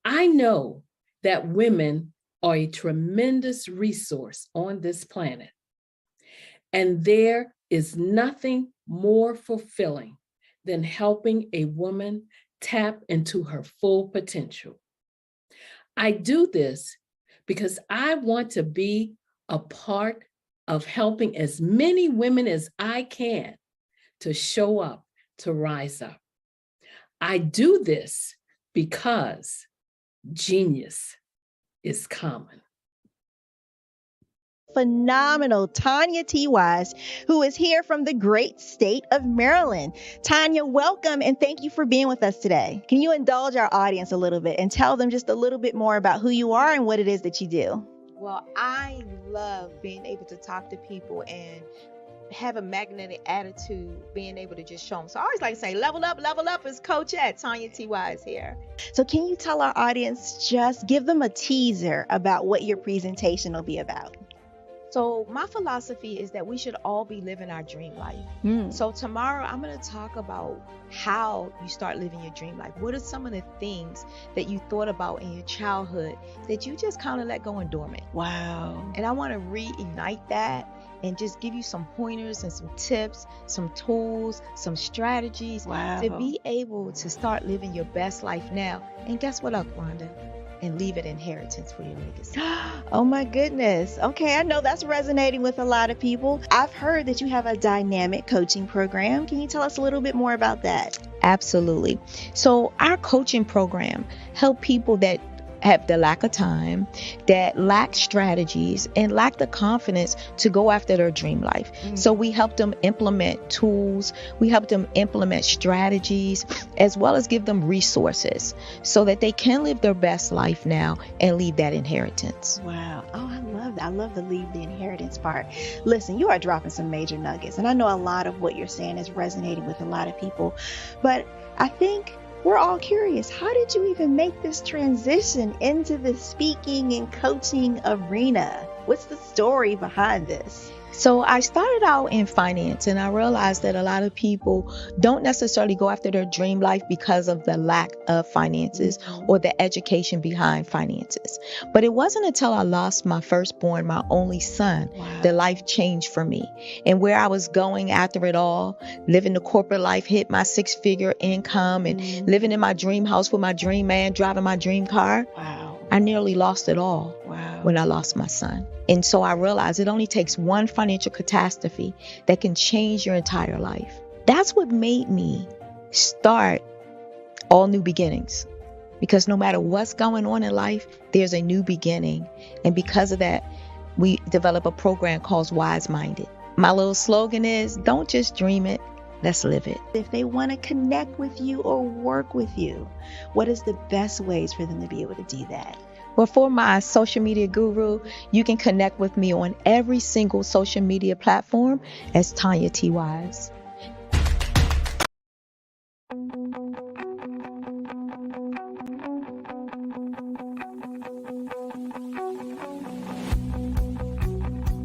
I know that women are a tremendous resource on this planet, and there is nothing more fulfilling than helping a woman tap into her full potential. I do this because I want to be a part of helping as many women as I can to show up, to rise up. I do this because genius is common. Phenomenal Tanya T. Wise, who is here from the great state of Maryland. Tanya, welcome and thank you for being with us today. Can you indulge our audience a little bit and tell them just a little bit more about who you are and what it is that you do? Well, I love being able to talk to people and have a magnetic attitude, being able to just show them. So I always like to say, level up is Coach at Tanya T. Wise here. So can you tell our audience, just give them a teaser about what your presentation will be about? So my philosophy is that we should all be living our dream life. So tomorrow I'm going to talk about how you start living your dream life. What are some of the things that you thought about in your childhood that you just kind of let go and dormant? Wow. And I want to reignite that and just give you some pointers and some tips, some tools, some strategies to be able to start living your best life now. And guess what, Wanda? And leave an inheritance for your legacy. Oh my goodness. Okay, I know that's resonating with a lot of people. I've heard that you have a dynamic coaching program. Can you tell us a little bit more about that? Absolutely. So our coaching program help people that have the lack of time, that lack strategies, and lack the confidence to go after their dream life. So we help them implement tools, we help them implement strategies, as well as give them resources so that they can live their best life now and leave that inheritance. Wow. Oh, I love that. I love the leave the inheritance part. Listen, you are dropping some major nuggets, and I know a lot of what you're saying is resonating with a lot of people, but I think we're all curious. How did you even make this transition into the speaking and coaching arena? What's the story behind this? So I started out in finance, and I realized that a lot of people don't necessarily go after their dream life because of the lack of finances or the education behind finances. But it wasn't until I lost my firstborn, my only son, that life changed for me. And where I was going after it all, living the corporate life, hit my 6-figure income and living in my dream house with my dream man, driving my dream car. I nearly lost it all when I lost my son. And so I realized it only takes one financial catastrophe that can change your entire life. That's what made me start All New Beginnings. Because no matter what's going on in life, there's a new beginning. And because of that, we develop a program called Wise Minded. My little slogan is, don't just dream it, Let's live it. If they want to connect with you or work with you, what is the best ways for them to be able to do that? Well, for my social media guru, you can connect with me on every single social media platform as Tanya T. Wise.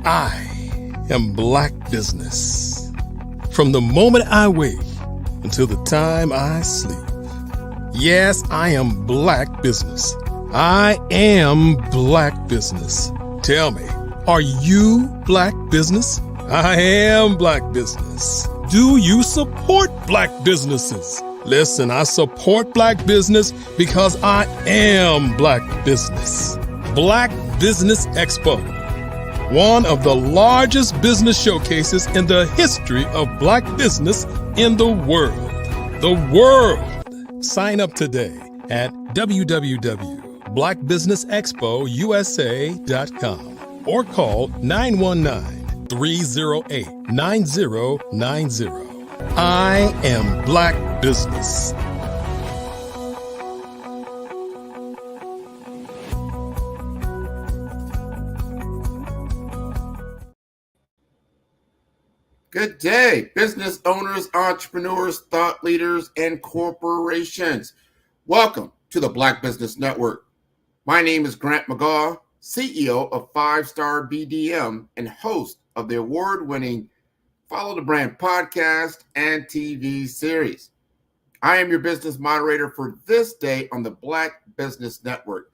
I am Black Business. From the moment I wake until the time I sleep. Yes, I am Black Business. I am Black Business. Tell me, are you Black Business? I am Black Business. Do you support Black businesses? Listen, I support Black business because I am Black Business. Black Business Expo, one of the largest business showcases in the history of Black business in the world. The world! Sign up today at www.blackbusinessexpousa.com or call 919-308-9090. I am Black Business. Good day, business owners, entrepreneurs, thought leaders, and corporations. Welcome to the Black Business Network. My name is Grant McGaugh, CEO of 5-Star BDM and host of the award-winning Follow the Brand podcast and TV series. I am your business moderator for this day on the Black Business Network.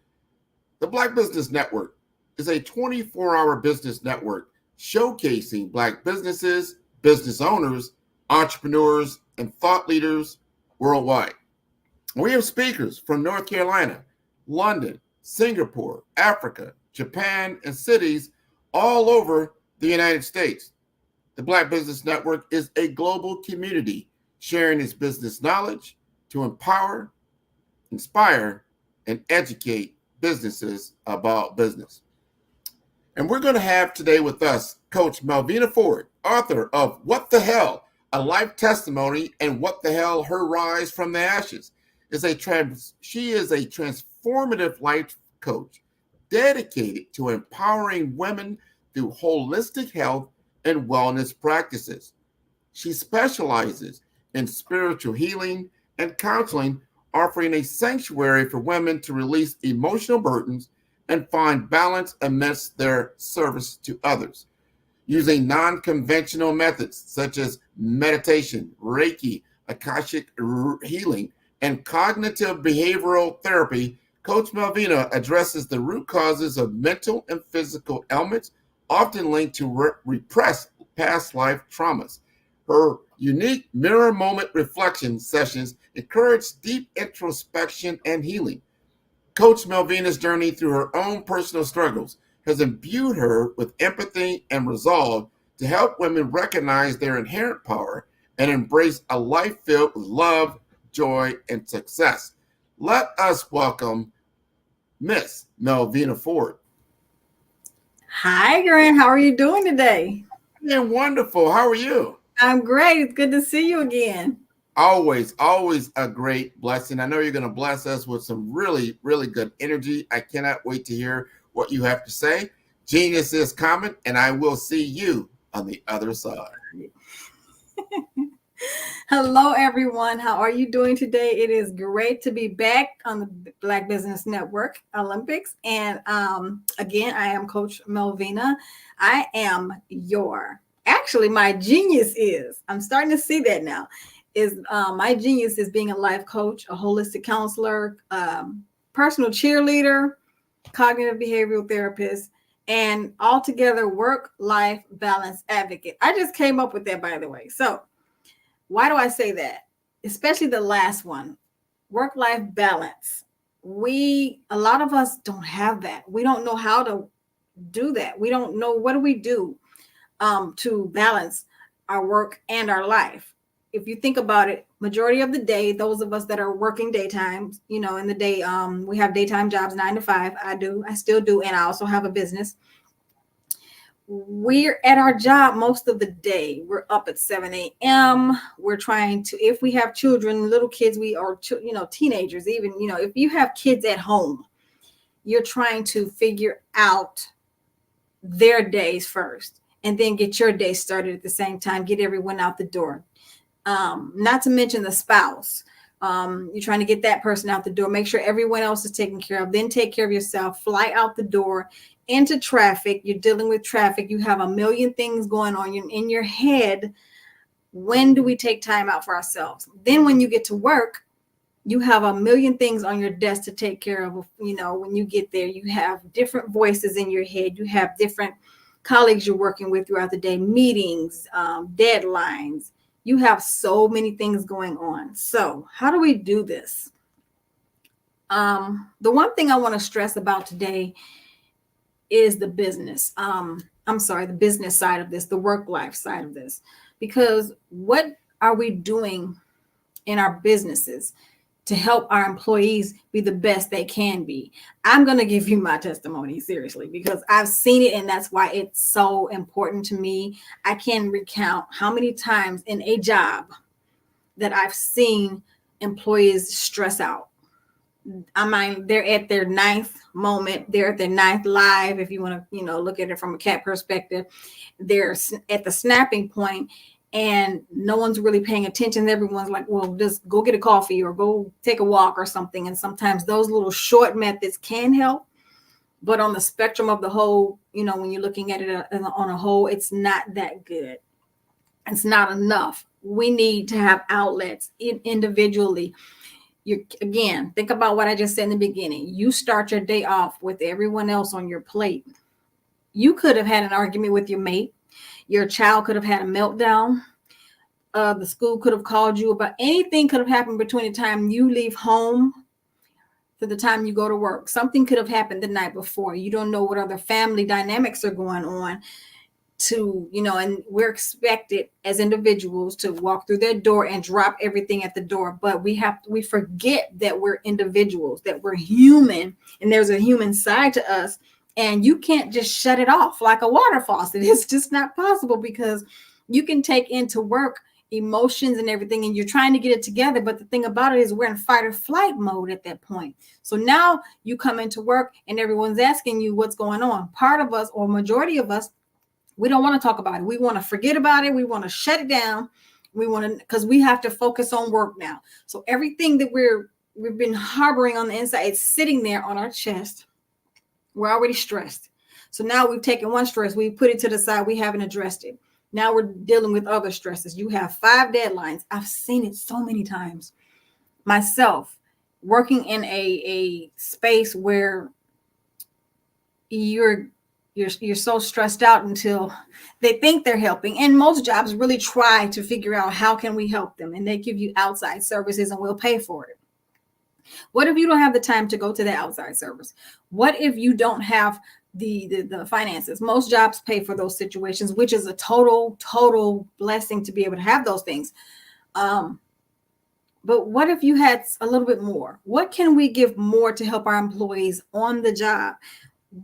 The Black Business Network is a 24-hour business network showcasing Black businesses, business owners, entrepreneurs, and thought leaders worldwide. We have speakers from North Carolina, London, Singapore, Africa, Japan, and cities all over the United States. The Black Business Network is a global community sharing its business knowledge to empower, inspire, and educate businesses about business. And we're going to have today with us Coach Melvina Ford, author of What the Hell? A Life Testimony and What the Hell? Her Rise from the Ashes. She is a transformative life coach dedicated to empowering women through holistic health and wellness practices. She specializes in spiritual healing and counseling, offering a sanctuary for women to release emotional burdens and find balance amidst their service to others. Using non-conventional methods such as meditation, Reiki, Akashic healing, and cognitive behavioral therapy, Coach Melvina addresses the root causes of mental and physical ailments, often linked to repressed past life traumas. Her unique mirror moment reflection sessions encourage deep introspection and healing. Coach Melvina's journey through her own personal struggles has imbued her with empathy and resolve to help women recognize their inherent power and embrace a life filled with love, joy, and success. Let us welcome Miss Melvina Ford. Hi, Grant. How are you doing today? Yeah, wonderful. How are you? I'm great. It's good to see you again. Always a great blessing. I know you're going to bless us with some really, really good energy. I cannot wait to hear what you have to say. Genius is common, and I will see you on the other side. Hello, everyone. How are you doing today? It is great to be back on the Black Business Network Olympics. And again, I am Coach Melvina. My genius is, I'm starting to see that now, my genius is being a life coach, a holistic counselor, personal cheerleader, cognitive behavioral therapist, and altogether work-life balance advocate. I just came up with that, by the way. So why do I say that? Especially the last one, work-life balance. A lot of us don't have that. We don't know how to do that. We don't know, what do we do to balance our work and our life? If you think about it, majority of the day, those of us that are working daytimes, in the day, we have daytime jobs, 9 to 5. I still do. And I also have a business. we're at our job most of the day. We're up at 7 a.m. We're trying to, if we have children, little kids, teenagers, even, if you have kids at home, you're trying to figure out their days first and then get your day started at the same time, get everyone out the door. Not to mention the spouse. You're trying to get that person out the door, make sure everyone else is taken care of, then take care of yourself, fly out the door into traffic. You're dealing with traffic. You have a million things going on in your head. When do we take time out for ourselves? Then when you get to work, you have a million things on your desk to take care of. When you get there, you have different voices in your head. You have different colleagues you're working with throughout the day, meetings, deadlines. You have so many things going on. So how do we do this? The one thing I want to stress about today is the business. The business side of this, the work life side of this, because what are we doing in our businesses to help our employees be the best they can be? I'm going to give you my testimony, seriously, because I've seen it, and that's why it's so important to me. I can recount how many times in a job that I've seen employees stress out. I mean, they're at their ninth moment. They're at their ninth live. If you want to, look at it from a cat perspective, they're at the snapping point and no one's really paying attention. Everyone's like, well, just go get a coffee or go take a walk or something. And sometimes those little short methods can help. But on the spectrum of the whole, when you're looking at it on a whole, it's not that good. It's not enough. We need to have outlets individually. Again, think about what I just said in the beginning. You start your day off with everyone else on your plate. You could have had an argument with your mate. Your child could have had a meltdown. The school could have called you about anything could have happened between the time you leave home to the time you go to work. Something could have happened the night before. You don't know what other family dynamics are going on. And we're expected as individuals to walk through their door and drop everything at the door. But we forget that we're individuals, that we're human, and there's a human side to us. And you can't just shut it off like a water faucet. It's just not possible, because you can take into work emotions and everything, and you're trying to get it together. But the thing about it is we're in fight or flight mode at that point. So now you come into work and everyone's asking you what's going on. Part of us, or majority of us, we don't want to talk about it. We want to forget about it. We want to shut it down. Because we have to focus on work now. So everything that we've been harboring on the inside, it's sitting there on our chest. We're already stressed. So now we've taken one stress, we put it to the side. We haven't addressed it. Now we're dealing with other stresses. You have 5 deadlines. I've seen it so many times myself, working in a space where you're so stressed out until they think they're helping. And most jobs really try to figure out how can we help them, and they give you outside services and we'll pay for it. What if you don't have the time to go to the outside service? What if you don't have the finances? Most jobs pay for those situations, which is a total blessing to be able to have those things. But what if you had a little bit more? What can we give more to help our employees on the job?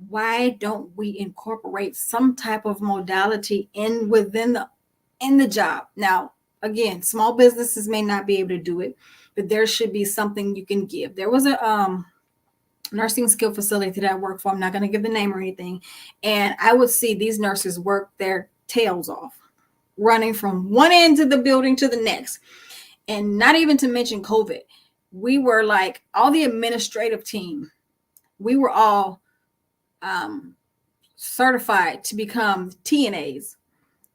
Why don't we incorporate some type of modality within the job? Now, again, small businesses may not be able to do it, but there should be something you can give. There was a nursing skill facility that I work for. I'm not going to give the name or anything. And I would see these nurses work their tails off, running from one end of the building to the next. And not even to mention COVID. We were like all the administrative team. We were all certified to become TNAs.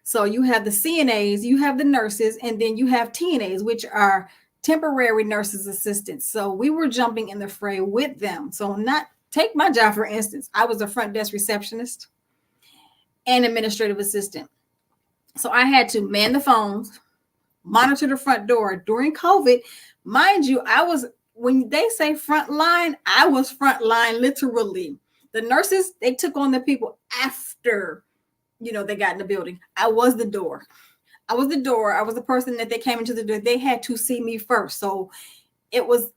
So you have the CNAs, you have the nurses, and then you have TNAs, which are temporary nurses assistants. So we were jumping in the fray with them. So take my job, for instance. I was a front desk receptionist and administrative assistant. So I had to man the phones, monitor the front door during COVID. Mind you, when they say front line, I was front line literally. The nurses, they took on the people after, they got in the building. I was the door. I was the person that they came into the door. They had to see me first. So it was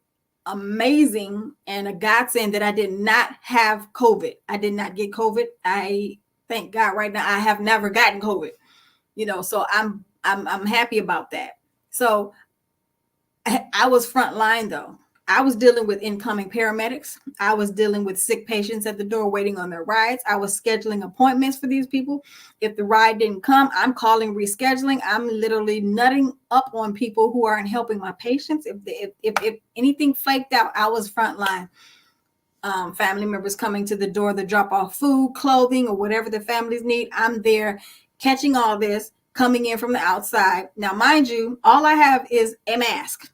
amazing and a godsend that I did not have COVID. I did not get COVID. Thank God right now I have never gotten COVID, so I'm happy about that. So I was frontline though. I was dealing with incoming paramedics. I was dealing with sick patients at the door waiting on their rides. I was scheduling appointments for these people. If the ride didn't come, I'm calling rescheduling. I'm literally nutting up on people who aren't helping my patients. If anything flaked out, I was frontline. Family members coming to the door to drop off food, clothing, or whatever the families need. I'm there catching all this coming in from the outside. Now, mind you, all I have is a mask.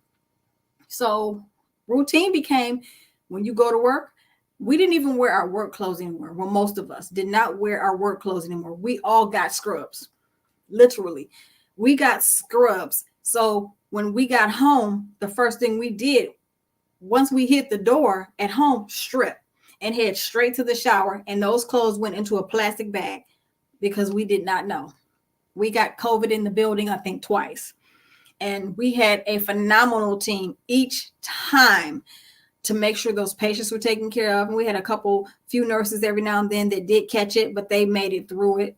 So routine became when you go to work, we didn't even wear our work clothes anymore. Well, most of us did not wear our work clothes anymore. We all got scrubs. Literally, we got scrubs. So when we got home, the first thing we did, once we hit the door at home, strip and head straight to the shower. And those clothes went into a plastic bag because we did not know. We got COVID in the building, I think twice. And we had a phenomenal team each time to make sure those patients were taken care of. And we had a few nurses every now and then that did catch it, but they made it through it,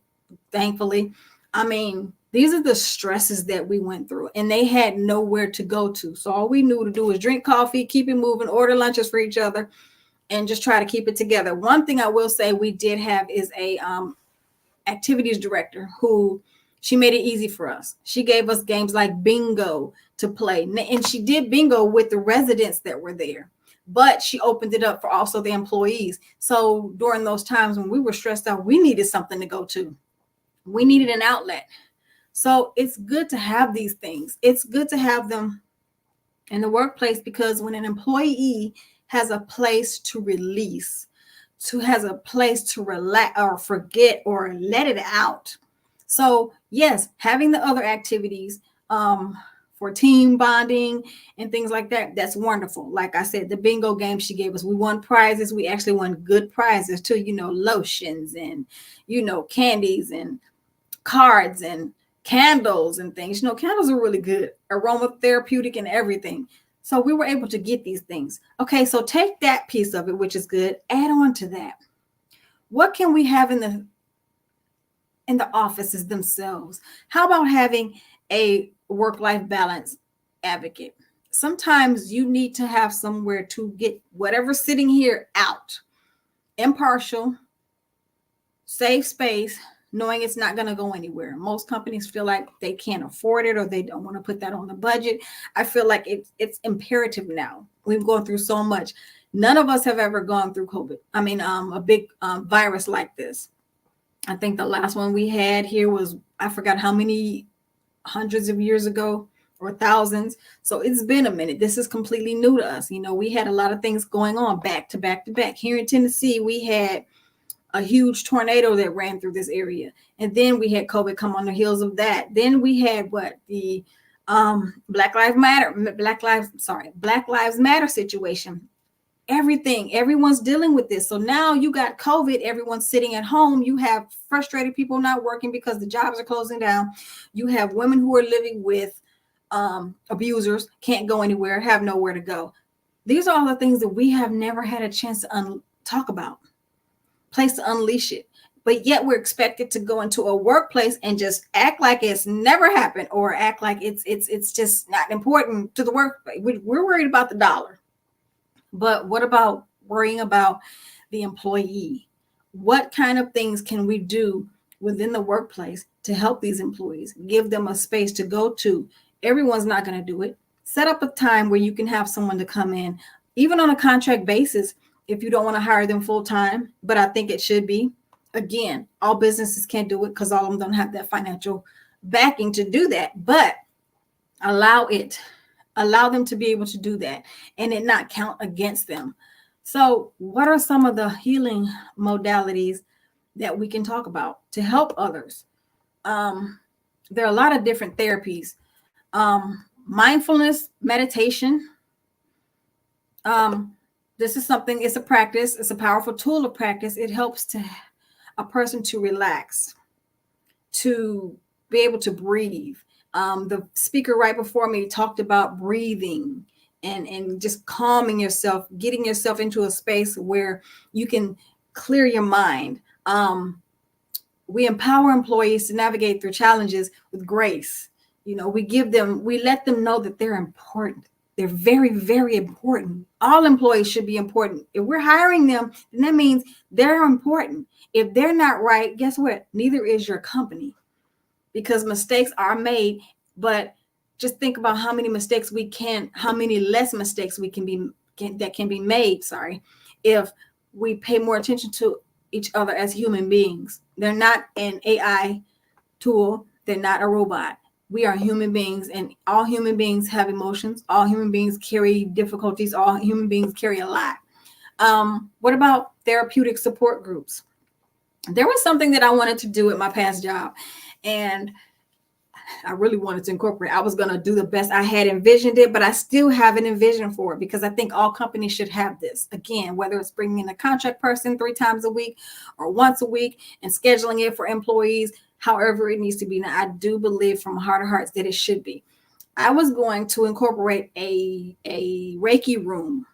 thankfully. I mean, these are the stresses that we went through, and they had nowhere to go to. So all we knew to do was drink coffee, keep it moving, order lunches for each other, and just try to keep it together. One thing I will say we did have is a activities director who she made it easy for us. She gave us games like bingo to play. And she did bingo with the residents that were there, but she opened it up for also the employees. So during those times when we were stressed out, we needed something to go to. We needed an outlet. So it's good to have these things. It's good to have them in the workplace, because when an employee has a place to release, has a place to relax or forget or let it out. So yes, having the other activities for team bonding and things like that, that's wonderful. Like I said, the bingo game she gave us, we won prizes. We actually won good prizes too, lotions and, candies and cards and candles and things. Candles are really good, aromatherapeutic and everything. So we were able to get these things. Okay, so take that piece of it, which is good, add on to that. What can we have in the offices themselves? How about having a work-life balance advocate? Sometimes you need to have somewhere to get whatever's sitting here out. Impartial, safe space, knowing it's not going to go anywhere. Most companies feel like they can't afford it or they don't want to put that on the budget. I feel like it's imperative now. We've gone through so much. None of us have ever gone through COVID. I mean, a big virus like this. I think the last one we had here was, I forgot how many hundreds of years ago or thousands. So it's been a minute. This is completely new to us. We had a lot of things going on back to back to back. Here in Tennessee, we had a huge tornado that ran through this area. And then we had COVID come on the heels of that. Then we had the Black Lives Matter situation. Everyone's dealing with this. So now you got COVID, everyone's sitting at home. You have frustrated people not working because the jobs are closing down. You have women who are living with abusers, can't go anywhere, have nowhere to go. These are all the things that we have never had a chance to talk about, place to unleash it. But yet we're expected to go into a workplace and just act like it's never happened, or act like it's just not important to the workplace. We're worried about the dollar. But what about worrying about the employee? What kind of things can we do within the workplace to help these employees? Give them a space to go to. Everyone's not going to do it. Set up a time where you can have someone to come in, even on a contract basis, if you don't want to hire them full time. But I think it should be. Again, all businesses can't do it because all of them don't have that financial backing to do that. But allow them to be able to do that and it not count against them. So what are some of the healing modalities that we can talk about to help others? There are a lot of different therapies. Mindfulness, meditation. This is something, it's a practice. It's a powerful tool of practice. It helps a person to relax, to be able to breathe. The speaker right before me talked about breathing and just calming yourself, getting yourself into a space where you can clear your mind. we empower employees to navigate through challenges with grace. We let them know that they're important. They're very, very important. All employees should be important. If we're hiring them, then that means they're important. If they're not right, guess what? Neither is your company, because mistakes are made. But just think about how many less mistakes that can be made. If we pay more attention to each other as human beings. They're not an AI tool. They're not a robot. We are human beings, and all human beings have emotions. All human beings carry difficulties. All human beings carry a lot. What about therapeutic support groups? There was something that I wanted to do at my past job, and I really wanted to incorporate. I was going to do the best. I had envisioned it, but I still haven't envisioned for it, because I think all companies should have this. Again, whether it's bringing in a contract person 3 times a week or once a week and scheduling it for employees, however it needs to be. Now, I do believe from heart of hearts that it should be. I was going to incorporate a Reiki room,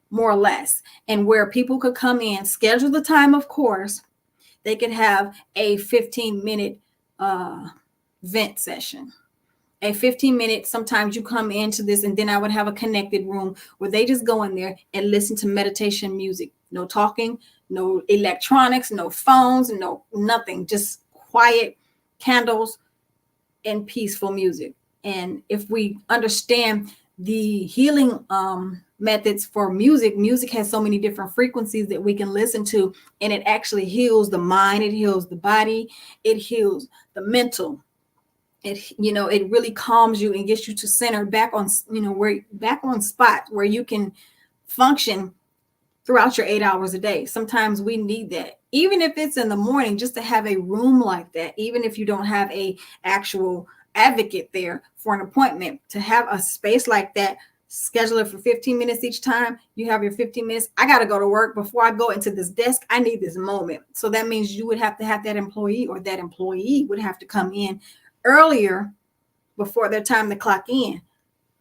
more or less, and where people could come in, schedule the time, of course. They could have a 15-minute vent session, a 15-minute. Sometimes you come into this, and then I would have a connected room where they just go in there and listen to meditation music. No talking, no electronics, no phones, no nothing, just quiet, candles, and peaceful music. And if we understand the healing methods for music has so many different frequencies that we can listen to, and it actually heals the mind, it heals the body, it heals the mental. It really calms you and gets you to center back on, back on spot where you can function throughout your 8 hours a day. Sometimes we need that, even if it's in the morning, just to have a room like that. Even if you don't have a actual advocate there for an appointment, to have a space like that, schedule it for 15 minutes each time. You have your 15 minutes. I got to go to work. Before I go into this desk, I need this moment. So that means you would have to have that employee, or that employee would have to come in earlier before their time to clock in.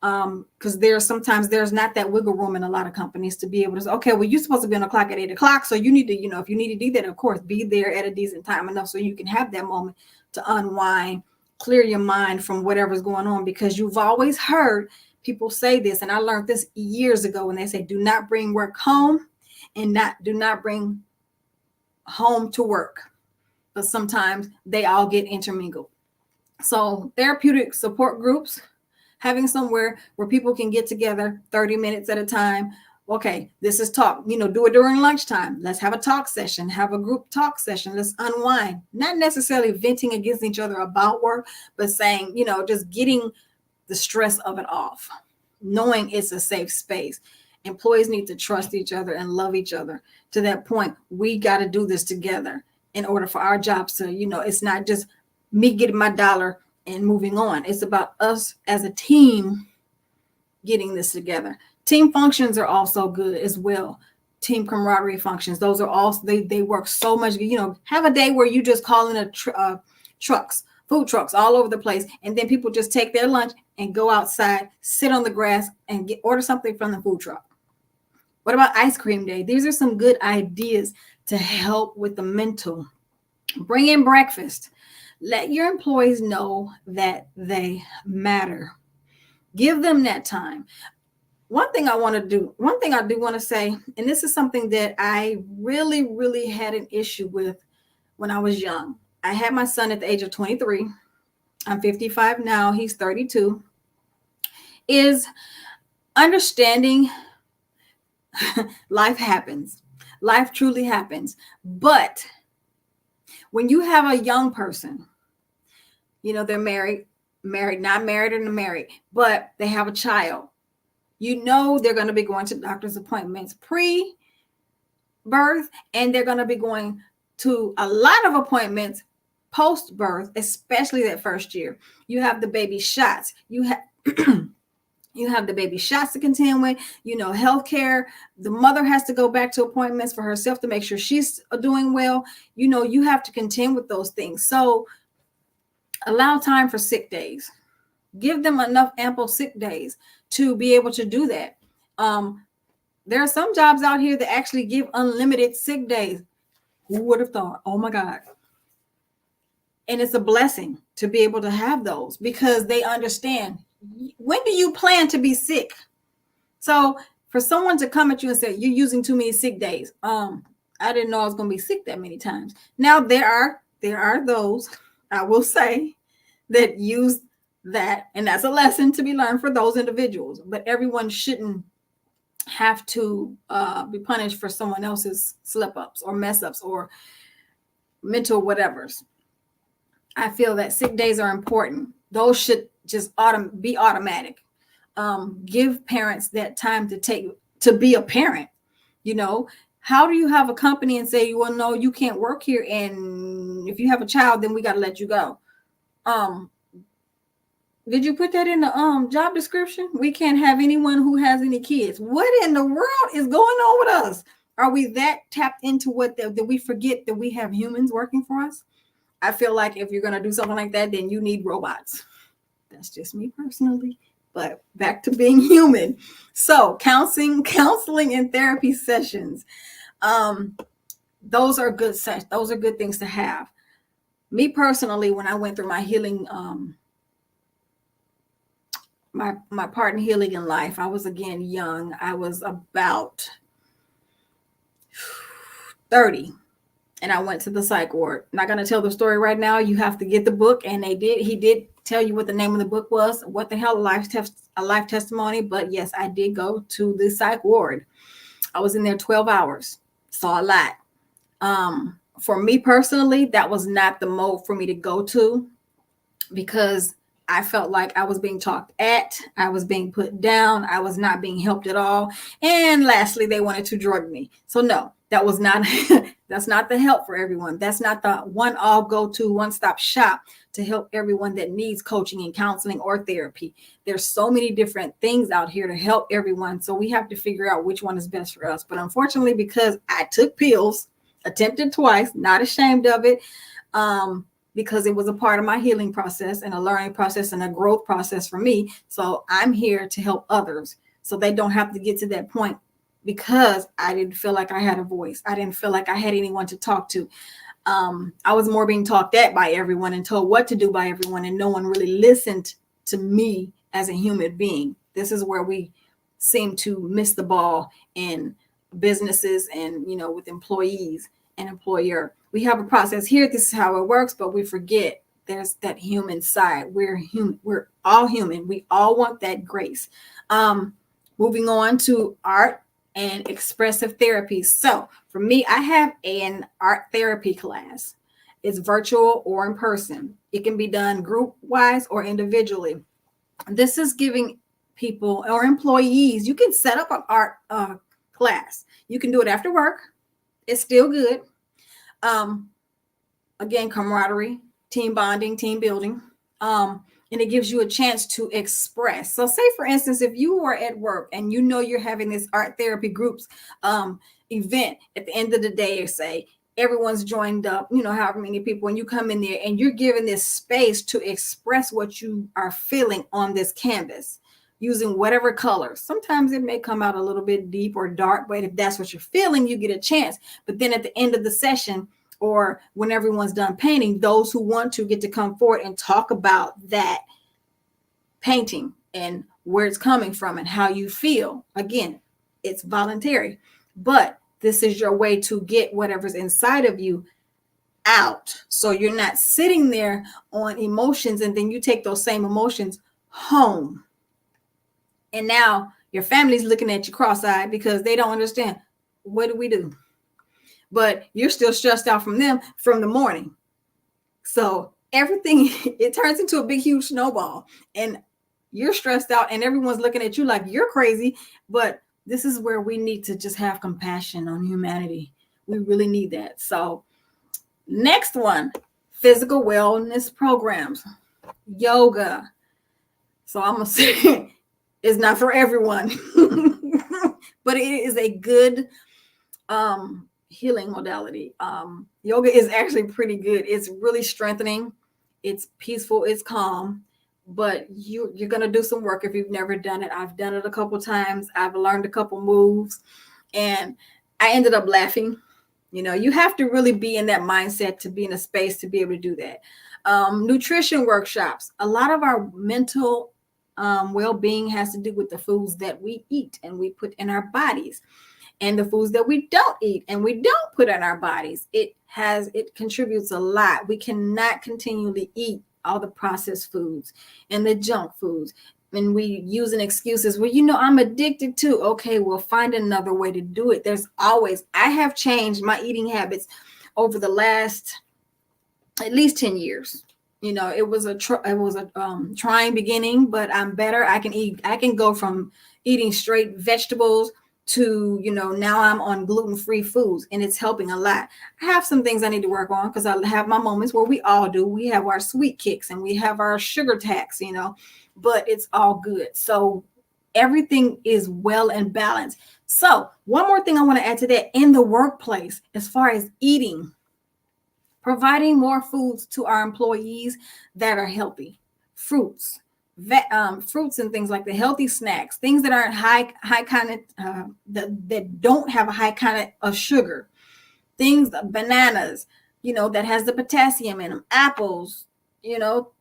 Because there's not that wiggle room in a lot of companies to be able to say, okay, well, you're supposed to be on the clock at 8 o'clock. So you need to, if you need to do that, of course, be there at a decent time enough so you can have that moment to unwind, clear your mind from whatever's going on. Because you've always heard people say this, and I learned this years ago, when they say, do not bring work home, and do not bring home to work. But sometimes they all get intermingled. So therapeutic support groups, having somewhere where people can get together 30 minutes at a time. Okay, this is talk, do it during lunchtime. Let's have a talk session, have a group talk session. Let's unwind, not necessarily venting against each other about work, but saying, just getting the stress of it off, knowing it's a safe space. Employees need to trust each other and love each other. To that point, we got to do this together in order for our jobs to, it's not just me getting my dollar and moving on. It's about us as a team getting this together. Team functions are also good as well. Team camaraderie functions. Those are also, they work so much. Have a day where you just call in food trucks all over the place. And then people just take their lunch and go outside, sit on the grass, and order something from the food truck. What about ice cream day? These are some good ideas to help with the mental. Bring in breakfast. Let your employees know that they matter. Give them that time. One thing I do want to say, and this is something that I really, really had an issue with when I was young. I had my son at the age of 23. I'm 55 now. He's 32. Is understanding life happens. Life truly happens. But when you have a young person, they're married, not married, and married, but they have a child. They're going to be going to doctor's appointments pre-birth, and they're going to be going to a lot of appointments post-birth, especially that first year. You have the baby shots. You have the baby shots to contend with, healthcare. The mother has to go back to appointments for herself to make sure she's doing well. You have to contend with those things. So allow time for sick days. Give them enough ample sick days to be able to do that. There are some jobs out here that actually give unlimited sick days. Who would have thought? Oh my God. And it's a blessing to be able to have those because they understand, when do you plan to be sick? So for someone to come at you and say, you're using too many sick days. I didn't know I was going to be sick that many times. Now there are those, I will say, that use that, and that's a lesson to be learned for those individuals. But everyone shouldn't have to be punished for someone else's slip ups or mess ups or mental whatevers. I feel that sick days are important. Those should just be automatic. Give parents that time to be a parent. You know, how do you have a company and say, well, no, you can't work here, and if you have a child, then we got to let you go? Did you put that in the job description? We can't have anyone who has any kids. What in the world is going on with us? Are we that tapped into that we forget that we have humans working for us? I feel like if you're going to do something like that, then you need robots. That's just me personally. But back to being human. So counseling and therapy sessions. Those are good those are good things to have. Me personally, when I went through my healing, my part in healing in life, I was again young. I was about 30. And I went to the psych ward. Not going to tell the story right now. You have to get the book. And he did tell you what the name of the book was. What the hell, a life testimony. But yes, I did go to the psych ward. I was in there 12 hours. Saw a lot. For me personally, that was not the mode for me to go to, because I felt like I was being talked at. I was being put down. I was not being helped at all. And lastly, they wanted to drug me. So no, that was not, that's not the help for everyone. That's not the one-stop shop to help everyone that needs coaching and counseling or therapy. There's so many different things out here to help everyone. So we have to figure out which one is best for us. But unfortunately, because I took pills, attempted twice, not ashamed of it, because it was a part of my healing process and a learning process and a growth process for me. So I'm here to help others so they don't have to get to that point, because I didn't feel like I had a voice. I didn't feel like I had anyone to talk to. I was more being talked at by everyone and told what to do by everyone, and no one really listened to me as a human being. This is where we seem to miss the ball in businesses and, with employees and employer. We have a process here. This is how it works, but we forget there's that human side. We're human. We're all human. We all want that grace. Moving on to art and expressive therapy. So for me, I have an art therapy class. It's virtual or in person. It can be done group wise or individually. This is giving people or employees, you can set up an art class. You can do it after work. It's still good. Again, camaraderie, team bonding, team building. And it gives you a chance to express. So say, for instance, if you are at work and you're having this art therapy groups event at the end of the day, or say everyone's joined up, however many people, and you come in there and you're given this space to express what you are feeling on this canvas using whatever color. Sometimes it may come out a little bit deep or dark, but if that's what you're feeling, you get a chance. But then at the end of the session, or when everyone's done painting, those who want to get to come forward and talk about that painting and where it's coming from and how you feel. Again, it's voluntary, but this is your way to get whatever's inside of you out. So you're not sitting there on emotions and then you take those same emotions home. And now your family's looking at you cross-eyed because they don't understand. What do we do? But you're still stressed out from them from the morning. So everything, it turns into a big, huge snowball. And you're stressed out and everyone's looking at you like you're crazy. But this is where we need to just have compassion on humanity. We really need that. So next one, physical wellness programs, yoga. So I'm going to say it's not for everyone, but it is a good healing modality. Yoga is actually pretty good. It's really strengthening. It's peaceful. It's calm. But you're going to do some work if you've never done it. I've done it a couple times. I've learned a couple moves. And I ended up laughing You know, you have to really be in that mindset to be in a space to be able to do that. Nutrition workshops. A lot of our mental well-being has to do with the foods that we eat and we put in our bodies, and the foods that we don't eat and we don't put in our bodies. It contributes a lot. We cannot continually eat all the processed foods and the junk foods. And we using excuses, well, you know, I'm addicted to. Okay, we'll find another way to do it. I have changed my eating habits over the last at least 10 years. You know, it was a trying beginning, but I'm better. I can go from eating straight vegetables to, you know, now I'm on gluten-free foods, and it's helping a lot. I have some things I need to work on because I have my moments where we all do. We have our sweet kicks and we have our sugar tax, you know, but it's all good. So everything is well and balanced. So one more thing I want to add to that, in the workplace, as far as eating, providing more foods to our employees that are healthy, fruits and things like the healthy snacks, things that aren't high content, that don't have a high content of sugar, things, bananas, you know, that has the potassium in them, apples, you know,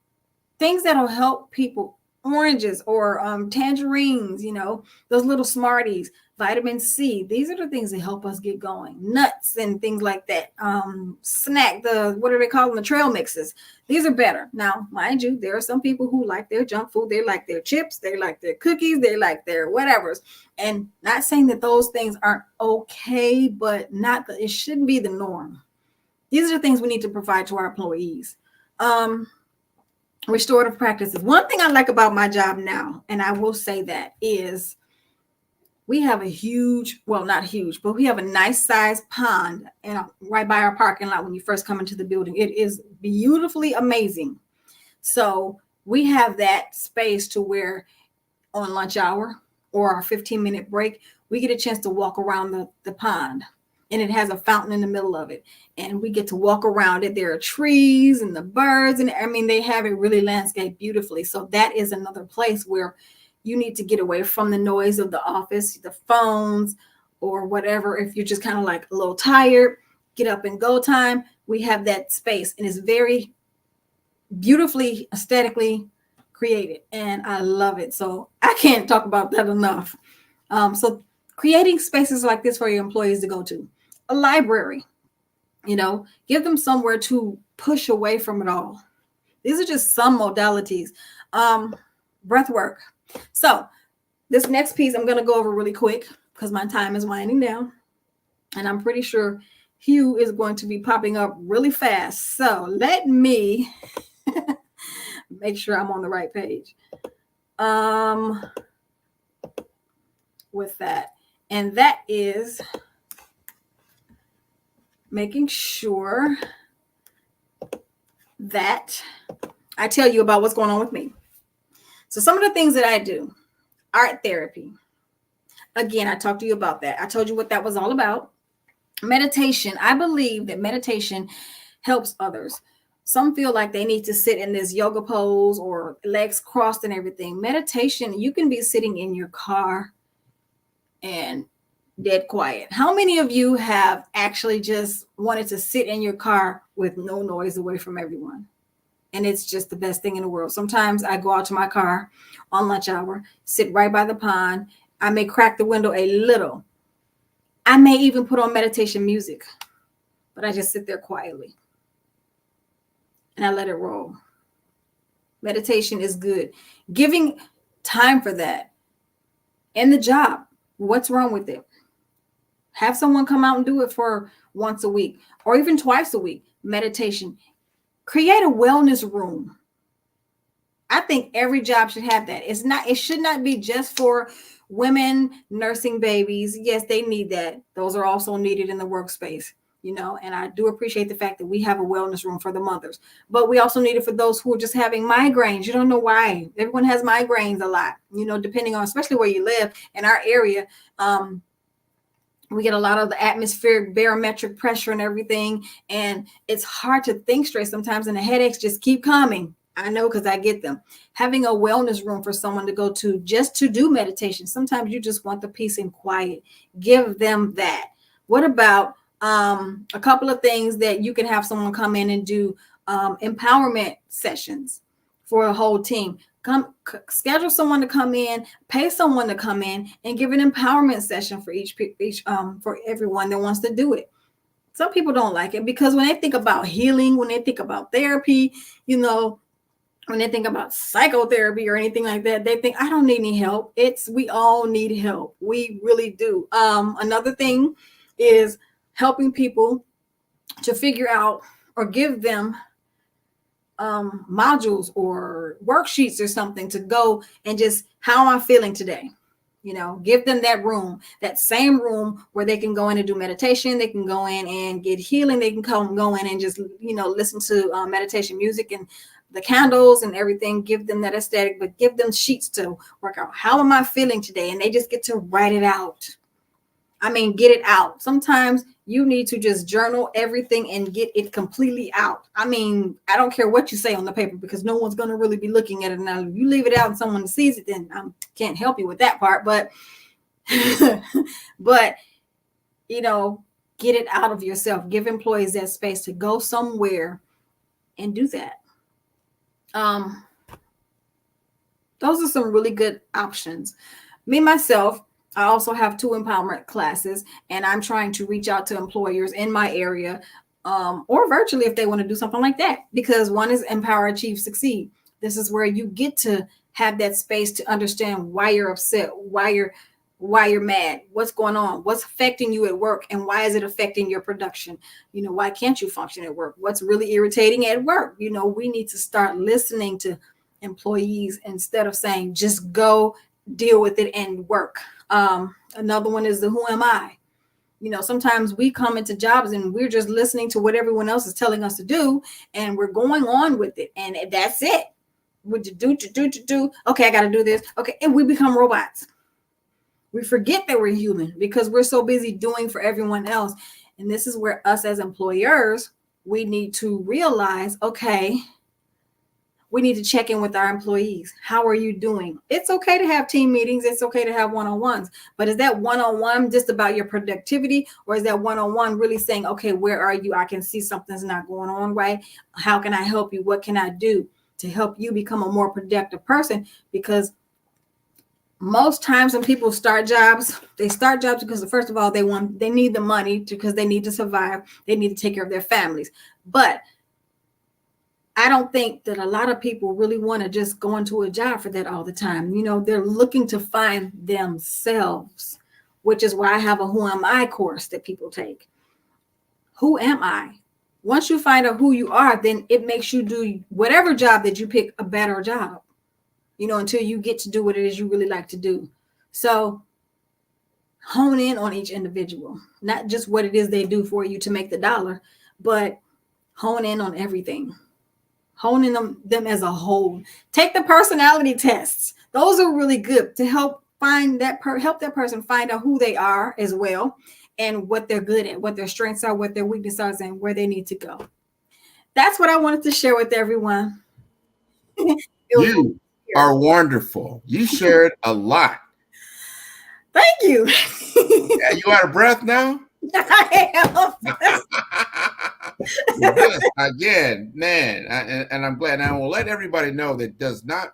things that'll help people, oranges or tangerines, you know, those little Smarties, vitamin C. These are the things that help us get going. Nuts and things like that. What do they call them? The trail mixes. These are better. Now, mind you, there are some people who like their junk food. They like their chips. They like their cookies. They like their whatevers. And not saying that those things aren't okay, but it shouldn't be the norm. These are the things we need to provide to our employees. Restorative practices. One thing I like about my job now, and I will say that, is we have a not huge, but we have a nice sized pond right by our parking lot when you first come into the building. It is beautifully amazing. So we have that space to where on lunch hour or our 15-minute break, we get a chance to walk around the pond. And it has a fountain in the middle of it. And we get to walk around it. There are trees and the birds. And I mean, they have it really landscaped beautifully. So that is another place where you need to get away from the noise of the office, the phones, or whatever. If you're just kind of like a little tired, get up and go time. We have that space, and it's very beautifully, aesthetically created. And I love it. So I can't talk about that enough. So creating spaces like this for your employees to go to. A library, you know, give them somewhere to push away from it all. These are just some modalities. Breath work. So this next piece I'm going to go over really quick because my time is winding down. And I'm pretty sure Hugh is going to be popping up really fast. So let me make sure I'm on the right page with that. And that is making sure that I tell you about what's going on with me. So some of the things that I do, art therapy. Again, I talked to you about that. I told you what that was all about. Meditation. I believe that meditation helps others. Some feel like they need to sit in this yoga pose or legs crossed and everything. Meditation, you can be sitting in your car and dead quiet. How many of you have actually just wanted to sit in your car with no noise away from everyone? And it's just the best thing in the world. Sometimes I go out to my car on lunch hour, sit right by the pond. I may crack the window a little. I may even put on meditation music, but I just sit there quietly and I let it roll. Meditation is good. Giving time for that. And the job, what's wrong with it? Have someone come out and do it for once a week or even twice a week. Meditation. Create a wellness room. I think every job should have that. It should not be just for women nursing babies. Yes, they need that. Those are also needed in the workspace, you know, and I do appreciate the fact that we have a wellness room for the mothers, but we also need it for those who are just having migraines. You don't know why. Everyone has migraines a lot, you know, depending on, especially where you live. In our area, we get a lot of the atmospheric barometric pressure and everything. And it's hard to think straight sometimes. And the headaches just keep coming. I know, because I get them. Having a wellness room for someone to go to just to do meditation. Sometimes you just want the peace and quiet. Give them that. What about A couple of things that you can have someone come in and do empowerment sessions for a whole team. Schedule someone to come in, pay someone to come in and give an empowerment session for each for everyone that wants to do it. Some people don't like it because when they think about healing, when they think about therapy, you know, when they think about psychotherapy or anything like that, they think, I don't need any help. We all need help. We really do. Another thing is helping people to figure out or give them modules or worksheets or something to go and just, how am I feeling today? You know, give them that room, that same room where they can go in and do meditation. They can go in and get healing. They can go in and just, you know, listen to meditation music and the candles and everything. Give them that aesthetic, but give them sheets to work out. How am I feeling today? And they just get to write it out. I mean, get it out. Sometimes you need to just journal everything and get it completely out. I mean, I don't care what you say on the paper because no one's going to really be looking at it. Now, if you leave it out and someone sees it, then I can't help you with that part. But, but, you know, get it out of yourself. Give employees that space to go somewhere and do that. Those are some really good options. Me, myself, I also have 2 empowerment classes, and I'm trying to reach out to employers in my area or virtually if they want to do something like that, because one is Empower, Achieve, Succeed. This is where you get to have that space to understand why you're upset, why you're mad, what's going on, what's affecting you at work, and why is it affecting your production? You know, why can't you function at work? What's really irritating at work? You know, we need to start listening to employees instead of saying, just go deal with it and work. Another one is the who am I? You know, sometimes we come into jobs and we're just listening to what everyone else is telling us to do, and we're going on with it, and that's it. What you do. Okay, I got to do this. Okay, and we become robots. We forget that we're human because we're so busy doing for everyone else. And this is where us as employers, we need to realize, okay, we need to check in with our employees. How are you doing? It's okay to have team meetings. It's okay to have one-on-ones. But is that one-on-one just about your productivity? Or is that one-on-one really saying, okay, where are you? I can see something's not going on right. How can I help you? What can I do to help you become a more productive person? Because most times when people start jobs, they start jobs because first of all, they need the money because they need to survive. They need to take care of their families. But I don't think that a lot of people really want to just go into a job for that all the time. You know, they're looking to find themselves, which is why I have a Who Am I course that people take. Who am I? Once you find out who you are, then it makes you do whatever job that you pick a better job, you know, until you get to do what it is you really like to do. So hone in on each individual, not just what it is they do for you to make the dollar, but hone in on everything. Honing them as a whole. Take the personality tests. Those are really good to help help that person find out who they are as well and what they're good at, what their strengths are, what their weaknesses are, and where they need to go. That's what I wanted to share with everyone. You are wonderful. You shared a lot. Thank you. Yeah, you out of breath now? I am. Again, man, and I'm glad. And I will let everybody know that does not,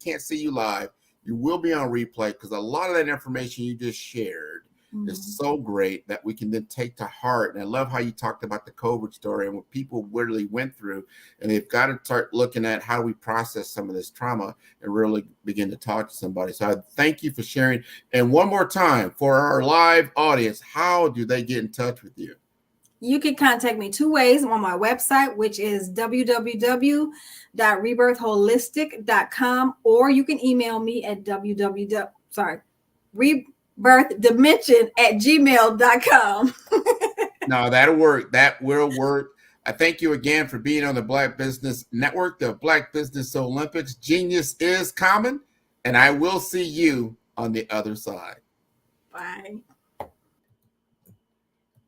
can't see you live. You will be on replay because a lot of that information you just shared is so great that we can then take to heart. And I love how you talked about the COVID story and what people literally went through. And they've got to start looking at how we process some of this trauma and really begin to talk to somebody. So I thank you for sharing. And one more time for our live audience, how do they get in touch with you? You can contact me 2 ways on my website, which is www.rebirthholistic.com, or you can email me at rebirthdimension@gmail.com. No, that'll work. That will work. I thank you again for being on the Black Business Network, the Black Business Olympics. Genius is common, and I will see you on the other side. Bye.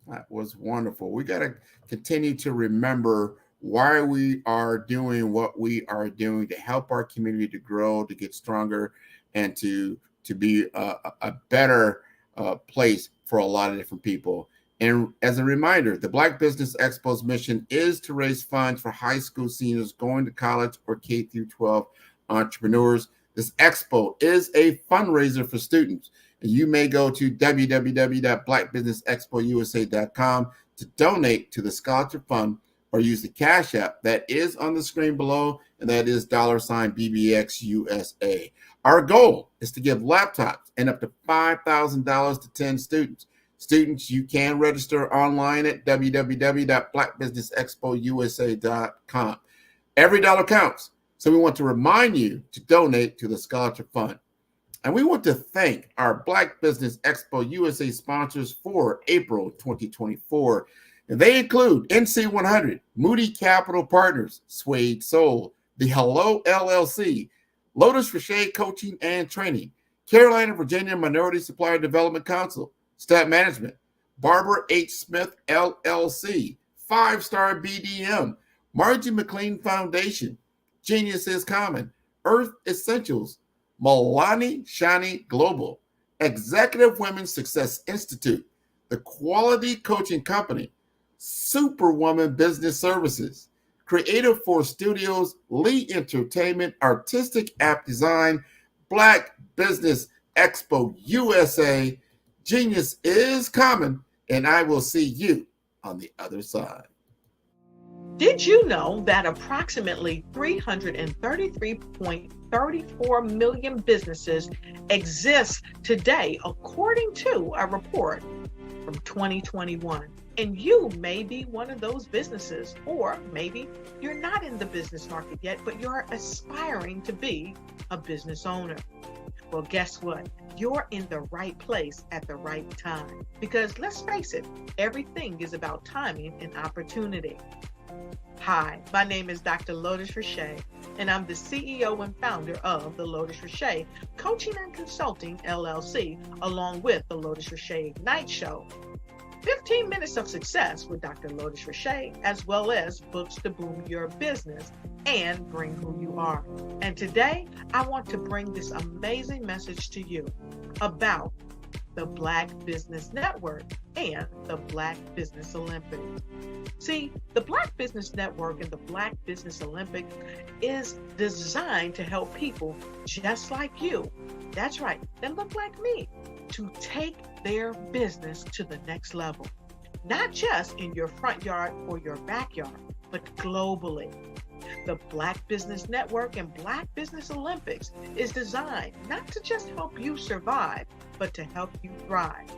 That was wonderful. We got to continue to remember why we are doing what we are doing to help our community to grow, to get stronger, and to be a better place for a lot of different people. And as a reminder, the Black Business Expo's mission is to raise funds for high school seniors going to college or K through 12 entrepreneurs. This expo is a fundraiser for students. And you may go to www.blackbusinessexpousa.com to donate to the scholarship fund, or use the Cash App that is on the screen below, and that is $BBXUSA. Our goal is to give laptops and up to $5,000 to 10 students. Students, you can register online at www.blackbusinessexpousa.com. Every dollar counts, so we want to remind you to donate to the scholarship fund. And we want to thank our Black Business Expo USA sponsors for April 2024. And they include NC100, Moody Capital Partners, Suede Soul, The Hello LLC, Lotus Richey Coaching and Training, Carolina, Virginia Minority Supplier Development Council, Stat Management, Barbara H. Smith LLC, 5-Star BDM, Margie McLean Foundation, Genius is Common, Earth Essentials, Milani Shani Global, Executive Women's Success Institute, The Quality Coaching Company, Superwoman Business Services, Creative Force Studios, Lee Entertainment, Artistic App Design, Black Business Expo USA. Genius is common, and I will see you on the other side. Did you know that approximately 333.34 million businesses exist today, according to a report from 2021? And you may be one of those businesses, or maybe you're not in the business market yet, but you're aspiring to be a business owner. Well, guess what? You're in the right place at the right time. Because let's face it, everything is about timing and opportunity. Hi, my name is Dr. Lotus Richey, and I'm the CEO and founder of the Lotus Richey Coaching and Consulting LLC, along with the Lotus Richey Ignite Show. 15 minutes of success with Dr. Lotus Richey, as well as books to boom your business and bring who you are. And today, I want to bring this amazing message to you about the Black Business Network and the Black Business Olympics. See, the Black Business Network and the Black Business Olympics is designed to help people just like you, that's right, that look like me, to take their business to the next level. Not just in your front yard or your backyard, but globally. The Black Business Network and Black Business Olympics is designed not to just help you survive, but to help you thrive.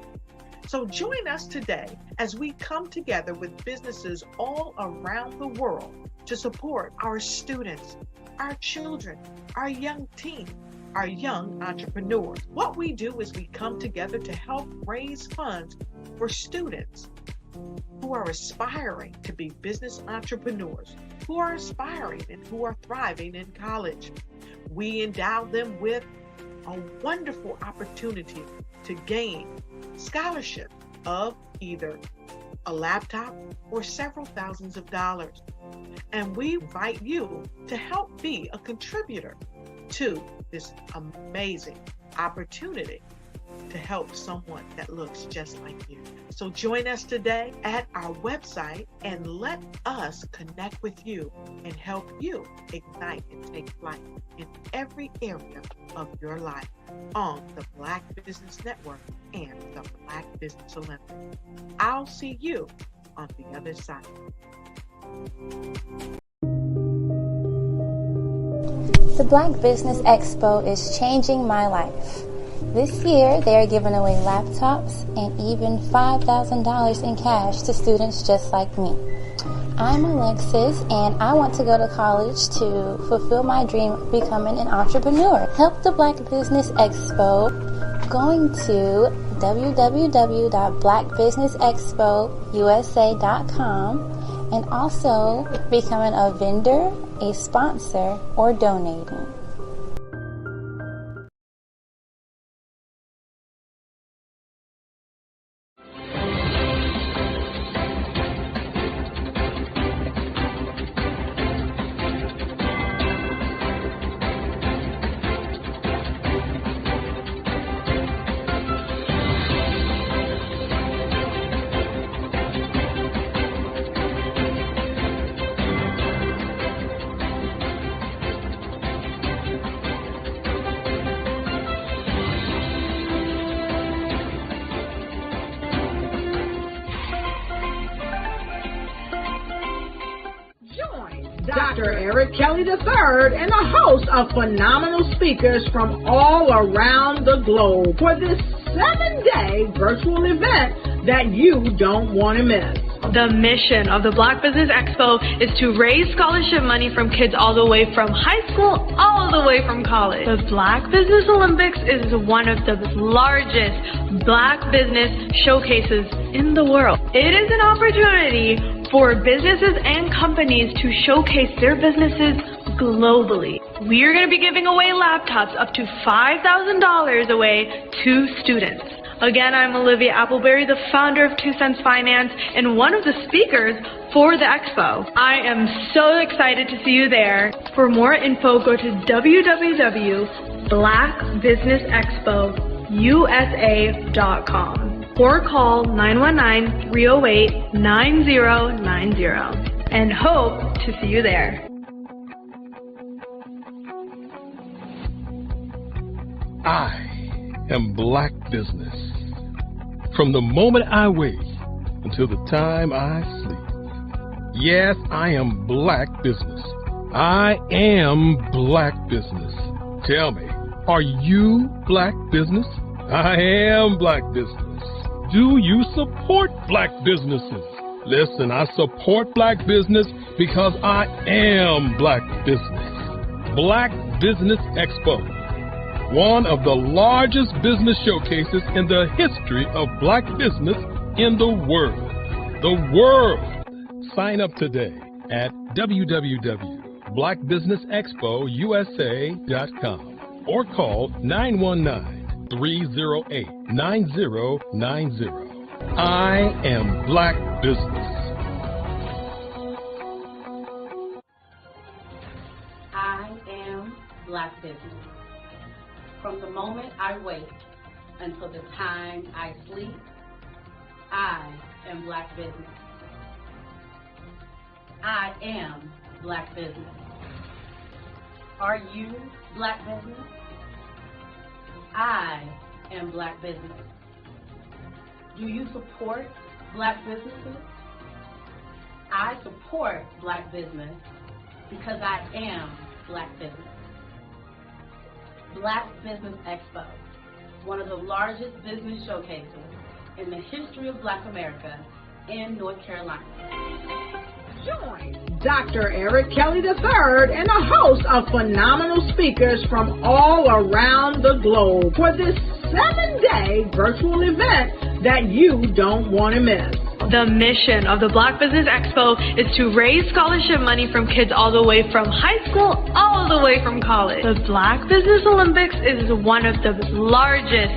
So join us today as we come together with businesses all around the world to support our students, our children, our young teens, our young entrepreneurs. What we do is we come together to help raise funds for students who are aspiring to be business entrepreneurs, who are aspiring and who are thriving in college. We endow them with a wonderful opportunity to gain scholarship of either a laptop or several thousands of dollars. And we invite you to help be a contributor to this amazing opportunity to help someone that looks just like you. So join us today at our website and let us connect with you and help you ignite and take flight in every area of your life on the Black Business Network and the Black Business Olympics. I'll see you on the other side. The Black Business Expo is changing my life. This year, they are giving away laptops and even $5,000 in cash to students just like me. I'm Alexis, and I want to go to college to fulfill my dream of becoming an entrepreneur. Help the Black Business Expo going to www.blackbusinessexpousa.com and also becoming a vendor, a sponsor, or donating. Dr. Eric Kelly III and a host of phenomenal speakers from all around the globe for this 7-day virtual event that you don't want to miss. The mission of the Black Business Expo is to raise scholarship money from kids all the way from high school, all the way from college. The Black Business Olympics is one of the largest Black business showcases in the world. It is an opportunity for businesses and companies to showcase their businesses globally. We are going to be giving away laptops up to $5,000 away to students. Again, I'm Olivia Appleberry, the founder of 2 Cents Finance and one of the speakers for the expo. I am so excited to see you there. For more info, go to www.blackbusinessexpousa.com or call 919-308-9090 and hope to see you there. I am Black Business. From the moment I wake until the time I sleep. Yes, I am Black Business. I am Black Business. Tell me, are you Black Business? I am Black Business. Do you support Black businesses? Listen, I support Black business because I am Black Business. Black Business Expo, one of the largest business showcases in the history of Black business in the world. The world! Sign up today at www.blackbusinessexpousa.com or call 919-308-9090. I am Black Business. I am Black Business. From the moment I wake until the time I sleep, I am Black Business. I am Black Business. Are you Black Business? I am Black Business. Do you support Black businesses? I support Black business because I am Black Business. Black Business Expo, one of the largest business showcases in the history of Black America in North Carolina. Join Dr. Eric Kelly III and a host of phenomenal speakers from all around the globe for this 7-day virtual event that you don't want to miss. The mission of the Black Business Expo is to raise scholarship money from kids all the way from high school, all the way from college. The Black Business Olympics is one of the largest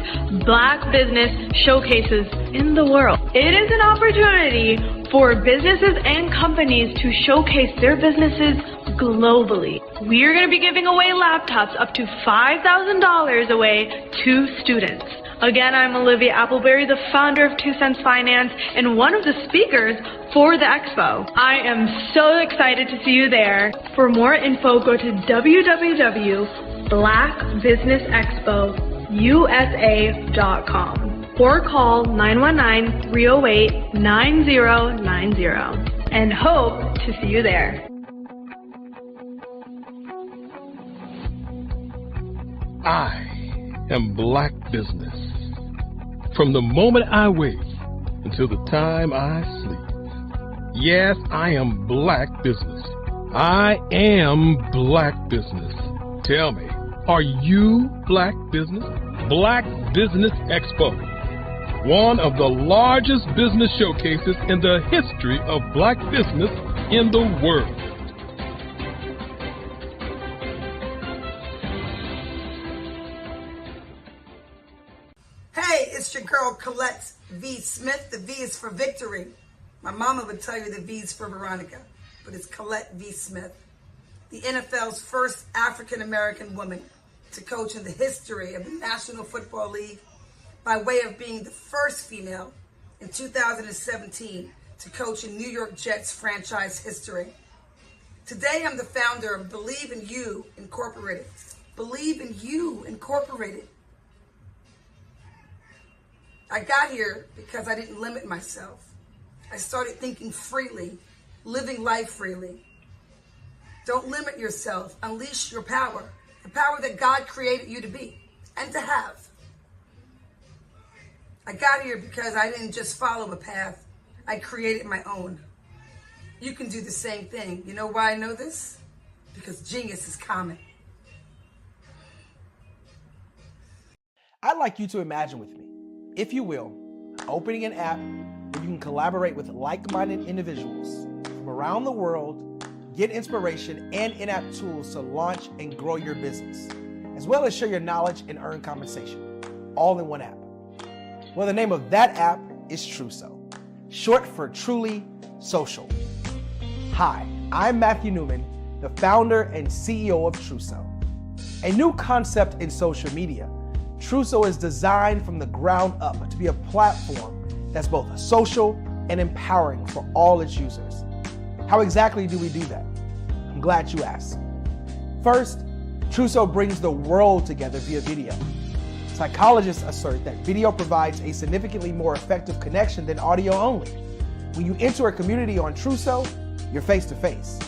Black business showcases in the world. It is an opportunity for businesses and companies to showcase their businesses globally. We are going to be giving away laptops up to $5,000 away to students. Again, I'm Olivia Appleberry, the founder of 2 Cents Finance and one of the speakers for the expo. I am so excited to see you there. For more info, go to www.blackbusinessexpousa.com or call 919-308-9090 and hope to see you there. I am Black Business. From the moment I wake until the time I sleep. Yes, I am Black Business. I am Black Business. Tell me, are you Black Business? Black Business Expo, one of the largest business showcases in the history of Black business in the world. Hey, it's your girl Colette V. Smith. The V is for victory. My mama would tell you the V is for Veronica, but it's Colette V. Smith, the NFL's first African-American woman to coach in the history of the National Football League by way of being the first female in 2017 to coach in New York Jets franchise history. Today, I'm the founder of Believe in You Incorporated. Believe in You Incorporated. I got here because I didn't limit myself. I started thinking freely, living life freely. Don't limit yourself. Unleash your power, the power that God created you to be and to have. I got here because I didn't just follow a path. I created my own. You can do the same thing. You know why I know this? Because genius is common. I'd like you to imagine with me, if you will, opening an app where you can collaborate with like-minded individuals from around the world, get inspiration and in-app tools to launch and grow your business, as well as share your knowledge and earn compensation, all in one app. Well, the name of that app is Truso, short for Truly Social. Hi, I'm Matthew Newman, the founder and CEO of Truso. A new concept in social media, Truso is designed from the ground up to be a platform that's both social and empowering for all its users. How exactly do we do that? I'm glad you asked. First, Truso brings the world together via video. Psychologists assert that video provides a significantly more effective connection than audio only. When you enter a community on Truso, you're face-to-face.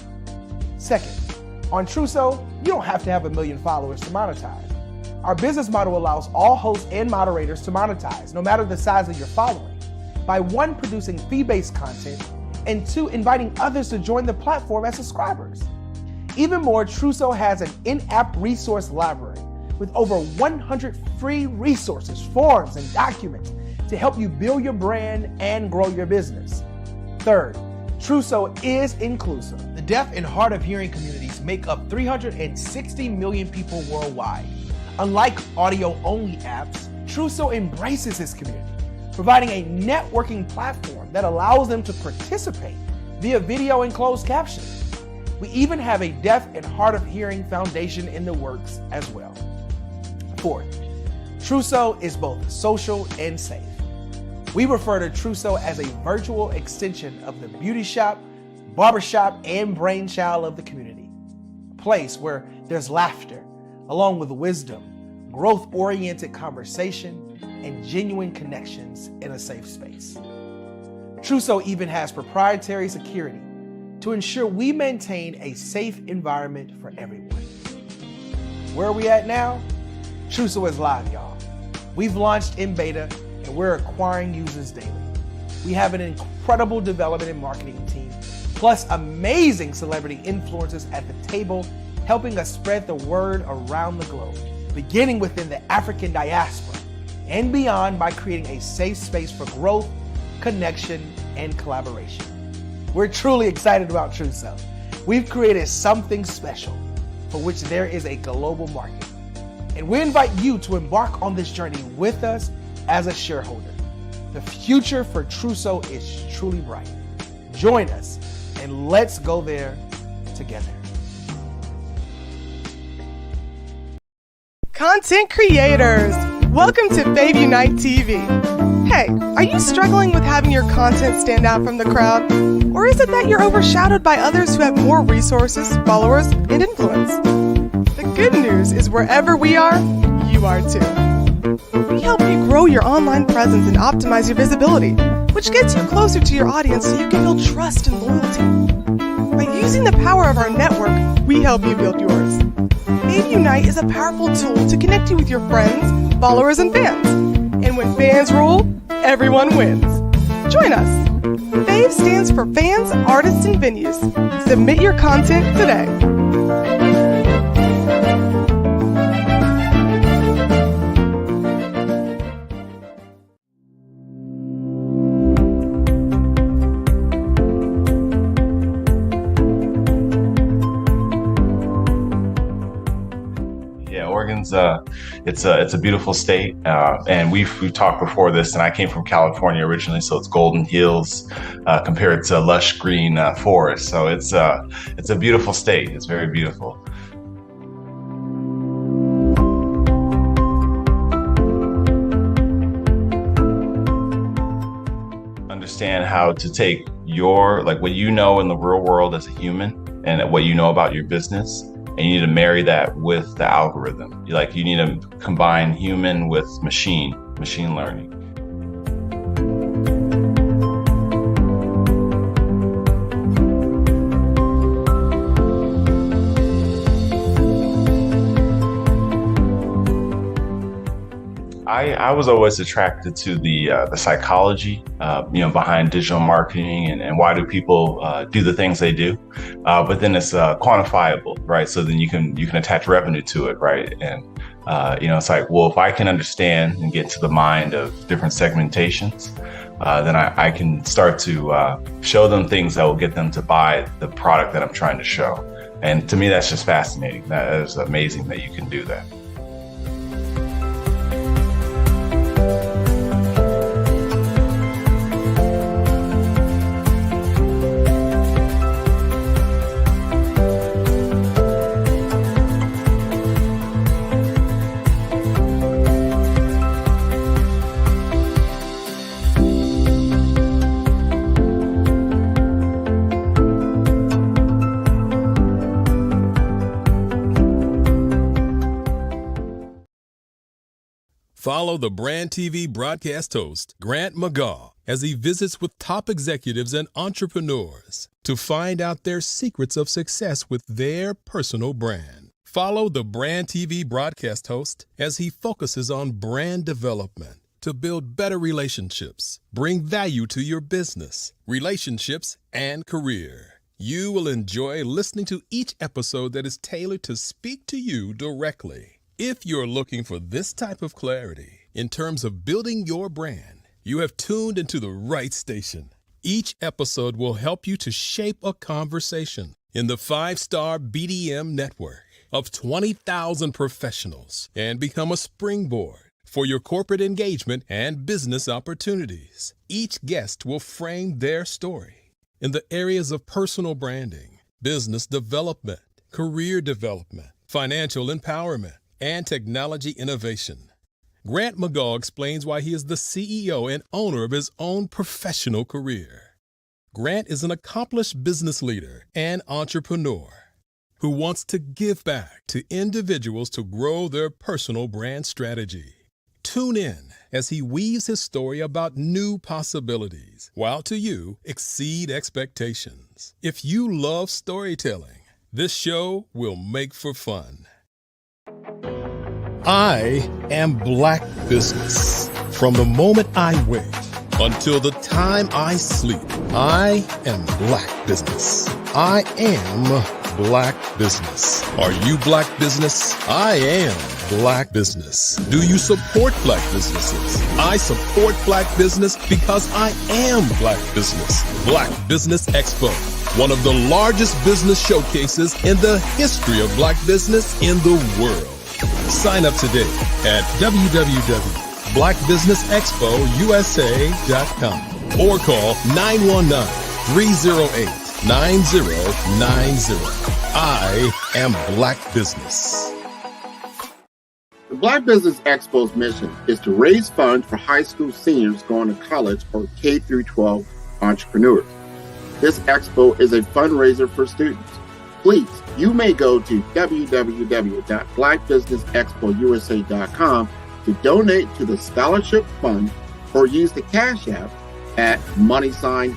Second, on Truso, you don't have to have 1 million followers to monetize. Our business model allows all hosts and moderators to monetize, no matter the size of your following, by 1, producing fee-based content, and 2, inviting others to join the platform as subscribers. Even more, Truso has an in-app resource library with over 100 free resources, forms, and documents to help you build your brand and grow your business. Third, Truso is inclusive. The deaf and hard of hearing communities make up 360 million people worldwide. Unlike audio-only apps, Truso embraces this community, providing a networking platform that allows them to participate via video and closed captioning. We even have a deaf and hard of hearing foundation in the works as well. Fourth, Truso is both social and safe. We refer to Truso as a virtual extension of the beauty shop, barbershop, and brainchild of the community. A place where there's laughter, along with wisdom, growth-oriented conversation, and genuine connections in a safe space. Truso even has proprietary security to ensure we maintain a safe environment for everyone. Where are we at now? Truso is live, y'all. We've launched in beta and we're acquiring users daily. We have an incredible development and marketing team, plus amazing celebrity influencers at the table, helping us spread the word around the globe, beginning within the African diaspora and beyond by creating a safe space for growth, connection, and collaboration. We're truly excited about Truso. We've created something special for which there is a global market. And we invite you to embark on this journey with us as a shareholder. The future for Truso is truly bright. Join us and let's go there together. Content creators, welcome to Fave Unite TV. Hey, are you struggling with having your content stand out from the crowd? Or is it that you're overshadowed by others who have more resources, followers, and influence? The good news is wherever we are, you are too. We help you grow your online presence and optimize your visibility, which gets you closer to your audience so you can build trust and loyalty. By using the power of our network, we help you build yours. Fave Unite is a powerful tool to connect you with your friends, followers, and fans. And when fans rule, everyone wins. Join us. Fave stands for fans, artists, and venues. Submit your content today. Oregon's it's a beautiful state, and we've talked before this. And I came from California originally, so it's golden hills compared to lush green forest. So it's a beautiful state. It's very beautiful. Understand how to take your what you know in the real world as a human and what you know about your business. And you need to marry that with the algorithm. You need to combine human with machine learning. I was always attracted to the psychology, behind digital marketing and why do people do the things they do. But then it's quantifiable, right? So then you can attach revenue to it, right? And it's like, well, if I can understand and get to the mind of different segmentations, then I can start to show them things that will get them to buy the product that I'm trying to show. And to me, that's just fascinating. That is amazing that you can do that. Follow the Brand TV broadcast host, Grant McGaugh, as he visits with top executives and entrepreneurs to find out their secrets of success with their personal brand. Follow the Brand TV broadcast host as he focuses on brand development to build better relationships, bring value to your business, relationships, and career. You will enjoy listening to each episode that is tailored to speak to you directly. If you're looking for this type of clarity in terms of building your brand, you have tuned into the right station. Each episode will help you to shape a conversation in the 5-star BDM network of 20,000 professionals and become a springboard for your corporate engagement and business opportunities. Each guest will frame their story in the areas of personal branding, business development, career development, financial empowerment, and technology innovation. Grant McGaugh explains why he is the CEO and owner of his own professional career. Grant is an accomplished business leader and entrepreneur who wants to give back to individuals to grow their personal brand strategy. Tune in as he weaves his story about new possibilities, while to you exceed expectations. If you love storytelling, this show will make for fun. I am Black Business. From the moment I wake until the time I sleep, I am Black Business. I am Black Business. Are you Black Business? I am Black Business. Do you support Black businesses? I support Black Business because I am Black Business. Black Business Expo, one of the largest business showcases in the history of Black business in the world. Sign up today at www.blackbusinessexpousa.com or call 919-308-9090. I am Black Business. The Black Business Expo's mission is to raise funds for high school seniors going to college or K through 12 entrepreneurs. This expo is a fundraiser for students. Please, you may go to www.blackbusinessexpousa.com to donate to the scholarship fund or use the Cash App at $BBXUSA.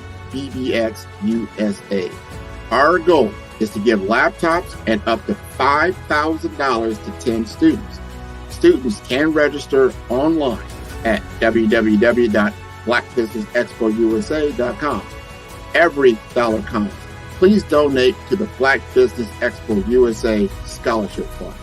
Our goal is to give laptops and up to $5,000 to 10 students. Students can register online at www.blackbusinessexpousa.com. Every dollar counts. Please donate to the Black Business Expo USA Scholarship Fund.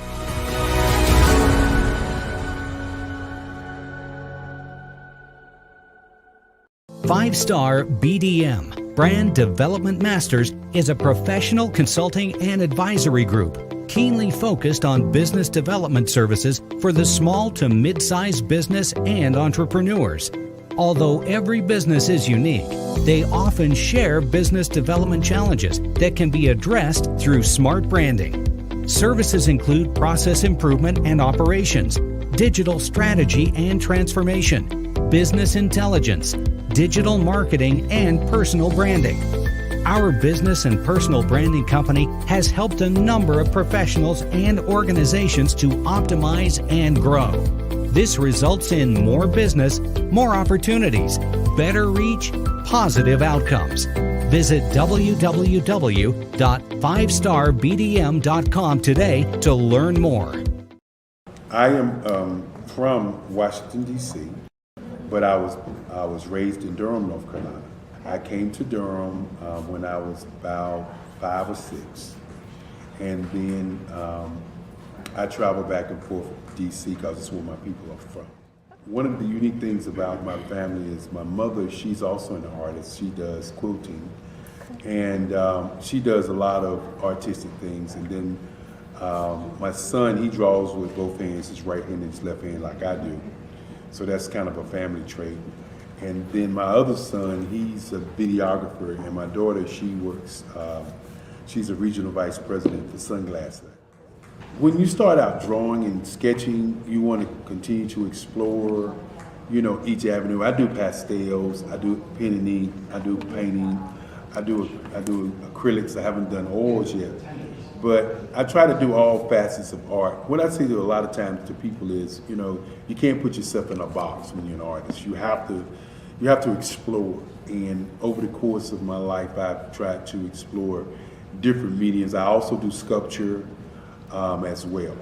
Five-Star BDM, Brand Development Masters, is a professional consulting and advisory group keenly focused on business development services for the small to mid-sized business and entrepreneurs. Although every business is unique, they often share business development challenges that can be addressed through smart branding. Services include process improvement and operations, digital strategy and transformation, business intelligence, digital marketing, and personal branding. Our business and personal branding company has helped a number of professionals and organizations to optimize and grow. This results in more business, more opportunities, better reach, positive outcomes. Visit www.5starbdm.com today to learn more. I am from Washington, D.C., but I was raised in Durham, North Carolina. I came to Durham when I was about 5 or 6, and then I traveled back and forth to D.C. because it's where my people are from. One of the unique things about my family is my mother, she's also an artist. She does quilting, and she does a lot of artistic things. And then my son, he draws with both hands, his right hand and his left hand like I do. So that's kind of a family trait. And then my other son, he's a videographer, and my daughter, she works, she's a regional vice president for Sunglasses. When you start out drawing and sketching, you want to continue to explore, you know, each avenue. I do pastels, I do pen and ink, I do painting, I do acrylics. I haven't done oils yet, but I try to do all facets of art. What I say to a lot of times to people is, you know, you can't put yourself in a box when you're an artist. You have to explore. And over the course of my life, I've tried to explore different mediums. I also do sculpture as well.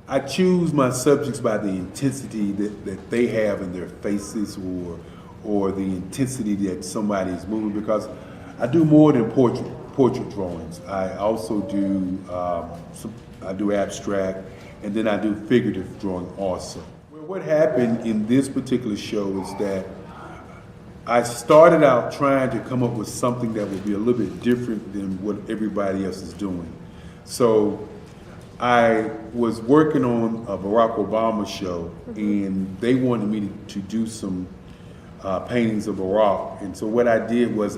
I choose my subjects by the intensity that they have in their faces, or the intensity that somebody is moving, because I do more than portrait drawings. I also do I do abstract, and then I do figurative drawing also. Well, what happened in this particular show is that I started out trying to come up with something that would be a little bit different than what everybody else is doing. So I was working on a Barack Obama show, and they wanted me to do some paintings of Barack. And so what I did was,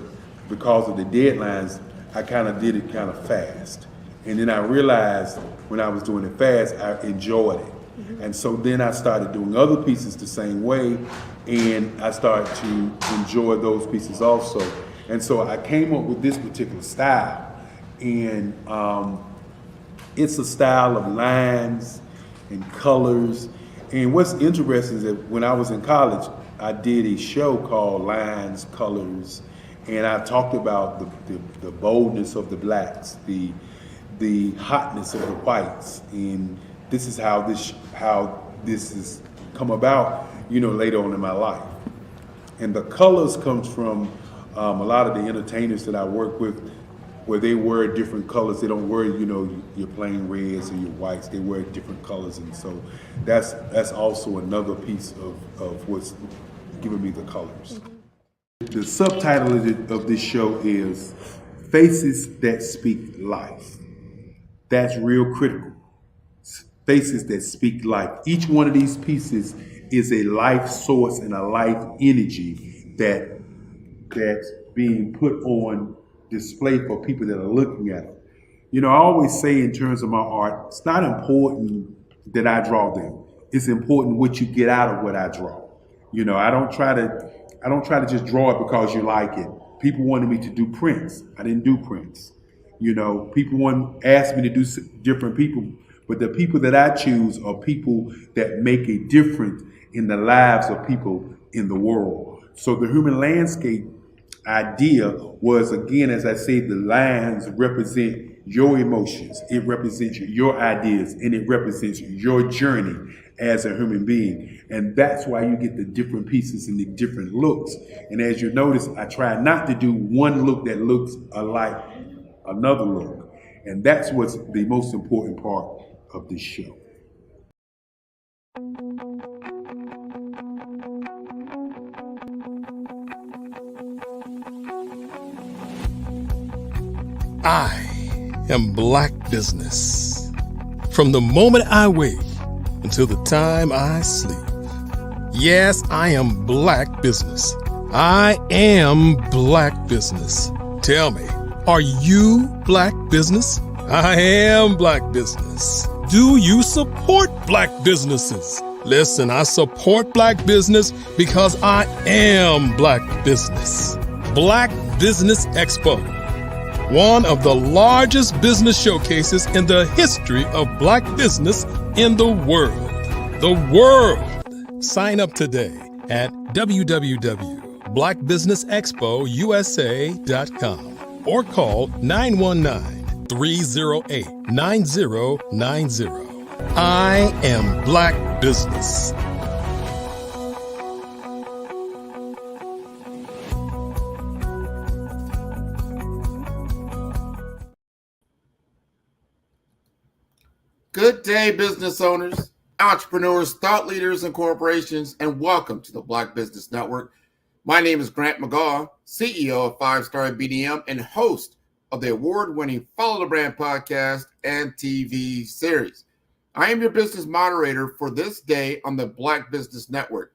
because of the deadlines, I kind of did it kind of fast. And then I realized when I was doing it fast, I enjoyed it. And so then I started doing other pieces the same way, and I started to enjoy those pieces also. And so I came up with this particular style. And it's a style of lines and colors. And what's interesting is that when I was in college, I did a show called Lines, Colors, and I talked about the boldness of the blacks, the hotness of the whites, and this is how this has come about, you know, later on in my life. And the colors comes from a lot of the entertainers that I work with, where they wear different colors. They don't wear, you know, your plain reds or your whites. They wear different colors, and so that's also another piece of what's giving me the colors. The subtitle of this show is Faces That Speak Life. That's real critical. Faces that speak life. Each one of these pieces is a life source and a life energy that's being put on display for people that are looking at it. You know, I always say in terms of my art, it's not important that I draw them. It's important what you get out of what I draw. You know, I don't try to just draw it because you like it. People wanted me to do prints. I didn't do prints. You know, people asked me to do different people, but the people that I choose are people that make a difference in the lives of people in the world. So the human landscape idea was, again, as I say, the lines represent your emotions, it represents your ideas, and it represents your journey as a human being. And that's why you get the different pieces and the different looks. And as you notice, I try not to do one look that looks alike another look. And that's what's the most important part of this show. I am Black Business. From the moment I wake until the time I sleep. Yes, I am Black Business. I am Black Business. Tell me, are you Black Business? I am Black Business. Do you support Black businesses? Listen, I support Black business because I am Black Business. Black Business Expo, one of the largest business showcases in the history of Black business in the world. The world! Sign up today at www.blackbusinessexpousa.com or call 919-308-9090. I am Black Business. Good day, business owners, entrepreneurs, thought leaders, and corporations, and welcome to the Black Business Network. My name is Grant McGaw, CEO of 5-Star BDM and host of the award-winning Follow the Brand podcast and TV series. I am your business moderator for this day on the Black Business Network.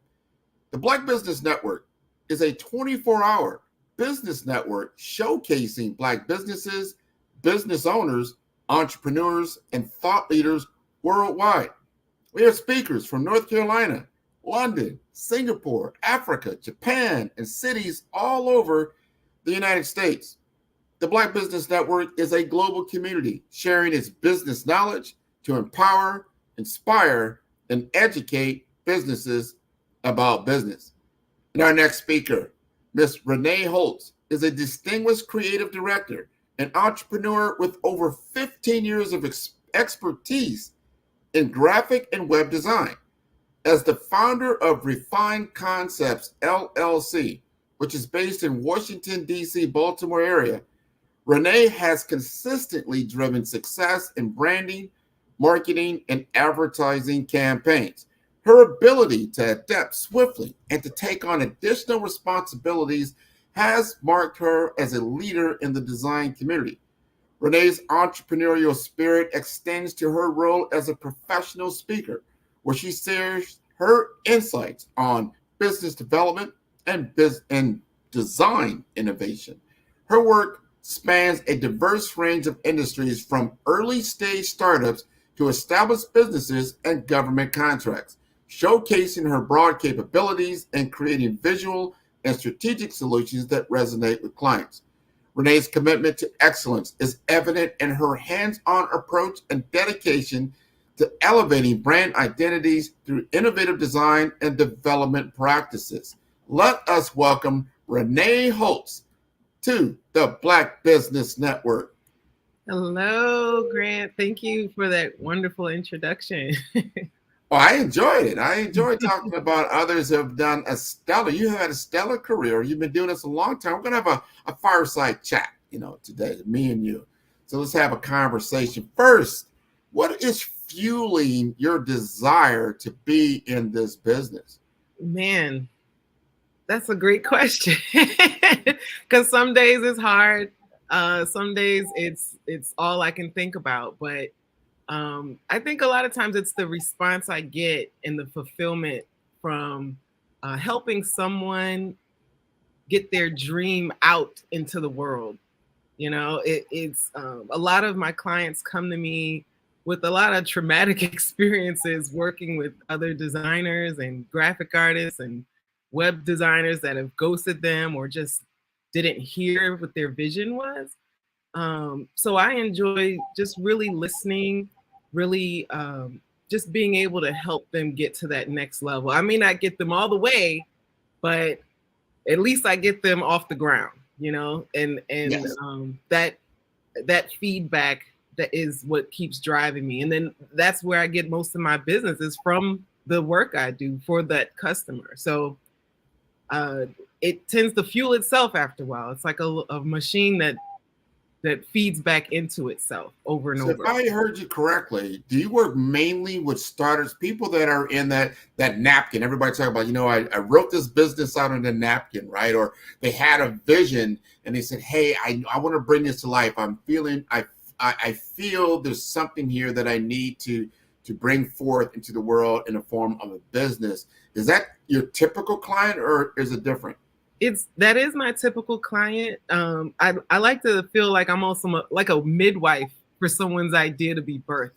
The Black Business Network is a 24-hour business network showcasing Black businesses, business owners, entrepreneurs, and thought leaders worldwide. We have speakers from North Carolina, London, Singapore, Africa, Japan, and cities all over the United States. The Black Business Network is a global community sharing its business knowledge to empower, inspire, and educate businesses about business. And our next speaker, Ms. Renee Holtz, is a distinguished creative director, an entrepreneur with over 15 years of expertise in graphic and web design. As the founder of Refined Concepts, LLC, which is based in Washington, D.C., Baltimore area, Renee has consistently driven success in branding, marketing, and advertising campaigns. Her ability to adapt swiftly and to take on additional responsibilities has marked her as a leader in the design community. Renee's entrepreneurial spirit extends to her role as a professional speaker, where she shares her insights on business development and design innovation. Her work spans a diverse range of industries from early-stage startups to established businesses and government contracts, showcasing her broad capabilities in creating visual and strategic solutions that resonate with clients. Renee's commitment to excellence is evident in her hands-on approach and dedication to elevating brand identities through innovative design and development practices. Let us welcome Renee Holtz to the Black Business Network. Hello, Grant. Thank you for that wonderful introduction. Well, I enjoyed it. I enjoyed talking about others who have done you had a stellar career. You've been doing this a long time. We're going to have a fireside chat, today, me and you. So let's have a conversation. First, what is fueling your desire to be in this business? Man, that's a great question. Because some days it's hard. Some days it's all I can think about. But I think a lot of times it's the response I get and the fulfillment from helping someone get their dream out into the world. It's a lot of my clients come to me with a lot of traumatic experiences working with other designers and graphic artists and web designers that have ghosted them or just didn't hear what their vision was. So I enjoy just really listening, really just being able to help them get to that next level. I may not get them all the way, but at least I get them off the ground, and yes. That feedback, that is what keeps driving me. And then that's where I get most of my business, is from the work I do for that customer. So it tends to fuel itself after a while. It's like a machine that feeds back into itself over and over. If I heard you correctly, do you work mainly with starters, people that are in that napkin? Everybody talking about, I wrote this business out on the napkin, right? Or they had a vision and they said, hey, I want to bring this to life. I feel there's something here that I need to bring forth into the world in the form of a business. Is that your typical client or is it different? That is my typical client. I like to feel like I'm also like a midwife for someone's idea to be birthed,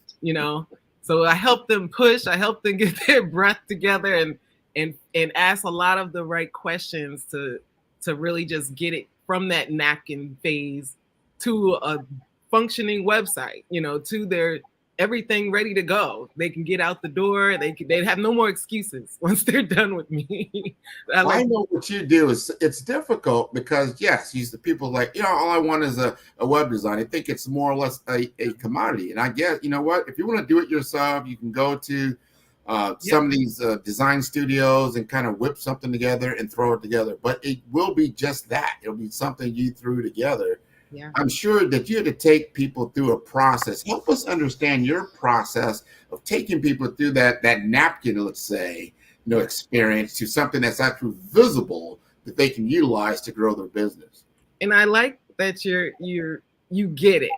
So I help them push, I help them get their breath together and ask a lot of the right questions to really just get it from that napkin phase to a functioning website, to everything ready to go. They can get out the door. They have no more excuses once they're done with me. I know what you do is it's difficult because yes, the people like, all I want is a web design. I think it's more or less a commodity. And I guess, you know what, if you want to do it yourself, you can go to some of these design studios and kind of whip something together and throw it together. But it will be just that. It'll be something you threw together. Yeah. I'm sure that you had to take people through a process. Help us understand your process of taking people through that napkin, let's say, experience to something that's actually visible that they can utilize to grow their business. And I like that you get it.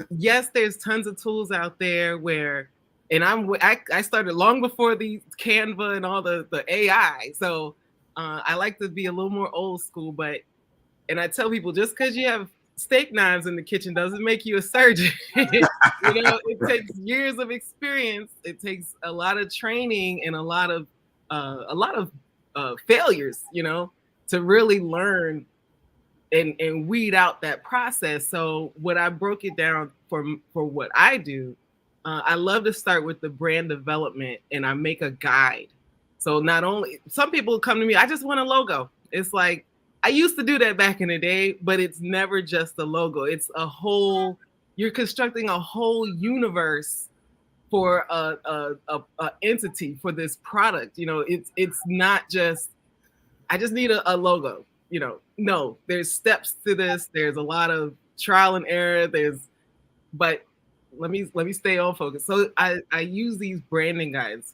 Yes, there's tons of tools out there where, and I started long before the Canva and all the AI. So I like to be a little more old school, and I tell people, just because you have steak knives in the kitchen doesn't make you a surgeon. It takes years of experience. It takes a lot of training and a lot of failures, to really learn and weed out that process. So what I broke it down for what I do, I love to start with the brand development, and I make a guide. So not only, some people come to me, I just want a logo. It's like, I used to do that back in the day, but it's never just a logo. It's you're constructing a whole universe for a entity for this product. It's not just, I just need a logo. No, there's steps to this. There's a lot of trial and error. But let me stay on focus. So I use these branding guides.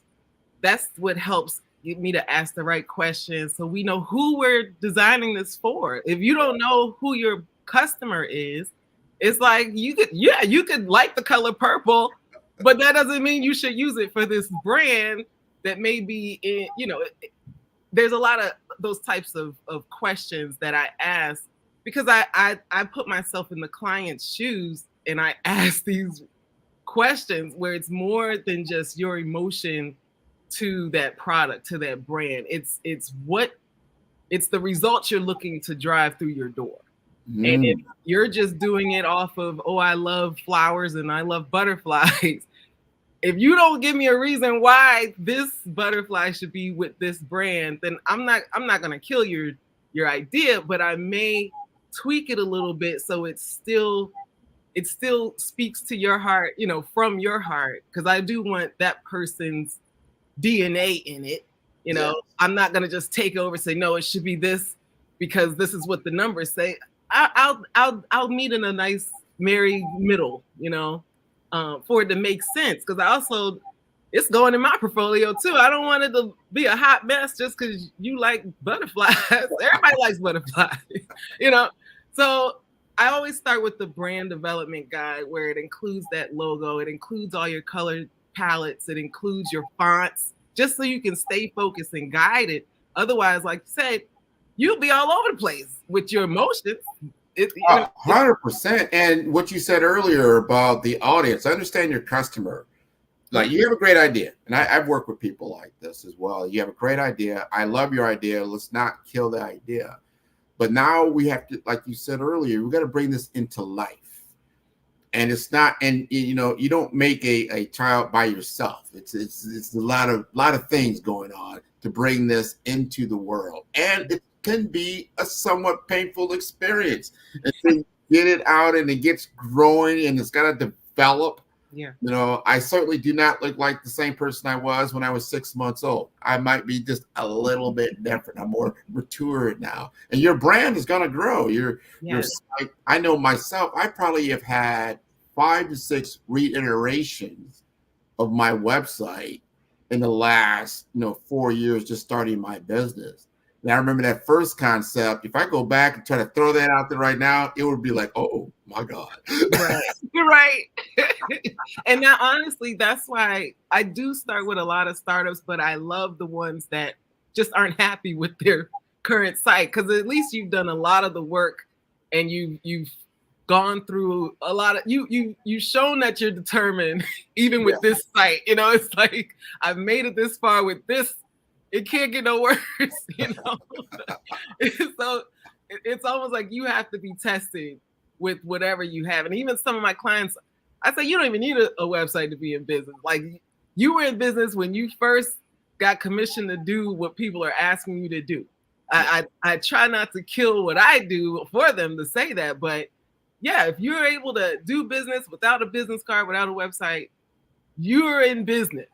That's what helps get me to ask the right questions so we know who we're designing this for. If you don't know who your customer is, it's like you could like the color purple, but that doesn't mean you should use it for this brand that may be in, there's a lot of those types of questions that I ask because I put myself in the client's shoes and I ask these questions where it's more than just your emotion to that product, to that brand. It's the results you're looking to drive through your door. And if you're just doing it off of, I love flowers and I love butterflies, if you don't give me a reason why this butterfly should be with this brand, then I'm not going to kill your idea, but I may tweak it a little bit so it still speaks to your heart, from your heart, because I do want that person's DNA in it. I'm not going to just take over and say, no, it should be this because this is what the numbers say. I'll meet in a nice merry middle, for it to make sense. Because it's going in my portfolio too. I don't want it to be a hot mess just because you like butterflies. Everybody likes butterflies, So I always start with the brand development guide where it includes that logo. It includes all your color palettes. It includes your fonts, just so you can stay focused and guided. Otherwise, like you said, you'll be all over the place with your emotions. 100%. And what you said earlier about the audience, I understand your customer. Like, you have a great idea. And I've worked with people like this as well. You have a great idea. I love your idea. Let's not kill the idea. But now we have to, like you said earlier, we got to bring this into life. And it's not, and you don't make a child by yourself. It's a lot of things going on to bring this into the world. And it can be a somewhat painful experience. And to get it out and it gets growing and it's got to develop. Yeah. I certainly do not look like the same person I was when I was 6 months old. I might be just a little bit different. I'm more mature now. And your brand is going to grow. Your site, I know myself, I probably have had 5 to 6 reiterations of my website in the last 4 years just starting my business. And I remember that first concept. If I go back and try to throw that out there right now, it would be like, oh my God. Right. You're right. And now, honestly, that's why I do start with a lot of startups, but I love the ones that just aren't happy with their current site, because at least you've done a lot of the work and you've gone through a lot of you've shown that you're determined even with this site. It's like, I've made it this far with this. It can't get no worse, So it's almost like you have to be tested with whatever you have. And even some of my clients, I say you don't even need a website to be in business. Like you were in business when you first got commissioned to do what people are asking you to do. I try not to kill what I do for them to say that, but yeah, if you're able to do business without a business card, without a website, you're in business.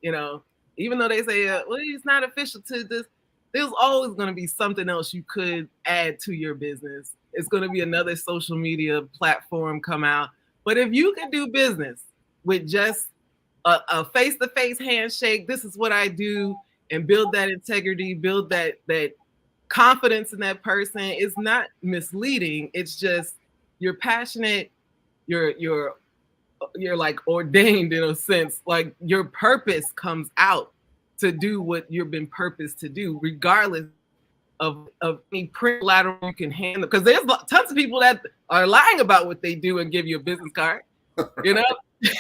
You know, even though they say, well, it's not official to this, there's always going to be something else you could add to your business. It's going to be another social media platform come out. But if you can do business with just a face-to-face handshake, this is what I do, and build that integrity, build that confidence in that person, it's not misleading. It's just you're passionate, you're like ordained in a sense, like your purpose comes out to do what you've been purposed to do, regardless of any print lateral you can handle. Because there's tons of people that are lying about what they do and give you a business card. You know,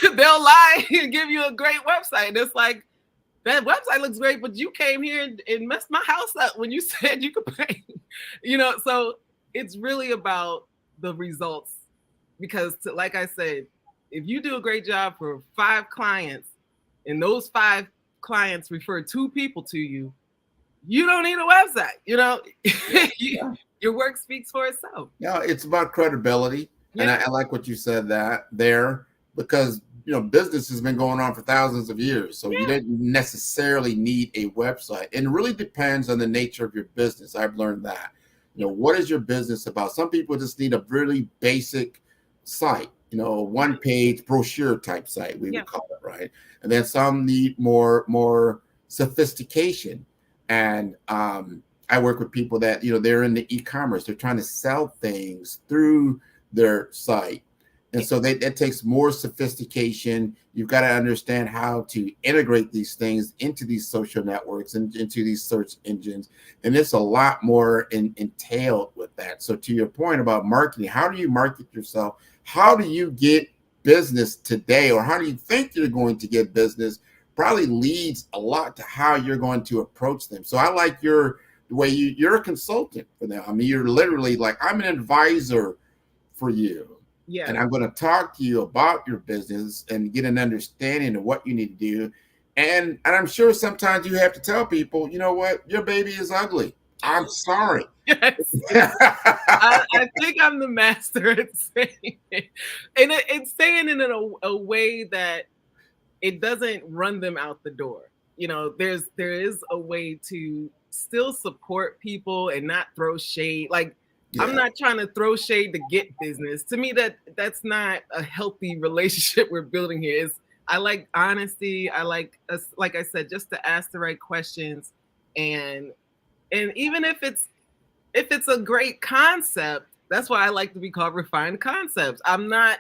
they'll lie and give you a great website. And it's like, that website looks great, but you came here and messed my house up when you said you could pay. You know, so it's really about the results. Because like I said, if you do a great job for 5 clients and those 5 clients refer 2 people to you, you don't need a website. You know, your work speaks for itself. Yeah, it's about credibility. Yeah. And I like what you said there, because you know, business has been going on for thousands of years. So you don't necessarily need a website. And it really depends on the nature of your business. I've learned that. You know, what is your business about? Some people just need a really basic site, you know, a one-page brochure type site, we would call it, right? And then some need more sophistication. And I work with people that, you know, they're in the e-commerce. They're trying to sell things through their site. And so that takes more sophistication. You've got to understand how to integrate these things into these social networks and into these search engines. And it's a lot more entailed with that. So to your point about marketing, how do you market yourself? How do you get business today? Or how do you think you're going to get business? Probably leads a lot to how you're going to approach them. So I like the way you're a consultant for them. I mean, you're literally like, I'm an advisor for you. Yeah. And I'm going to talk to you about your business and get an understanding of what you need to do. And I'm sure sometimes you have to tell people, you know what, your baby is ugly. I'm sorry. Yes. I think I'm the master at saying it. And it's saying it in a way that it doesn't run them out the door. You know, there is a way to still support people and not throw shade. Like, I'm not trying to throw shade to get business. To me, that's not a healthy relationship we're building here. I like honesty. I like I said, just to ask the right questions, and even if it's a great concept, that's why I like to be called refined concepts. I'm not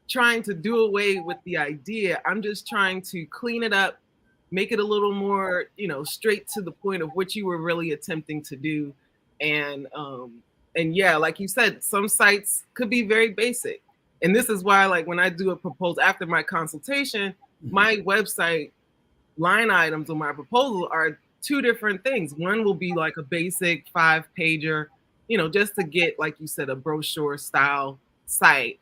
trying to do away with the idea. I'm just trying to clean it up, make it a little more, you know, straight to the point of what you were really attempting to do, and yeah, like you said, some sites could be very basic. And this is why, like, when I do a proposal after my consultation, my website line items on my proposal are 2 different things. One will be like a basic 5-pager, you know, just to get, like you said, a brochure style site.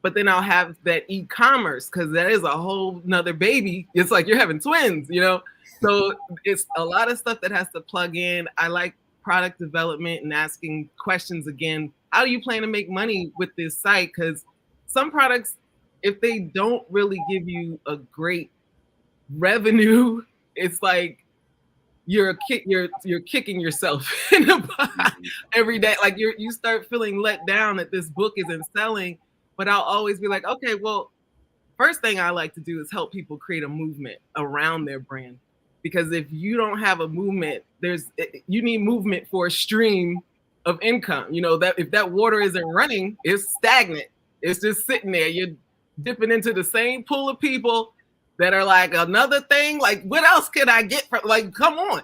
But then I'll have that e-commerce, because that is a whole nother baby. It's like you're having twins, you know? So it's a lot of stuff that has to plug in. I like product development and asking questions again. How do you plan to make money with this site? Because some products, if they don't really give you a great revenue, it's like you're kicking yourself in the butt every day. Like you start feeling let down that this book isn't selling. But I'll always be like, okay, well, first thing I like to do is help people create a movement around their brand. Because if you don't have a movement, you need movement for a stream of income. You know, that if that water isn't running, it's stagnant. It's just sitting there. You're dipping into the same pool of people that are like, another thing, like, what else can I get from, like, come on.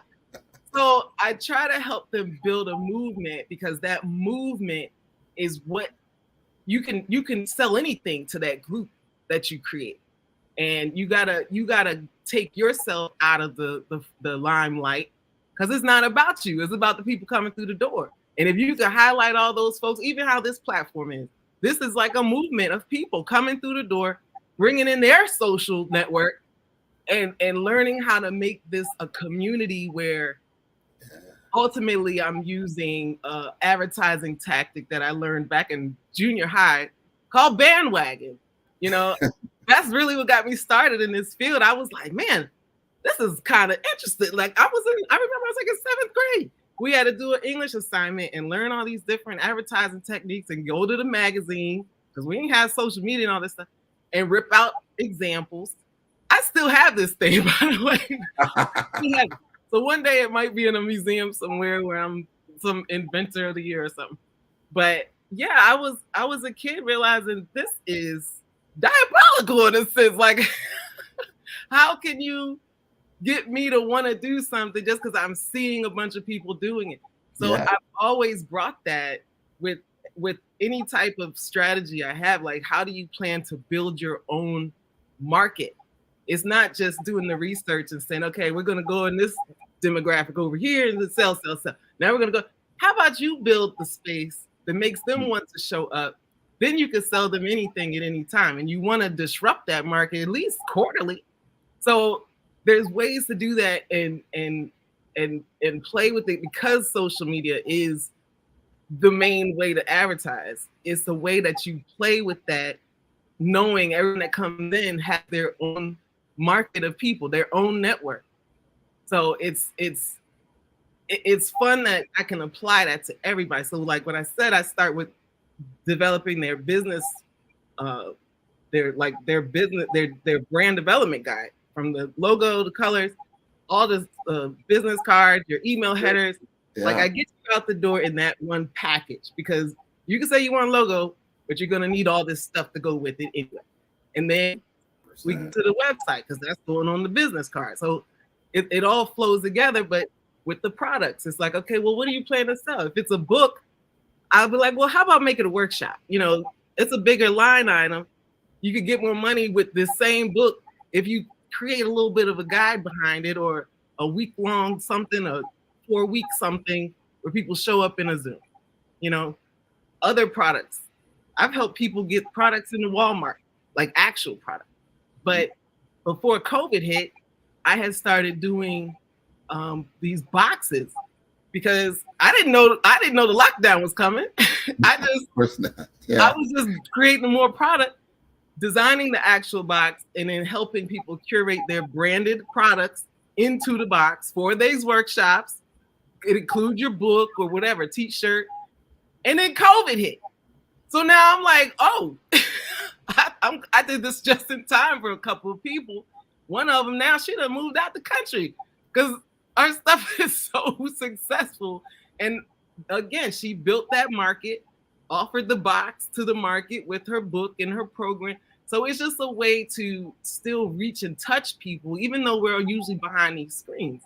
So I try to help them build a movement, because that movement is what you can sell anything to that group that you create. And you gotta take yourself out of the limelight, because it's not about you. It's about the people coming through the door. And if you can highlight all those folks, even how this platform is, this is like a movement of people coming through the door, bringing in their social network and learning how to make this a community where ultimately I'm using advertising tactic that I learned back in junior high called bandwagon. You know, that's really what got me started in this field. I was like, man, this is kind of interesting. Like I remember I was like in 7th grade. We had to do an English assignment and learn all these different advertising techniques and go to the magazine because we didn't have social media and all this stuff and rip out examples. I still have this thing, by the way. So one day it might be in a museum somewhere where I'm some inventor of the year or something. But yeah, I was a kid realizing this is diabolical in a sense. Like, how can you get me to want to do something just because I'm seeing a bunch of people doing it? So I've always brought that with any type of strategy I have. Like, how do you plan to build your own market? It's not just doing the research and saying, okay, we're going to go in this demographic over here and sell. Now we're going to go, how about you build the space that makes them want to show up? Then you can sell them anything at any time. And you want to disrupt that market at least quarterly. So there's ways to do that and play with it, because social media is the main way to advertise. It's the way that you play with that, knowing everyone that comes in has their own market of people, their own network. So it's fun that I can apply that to everybody. So like what I said, I start with developing their business, their brand development guide, from the logo, the colors, all the business cards, your email headers. Like, I get you out the door in that one package, because you can say you want a logo, but you're gonna need all this stuff to go with it anyway. And then we get to the website, because that's going on the business card. So it all flows together. But with the products, it's like, okay, well, what do you plan to sell? If it's a book, I'll be like, well, how about make it a workshop? You know, it's a bigger line item. You could get more money with this same book if you create a little bit of a guide behind it, or a week-long something, a 4-week something where people show up in a Zoom. You know, other products. I've helped people get products in the Walmart, like actual products. But before COVID hit, I had started doing these boxes, because I didn't know the lockdown was coming. I was just creating more product, designing the actual box, and then helping people curate their branded products into the box for these workshops. It includes your book or whatever, t-shirt. And then COVID hit. So now I'm like, oh, I did this just in time for a couple of people. One of them now, she done moved out the country because our stuff is so successful. And again, she built that market, offered the box to the market with her book and her program. So it's just a way to still reach and touch people, even though we're usually behind these screens.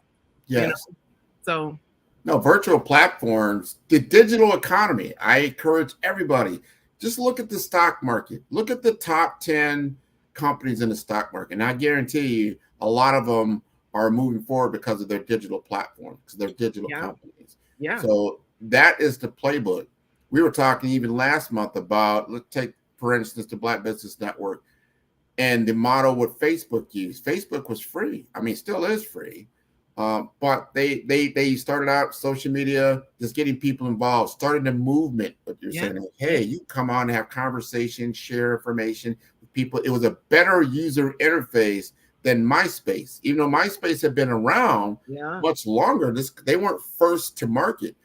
Yes. You know? So. No, virtual platforms, the digital economy. I encourage everybody, just look at the stock market. Look at the top 10 companies in the stock market. And I guarantee you, a lot of them are moving forward because of their digital platforms, because they're digital companies. Yeah. So that is the playbook. We were talking even last month about, let's take, for instance, the Black Business Network and the model what Facebook used. Facebook was free. I mean, still is free. But they started out social media, just getting people involved, started a movement. But you're saying, like, hey, you come on and have conversations, share information with people. It was a better user interface than MySpace. Even though MySpace had been around much longer, they weren't first to market.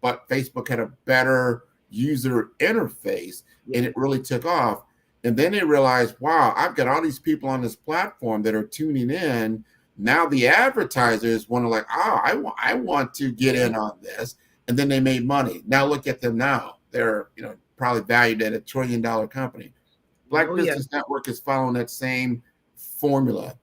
But Facebook had a better user interface, and it really took off. And then they realized, wow, I've got all these people on this platform that are tuning in. Now the advertisers want to like, I want to get in on this. And then they made money. Now look at them now. They're probably valued at $1 trillion company. Black Business Network is following that same formula.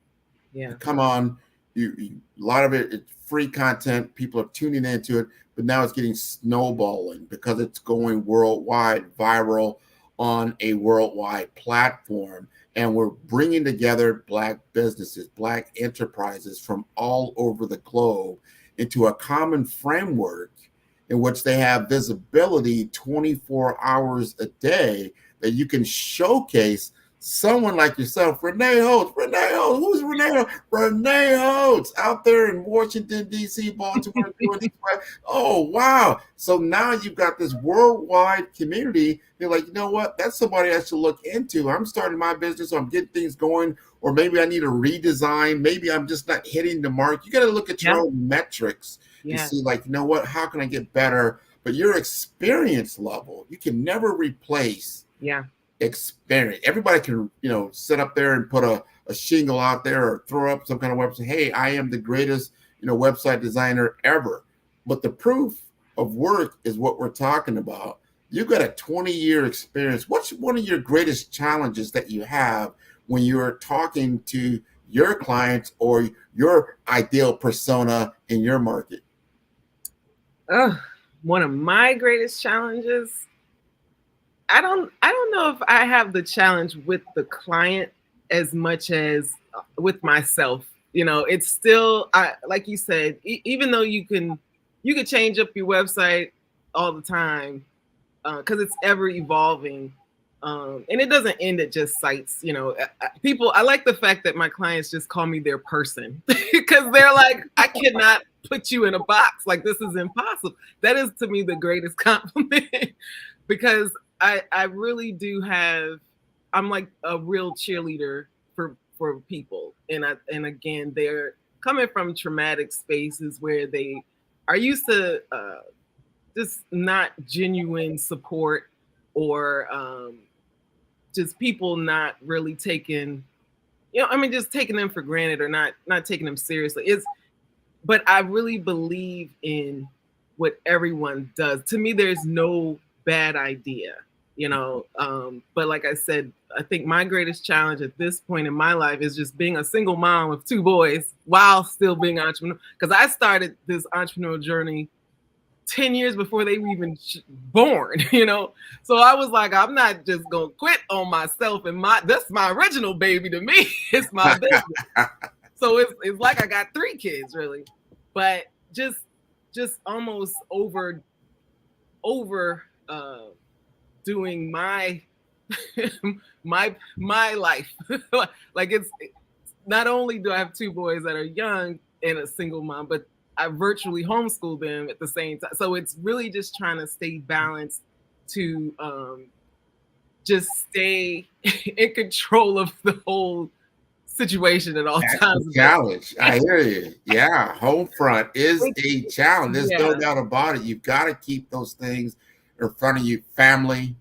Yeah. Come on, a lot of it's free content. People are tuning into it, but now it's getting snowballing because it's going worldwide, viral on a worldwide platform. And we're bringing together Black businesses, Black enterprises from all over the globe into a common framework in which they have visibility 24 hours a day, that you can showcase someone like yourself, Renee Holtz. Renee Holtz, who's Renee Holtz? Renee Holtz out there in Washington, D.C., Baltimore, doing this. Oh, wow. So now you've got this worldwide community. You're like, you know what? That's somebody I should look into. I'm starting my business, or I'm getting things going, or maybe I need a redesign. Maybe I'm just not hitting the mark. You got to look at your own metrics and see, like, you know what? How can I get better? But your experience level, you can never replace experience. Everybody can, sit up there and put a shingle out there or throw up some kind of website. Hey, I am the greatest, website designer ever. But the proof of work is what we're talking about. You've got a 20-year experience. What's one of your greatest challenges that you have when you're talking to your clients or your ideal persona in your market? One of my greatest challenges, I don't know if I have the challenge with the client as much as with myself. It's still, like you said, even though you can change up your website all the time, because it's ever evolving, and it doesn't end at just sites. I like the fact that my clients just call me their person, because they're like, I cannot put you in a box. Like, this is impossible. That is, to me, the greatest compliment, because I really do I'm like a real cheerleader for people. And again, they're coming from traumatic spaces where they are used to just not genuine support, or just people not really taking, just taking them for granted, or not taking them seriously. But I really believe in what everyone does. To me, there's no bad idea, but like I said, I think my greatest challenge at this point in my life is just being a single mom of 2 boys while still being an entrepreneur. Because I started this entrepreneurial journey 10 years before they were even born, So I was like, I'm not just gonna quit on myself, and that's my original baby to me. It's my business. So it's like I got 3 kids, really, but just almost over doing my my life. Like, it's not only do I have 2 boys that are young and a single mom, but I virtually homeschool them at the same time. So it's really just trying to stay balanced to just stay in control of the whole situation at all times. Challenge. I hear you. Yeah, home front is a challenge. There's no doubt about it. You've got to keep those things in front of you. Family,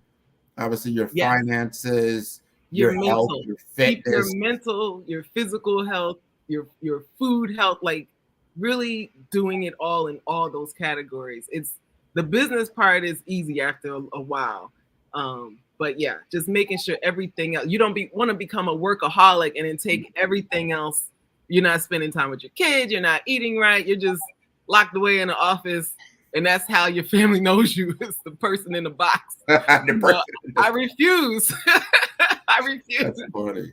obviously your finances, your health, your fitness, your mental, your physical health, your food health, like really doing it all in all those categories. It's the business part is easy after a while. But yeah, just making sure everything else, you don't want to become a workaholic and then take everything else. You're not spending time with your kids. You're not eating right. You're just locked away in the office. And that's how your family knows you, is the person in the box. I refuse. I refuse. That's funny.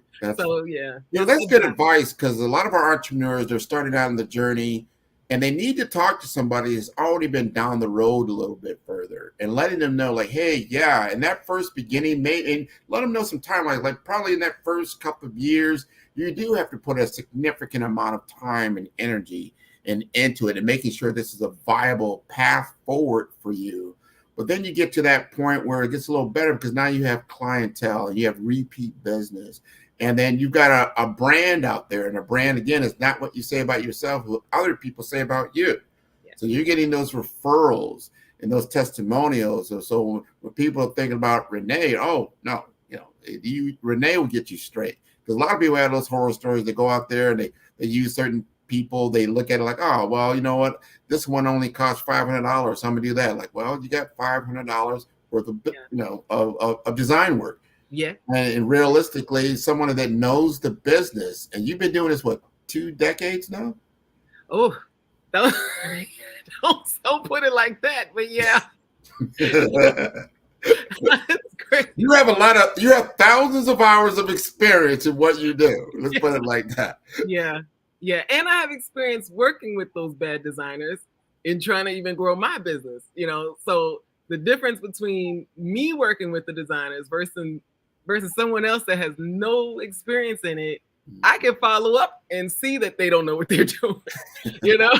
That's good advice, because a lot of our entrepreneurs, they're starting out on the journey and they need to talk to somebody who's already been down the road a little bit further, and letting them know, like, hey, in that first beginning, and let them know some timeline, like probably in that first couple of years, you do have to put a significant amount of time and energy into it, and making sure this is a viable path forward for you. But then you get to that point where it gets a little better, because now you have clientele and you have repeat business. And then you've got a brand out there. And a brand, again, is not what you say about yourself, what other people say about you. Yeah. So you're getting those referrals and those testimonials. So when people are thinking about Renee, oh, no, Renee will get you straight. Because a lot of people have those horror stories. They go out there and they use certain people. They look at it like, oh, well, you know what? This one only costs $500. So I'm going to do that. Like, well, you got $500 worth of, of design work. Yeah. And realistically, someone that knows the business, and you've been doing this, 2 decades now? Oh, don't put it like that, but yeah. That's great. You have thousands of hours of experience in what you do. Let's put it like that. Yeah. Yeah. And I have experience working with those bad designers in trying to even grow my business, so the difference between me working with the designers versus versus someone else that has no experience in it, I can follow up and see that they don't know what they're doing. You know,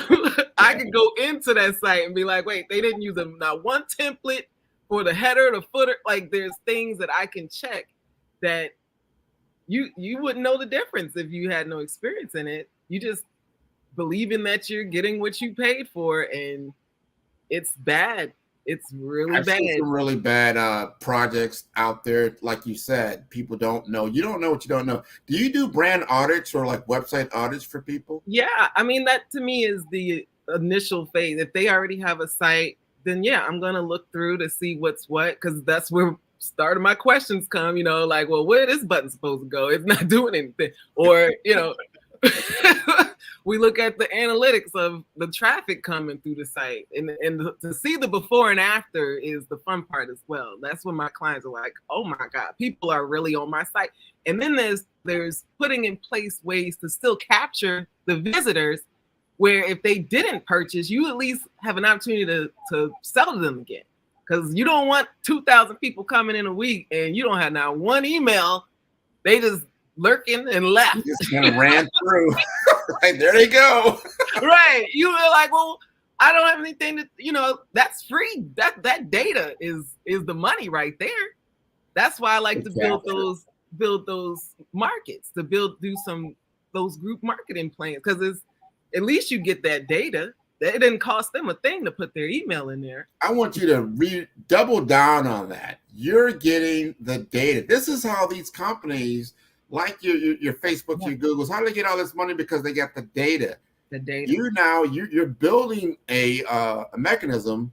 I can go into that site and be like, wait, they didn't use not one template for the header, the footer. Like there's things that I can check that you wouldn't know the difference if you had no experience in it. You just believing that you're getting what you paid for, and it's bad. It's really I've bad. seen some really bad projects out there. Like you said, people don't know. You don't know what you don't know. Do you do brand audits or like website audits for people? Yeah, I mean, that to me is the initial phase. If they already have a site, then yeah, I'm gonna look through to see what's what, because that's where start of my questions come. You know, like, well, where this button supposed to go? It's not doing anything, or you know. We look at the analytics of the traffic coming through the site, and to see the before and after is the fun part as well. That's when my clients are like, oh my God, people are really on my site. And then there's putting in place ways to still capture the visitors, where if they didn't purchase, you at least have an opportunity to sell to them again. Because you don't want 2,000 people coming in a week and you don't have now one email. They just lurking and left. You just kind of ran through. Right, there they go. Right. You were like, well, I don't have anything to, you know, that's free. That data is the money right there. That's why I like to build those markets, to do those group marketing plans, because it's at least you get that data. It didn't cost them a thing to put their email in there. I want you to double down on that. You're getting the data. This is how these companies, like your Facebook, your Googles, how do they get all this money? Because they got the data. The data. You're building a mechanism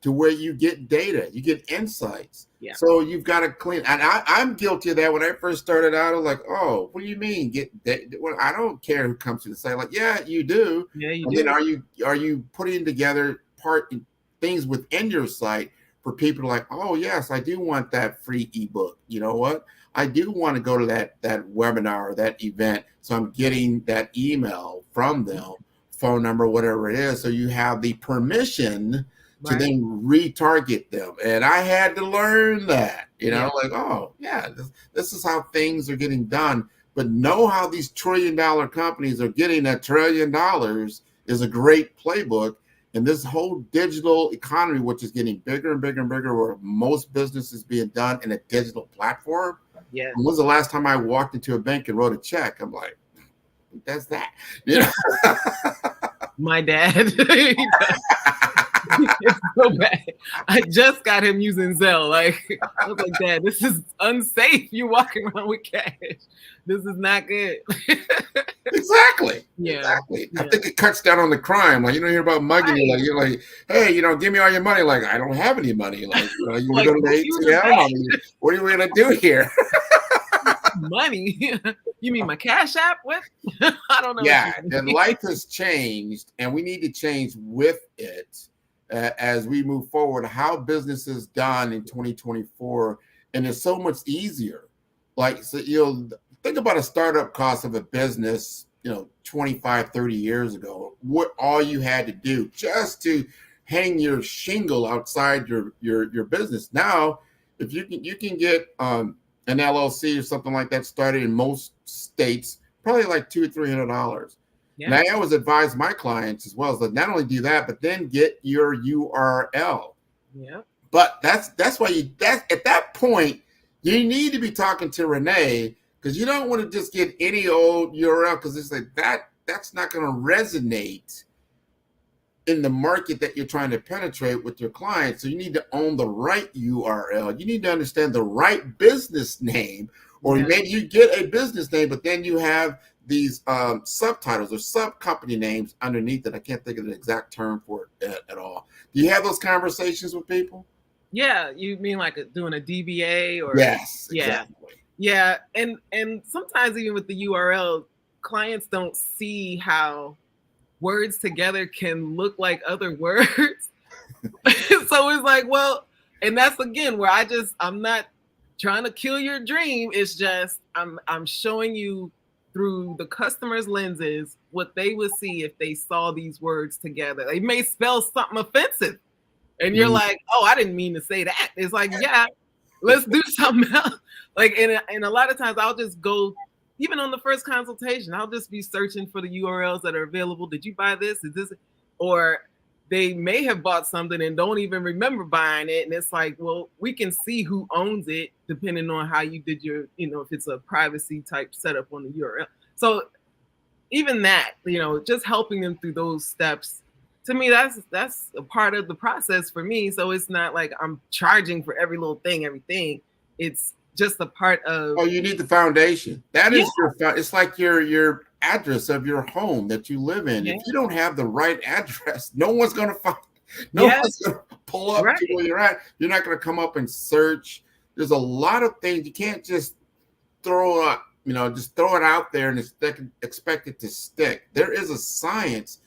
to where you get data, you get insights. Yeah. So you've got to clean. And I'm guilty of that. When I first started out, I was like, oh, what do you mean get data? Well, I don't care who comes to the site. Like, yeah, you do. Yeah, you and do. Then are you putting together things within your site for people to like, oh yes, I do want that free ebook. You know what? I do want to go to that webinar or that event. So I'm getting that email from them, phone number, whatever it is. So you have the permission to then retarget them. And I had to learn that, you know, like, oh yeah, this is how things are getting done. But know how these $1 trillion companies are getting $1 trillion is a great playbook. And this whole digital economy, which is getting bigger and bigger and bigger, where most business is being done in a digital platform. Yeah. When was the last time I walked into a bank and wrote a check? I'm like, who does that? You know? My dad. It's so bad. I just got him using Zelle. Like, I was like, Dad, this is unsafe. You're walking around with cash. This is not good. Exactly. Yeah. Exactly. I think it cuts down on the crime. Like, you don't hear about mugging. Right. You're like, hey, you know, give me all your money. Like, I don't have any money. Like, you know, you want to go to the ATM? What are we going to do here? Money? You mean my Cash App? What? I don't know. Yeah. And life has changed, and we need to change with it. As we move forward, how business is done in 2024, and it's so much easier. Like, so, you know, think about a startup cost of a business, you know, 25, 30 years ago, what all you had to do just to hang your shingle outside your business. Now, if you can get an LLC or something like that started in most states, probably like $200 or $300. Yeah. Now, I always advise my clients as well, is that not only do that, but then get your URL. Yeah. But that's why at that point, you need to be talking to Renee, because you don't want to just get any old URL, because it's like that's not going to resonate in the market that you're trying to penetrate with your clients. So you need to own the right URL. You need to understand the right business name, or maybe you get a business name, but then you have these subtitles or sub company names underneath it. I can't think of the exact term for it at all. Do you have those conversations with people? Yeah, you mean like doing a DBA or? Yes, exactly. Yeah, and sometimes even with the URL, clients don't see how words together can look like other words. So it's like, well, and that's again where I'm not trying to kill your dream. It's just I'm showing you through the customer's lenses what they would see if they saw these words together. They may spell something offensive, and you're like, oh, I didn't mean to say that. It's like, yeah, let's do something else. Like, and a lot of times I'll just go, even on the first consultation, I'll just be searching for the URLs that are available. Did you buy this? Is this, or they may have bought something and don't even remember buying it. And it's like, well, we can see who owns it depending on how you did your, if it's a privacy type setup on the URL. So even that, just helping them through those steps, to me, that's a part of the process for me. So it's not like I'm charging for every little thing, everything. It's just a part of. Oh, you need the foundation. That is it's like your address of your home that you live in. If you don't have the right address, no one's going to find. One's going to pull up to where you're at. You're not going to come up and search. There's a lot of things you can't just throw up. Just throw it out there and expect it to stick. There is a science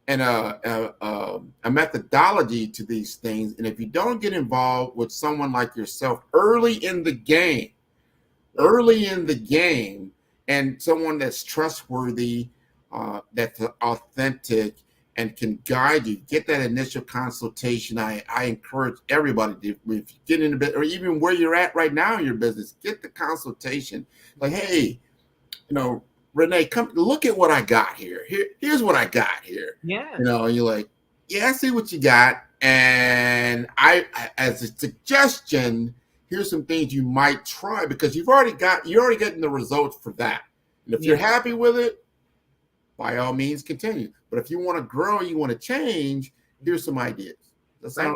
and a methodology to these things. And if you don't get involved with someone like yourself early in the game, and someone that's trustworthy, that's authentic and can guide you, get that initial consultation. I encourage everybody to, if you get in a bit, or even where you're at right now in your business, get the consultation. Like, hey, Renee, come look at what I got here. Here's what I got here. Yeah. And you're like, yeah, I see what you got. And I as a suggestion, here's some things you might try, because you're already getting the results for that. And if you're happy with it, by all means continue. But if you want to grow, you want to change, here's some ideas. Does that sound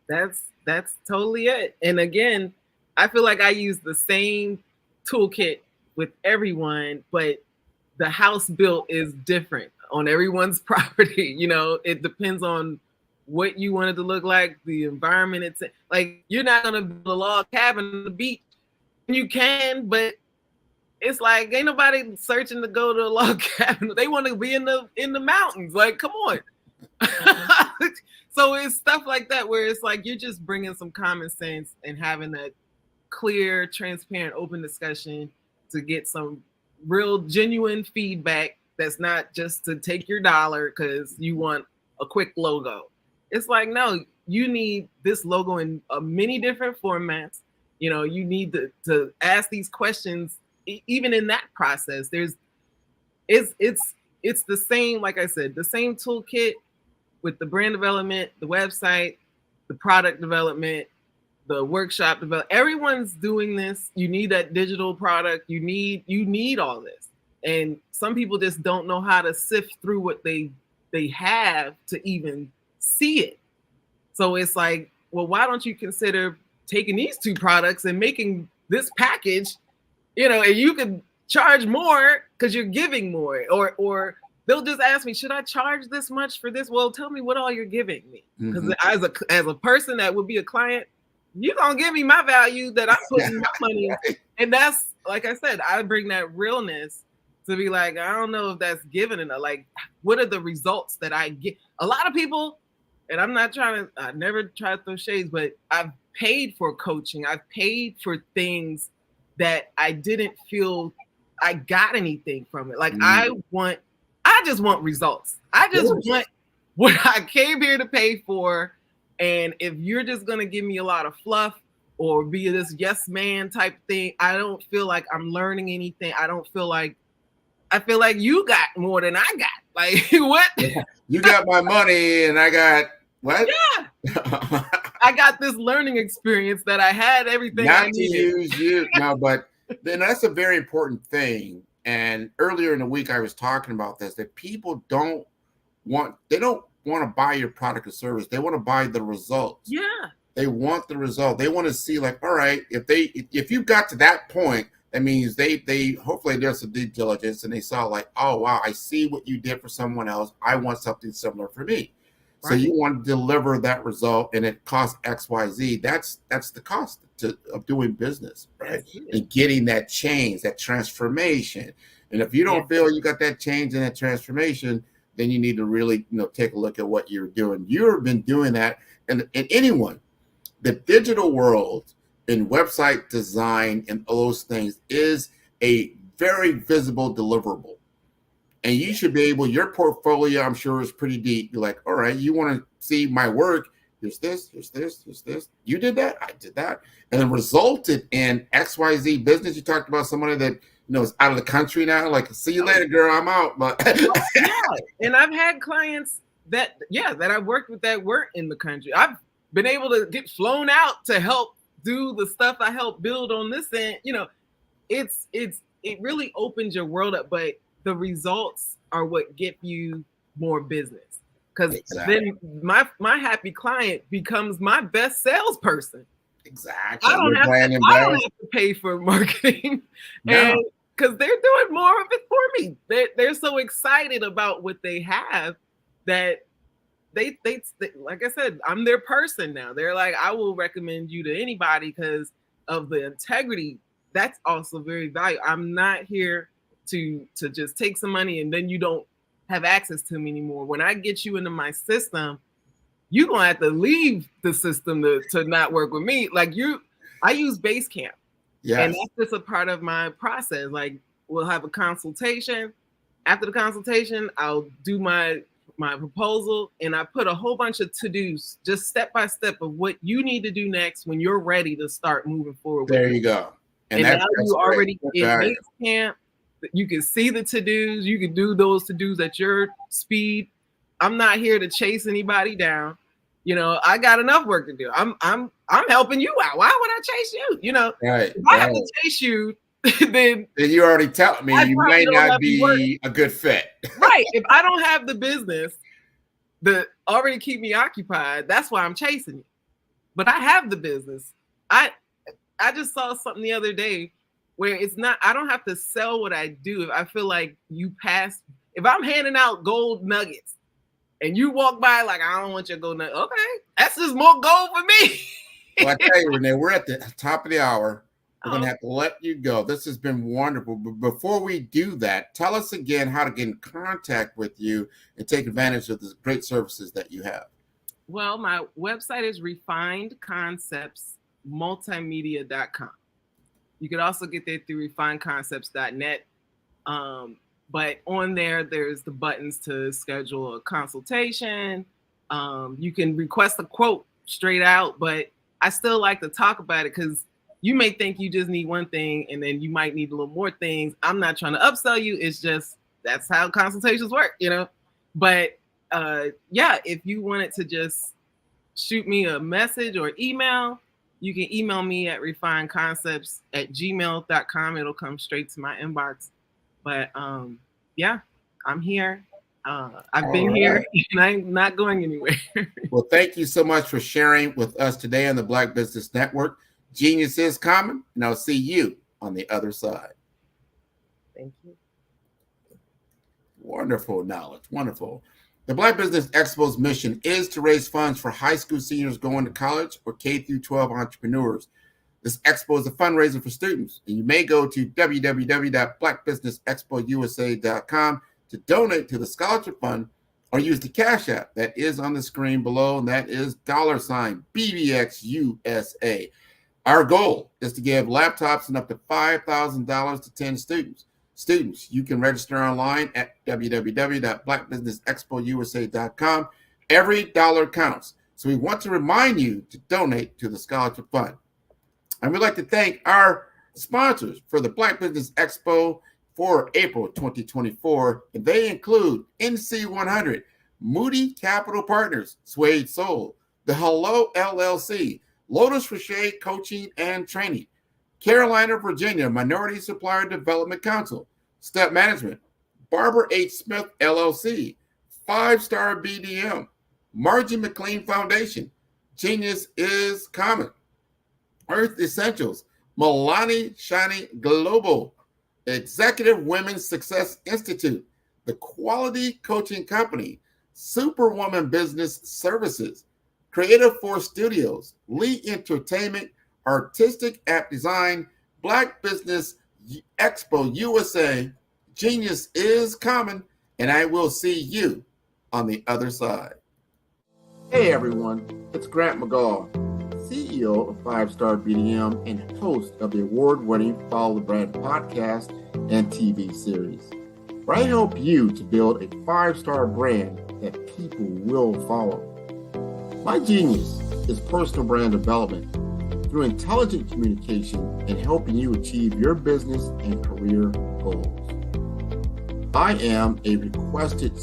right? That's totally it. And again, I feel like I use the same toolkit with everyone, but the house built is different on everyone's property. It depends on what you want it to look like, the environment. It's like, you're not going to build a log cabin on the beach. You can, but it's like, ain't nobody searching to go to a log cabin. They want to be in the mountains. Like, come on. So it's stuff like that where it's like, you're just bringing some common sense and having that clear, transparent, open discussion to get some real genuine feedback that's not just to take your dollar because you want a quick logo. It's like, no, you need this logo in many different formats. You need to ask these questions. Even in that process, it's the same, like I said, the same toolkit with the brand development, the website, the product development, the workshop development. Everyone's doing this. You need that digital product. You need all this. And some people just don't know how to sift through what they have to even see it. So it's like, well, why don't you consider taking these two products and making this package, and you can charge more because you're giving more, or they'll just ask me, should I charge this much for this? Well, tell me what all you're giving me. Because as a person that would be a client, you're going to give me my value that I'm putting my money in. And that's, like I said, I bring that realness to be like, I don't know if that's given enough. Like, what are the results that I get? A lot of people, and I never try to throw shades, but I've paid for coaching. I've paid for things that I didn't feel I got anything from it. Like, I just want results. I just want what I came here to pay for. And if you're just going to give me a lot of fluff or be this yes man type thing, I don't feel like I'm learning anything. I feel like you got more than I got. Like, what? Yeah. You got my money and I got what? Yeah. I got this learning experience that I had everything Not I needed. to use you. No, but then that's a very important thing. And earlier in the week, I was talking about this, that people don't want to buy your product or service. They want to buy the results. Yeah. They want the result. They want to see, like, all right, if you got to that point, that means they hopefully there's some due diligence and they saw like, oh wow, I see what you did for someone else. I want something similar for me. Right. So you want to deliver that result and it costs XYZ. That's the cost of doing business, right? And getting that change, that transformation. And if you don't feel you got that change and that transformation, then you need to really take a look at what you're doing. You've been doing that, and anyone, the digital world in website design and all those things is a very visible deliverable. And you should be able, your portfolio, I'm sure, is pretty deep. You're like, all right, you want to see my work, here's this, here's this, here's this. You did that, I did that. And it resulted in XYZ business. You talked about somebody that is out of the country now. Like, see you later, girl, I'm out. But yeah. And I've had clients that I've worked with that weren't in the country. I've been able to get flown out to help do the stuff I helped build on this end. It really opens your world up, but the results are what get you more business. Because then my happy client becomes my best salesperson. Exactly. I don't have to pay for marketing, and because they're doing more of it for me. They're so excited about what they have that they like I said, I'm their person now. They're like, I will recommend you to anybody because of the integrity. That's also very valuable. I'm not here to just take some money and then you don't have access to me anymore. When I get you into my system, you're gonna have to leave the system to not work with me. Like I use Basecamp. Yes. And that's just a part of my process. Like we'll have a consultation. After the consultation, I'll do my proposal and I put a whole bunch of to-dos, just step by step of what you need to do next when you're ready to start moving forward. There you go. And now you already in Basecamp. You can see the to-dos. You can do those to-dos at your speed. I'm not here to chase anybody down. I got enough work to do. I'm helping you out. Why would I chase you? Right. If I have to chase you, then you already tell me you may not be a good fit. Right. If I don't have the business that already keep me occupied, that's why I'm chasing you. But I have the business. I just saw something the other day where I don't have to sell what I do. If I feel like if I'm handing out gold nuggets and you walk by like, I don't want your gold nugget. Okay, that's just more gold for me. Well, I tell you, Renee, we're at the top of the hour. We're going to have to let you go. This has been wonderful. But before we do that, tell us again how to get in contact with you and take advantage of the great services that you have. Well, my website is refinedconceptsmultimedia.com. You could also get there through refinedconcepts.net. But on there's the buttons to schedule a consultation. You can request a quote straight out, but I still like to talk about it because you may think you just need one thing and then you might need a little more things. I'm not trying to upsell you. It's just, that's how consultations work, But if you wanted to just shoot me a message or email, you can email me at refinedconcepts@gmail.com. It'll come straight to my inbox. But I'm here. I've been here and I'm not going anywhere. Well, thank you so much for sharing with us today on the Black Business Network. Genius is common, and I'll see you on the other side. Thank you. Wonderful knowledge. Wonderful. The Black Business Expo's mission is to raise funds for high school seniors going to college or K-12 entrepreneurs. This expo is a fundraiser for students, and you may go to www.blackbusinessexpousa.com to donate to the scholarship fund or use the Cash App that is on the screen below, and that is $BBXUSA. Our goal is to give laptops and up to $5,000 to 10 students. You can register online at www.blackbusinessexpousa.com. Every dollar counts. So we want to remind you to donate to the scholarship fund. And we'd like to thank our sponsors for the Black Business Expo for April 2024. And they include NC100, Moody Capital Partners, Suede Soul, The Hello LLC, Lotus Rocher Coaching and Training, Carolina, Virginia Minority Supplier Development Council, Step Management, Barbara H. Smith LLC, 5-Star BDM, Margie McLean Foundation, Genius is Common, Earth Essentials, Milani Shani Global, Executive Women's Success Institute, The Quality Coaching Company, Superwoman Business Services, Creative Force Studios, Lee Entertainment, Artistic App Design, Black Business Expo USA, Genius is Common, and I will see you on the other side. Hey everyone, it's Grant McGaw, CEO of 5-Star BDM and host of the award-winning Follow the Brand podcast and TV series, where I help you to build a 5-star brand that people will follow. My genius is personal brand development through intelligent communication and helping you achieve your business and career goals. I am a requested